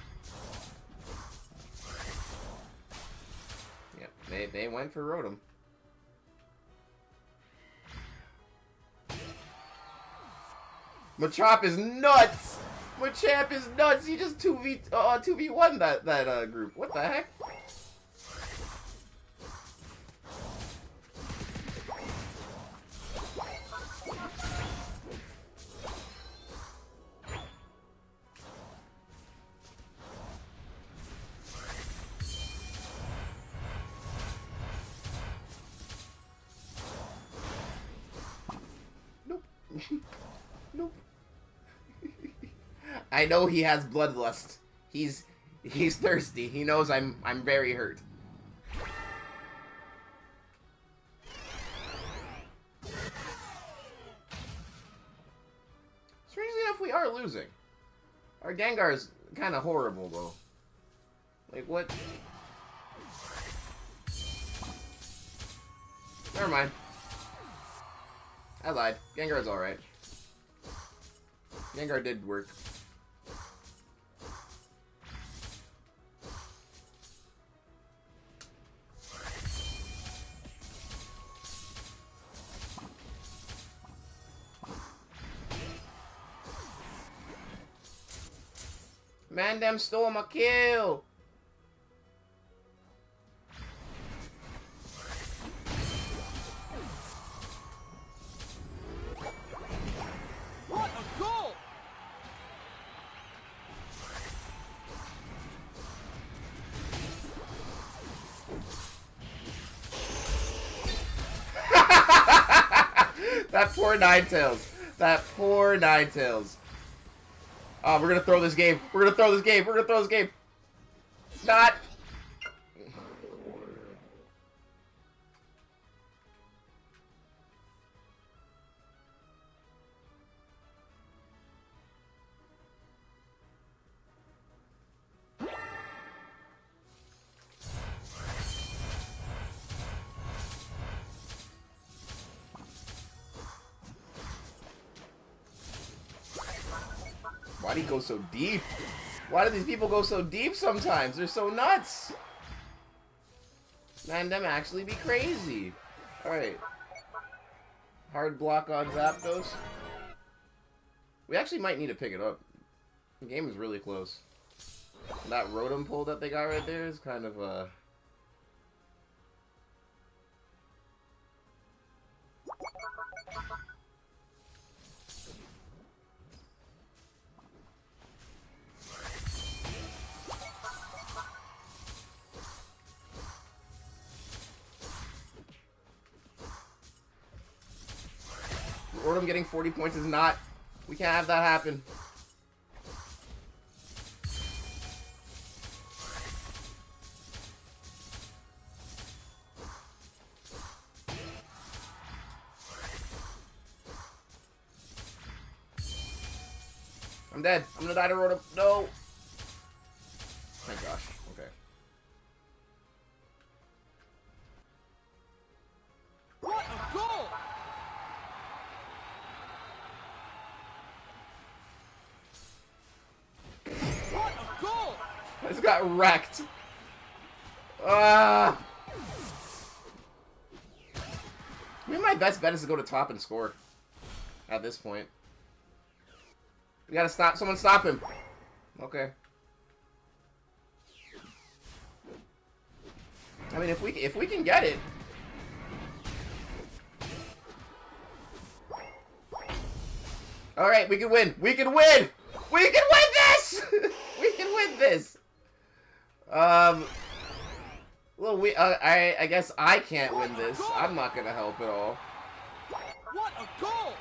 yeah, they went for Rotom. Machop is nuts! Machamp is nuts! He just 2v1 that group. What the heck? Nope. I know he has bloodlust. He's thirsty. He knows I'm very hurt. Strangely enough, we are losing. Our Gengar's kind of horrible though. Like what? Never mind. I lied. Gengar's alright. Gengar did work. Man, them stole my kill! What a goal! That poor Ninetales. That poor Ninetales. Oh, we're gonna throw this game. We're gonna throw this game. We're gonna throw this game. Not. he go so deep? Why do these people go so deep sometimes? They're so nuts. Man, them actually be crazy. Alright. Hard block on Zapdos. We actually might need to pick it up. The game is really close. That Rotom pull that they got right there is kind of Rotom getting 40 points is not... We can't have that happen. I'm dead. I'm gonna die to Rotom. No! Thank gosh. Okay. What a goal! What a goal! I just got wrecked. Ah! Maybe my best bet is to go to top and score. At this point. We gotta stop. Someone stop him. Okay. I mean, if we can get it. All right, we can win. We can win. We can win this. We can win this. Well, I guess I can't win this. I'm not gonna help at all. What a goal!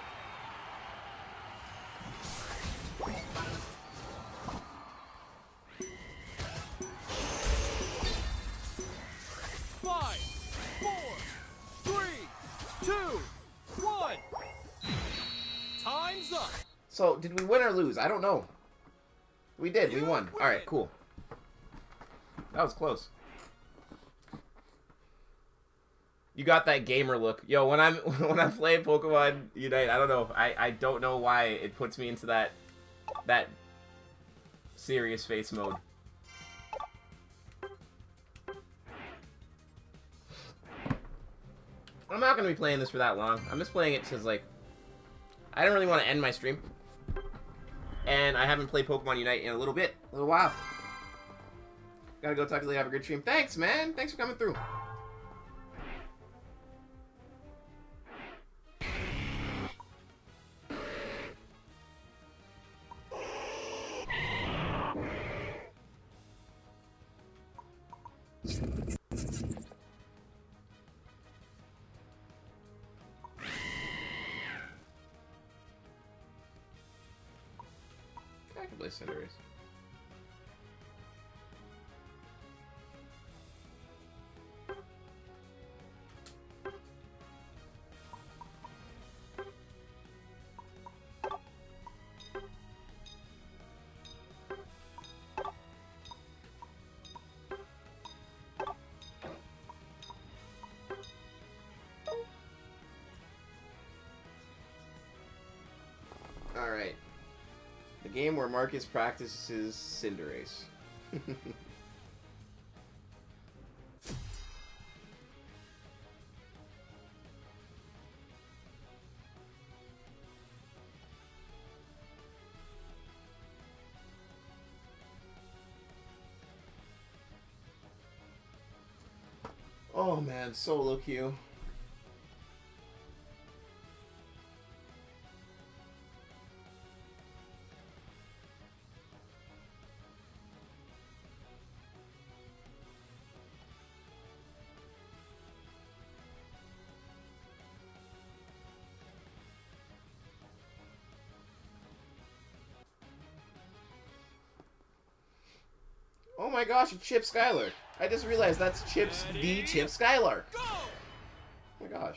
Five, 4, 3, 2, 1. Time's up. So, did we win or lose? I don't know. We did. We won. All right, cool. That was close. You got that gamer look. Yo, when I'm playing Pokemon Unite, I don't know. I don't know why it puts me into that serious face mode. I'm not gonna be playing this for that long. I'm just playing it because, like, I don't really want to end my stream. And I haven't played Pokemon Unite in a little while. Gotta go talk to you. Have a good stream. Thanks, man. Thanks for coming through. I can play Cinderace. Alright. The game where Marcus practices Cinderace. Oh man, solo queue. Oh my gosh, it's Chip Skylark. I just realized that's Chip's the Chip Skylark. Oh my gosh.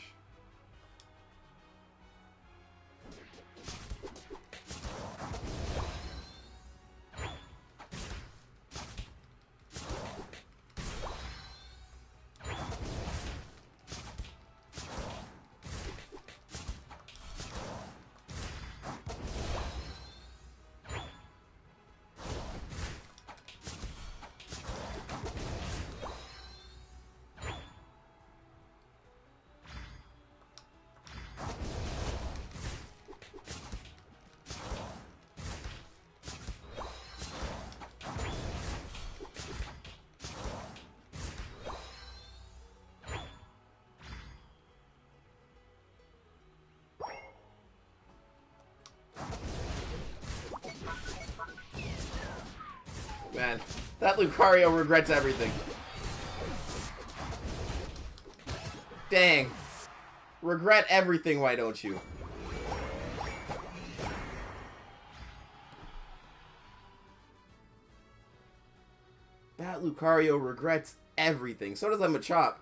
Man, that Lucario regrets everything. Dang. Regret everything, why don't you? That Lucario regrets everything. So does that Machop.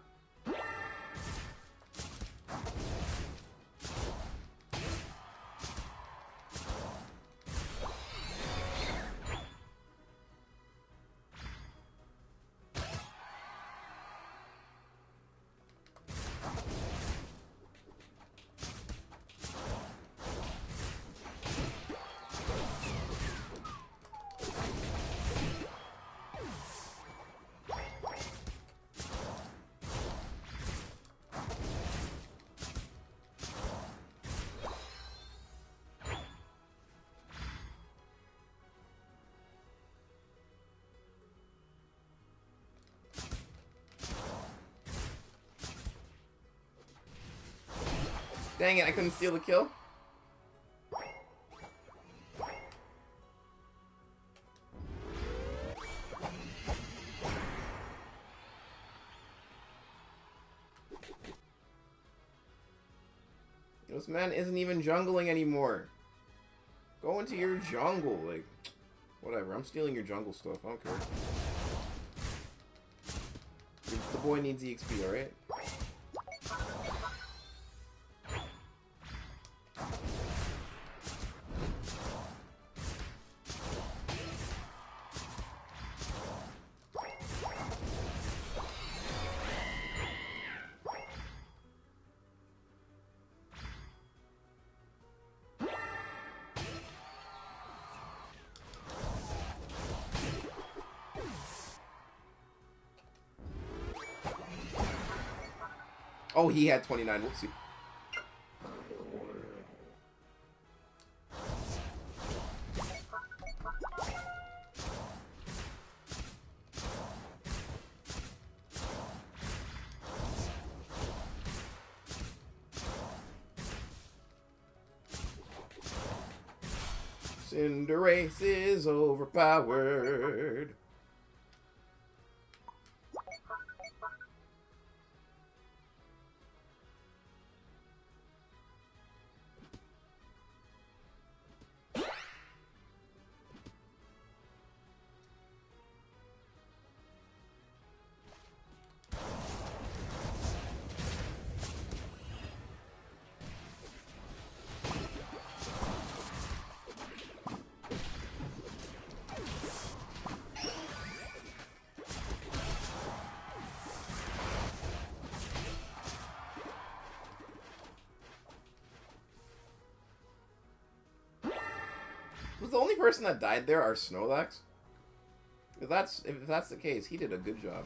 Dang it, I couldn't steal the kill. This man isn't even jungling anymore. Go into your jungle, like, whatever. I'm stealing your jungle stuff. I don't care. The boy needs EXP, alright? Oh, he had 29. Whoopsie. Cinderace is overpowered. Was the only person that died there our Snorlax? If that's the case, he did a good job.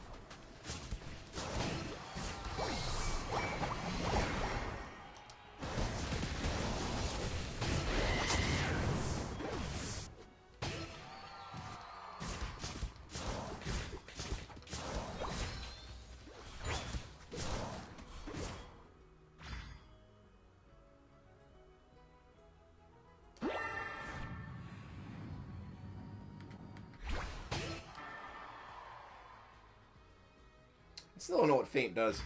I still don't know what Feint does.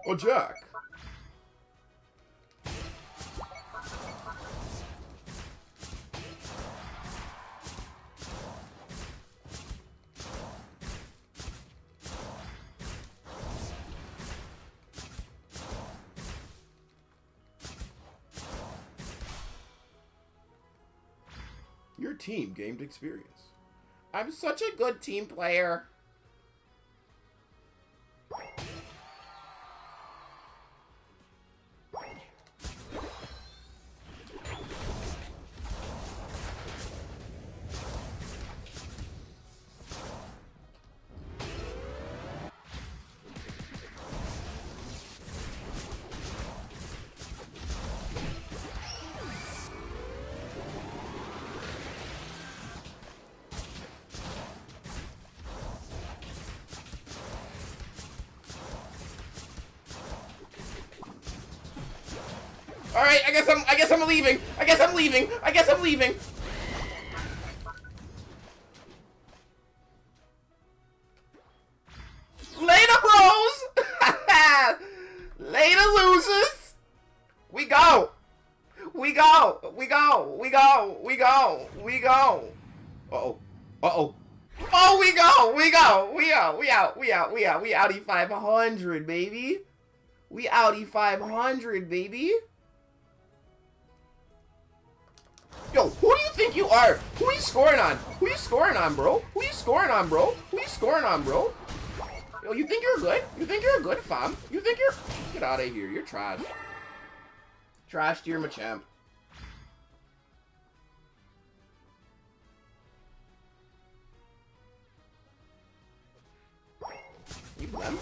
Oh, Jack. Your team gained experience. I'm such a good team player. Alright, I guess I'm leaving. I guess I'm leaving. Later, bros! Later, losers! We go! Uh-oh. Oh, we outie 500, baby. We outie 500, baby. Yo, who do you think you are? Who are you scoring on? Bro? Yo, you think you're good? Fam? Get out of here. You're trash. Trash to your Machamp. You blam.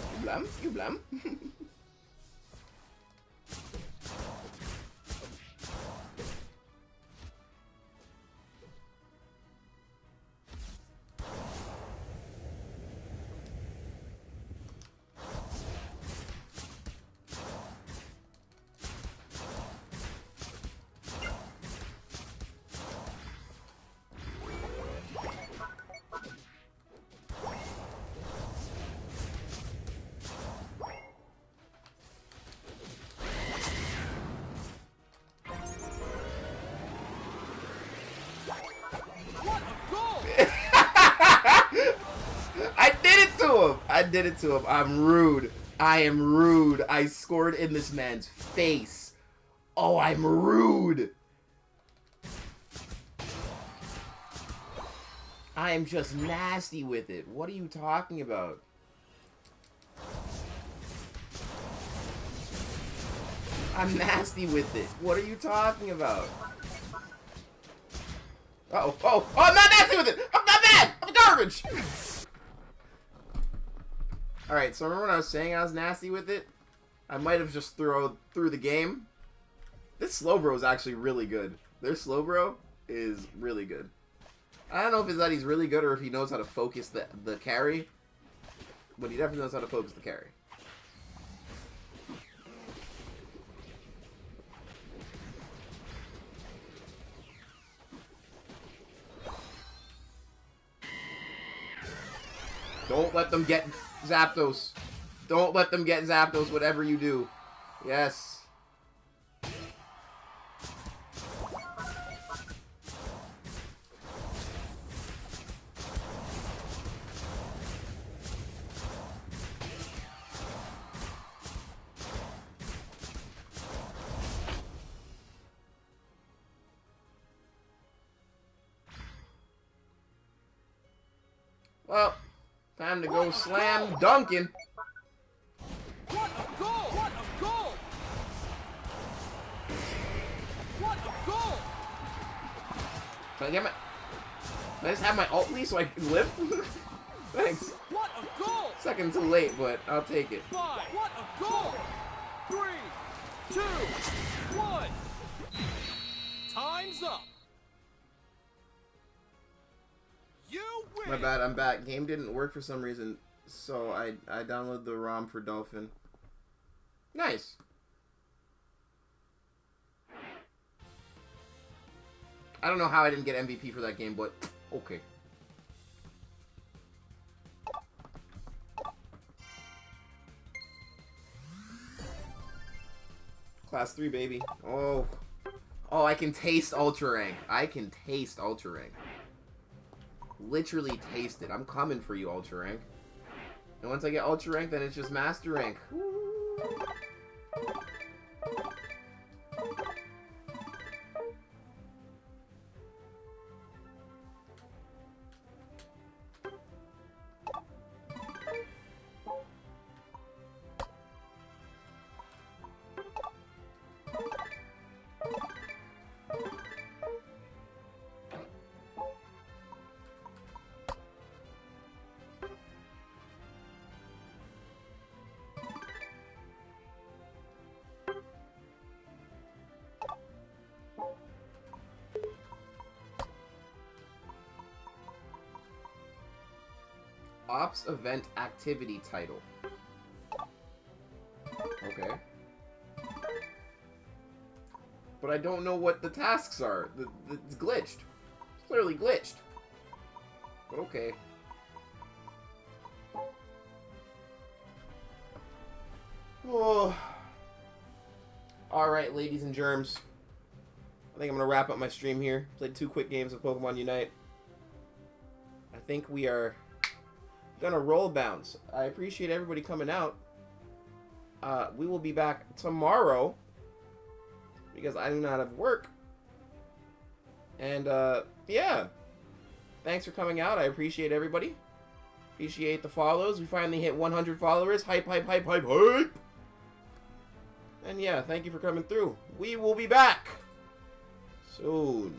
I did it to him. I'm rude. I am rude. I scored in this man's face. Oh, I'm rude. I am just nasty with it. What are you talking about? I'm nasty with it. What are you talking about? Uh-oh. Oh, I'm not nasty with it. I'm not bad. I'm garbage. Alright, so remember when I was saying I was nasty with it? I might have just through the game. This Slowbro is actually really good. Their Slowbro is really good. I don't know if it's that he's really good or if he knows how to focus the carry. But he definitely knows how to focus the carry. Don't let them get Zapdos. Don't let them get Zapdos, whatever you do. Yes. Well, time to go slam dunking. What a goal! What a goal! What a goal! Can I get my... Can I just have my ult, please, so I can live? Thanks. What a goal! Second too late, but I'll take it. 5. What a goal! 3, 2, 1. Time's up. You win. My bad, I'm back. Game didn't work for some reason, so I downloaded the ROM for Dolphin. Nice. I don't know how I didn't get MVP for that game, but okay. Class 3, baby. Oh. Oh, I can taste Ultra Rank. I can taste Ultra Rank. Literally taste it. I'm coming for you, Ultra Rank. And once I get Ultra Rank, then it's just Master Rank. Ops event activity title. Okay. but I don't know what the tasks are. It's glitched. It's clearly glitched. But okay. Oh. Alright, ladies and germs. I think I'm going to wrap up my stream here. Played 2 quick games of Pokemon Unite. I think we are going to roll bounce. I appreciate everybody coming out. We will be back tomorrow because I do not have work. And, yeah. Thanks for coming out. I appreciate everybody. Appreciate the follows. We finally hit 100 followers. Hype, hype, hype, hype, hype. And yeah, thank you for coming through. We will be back soon.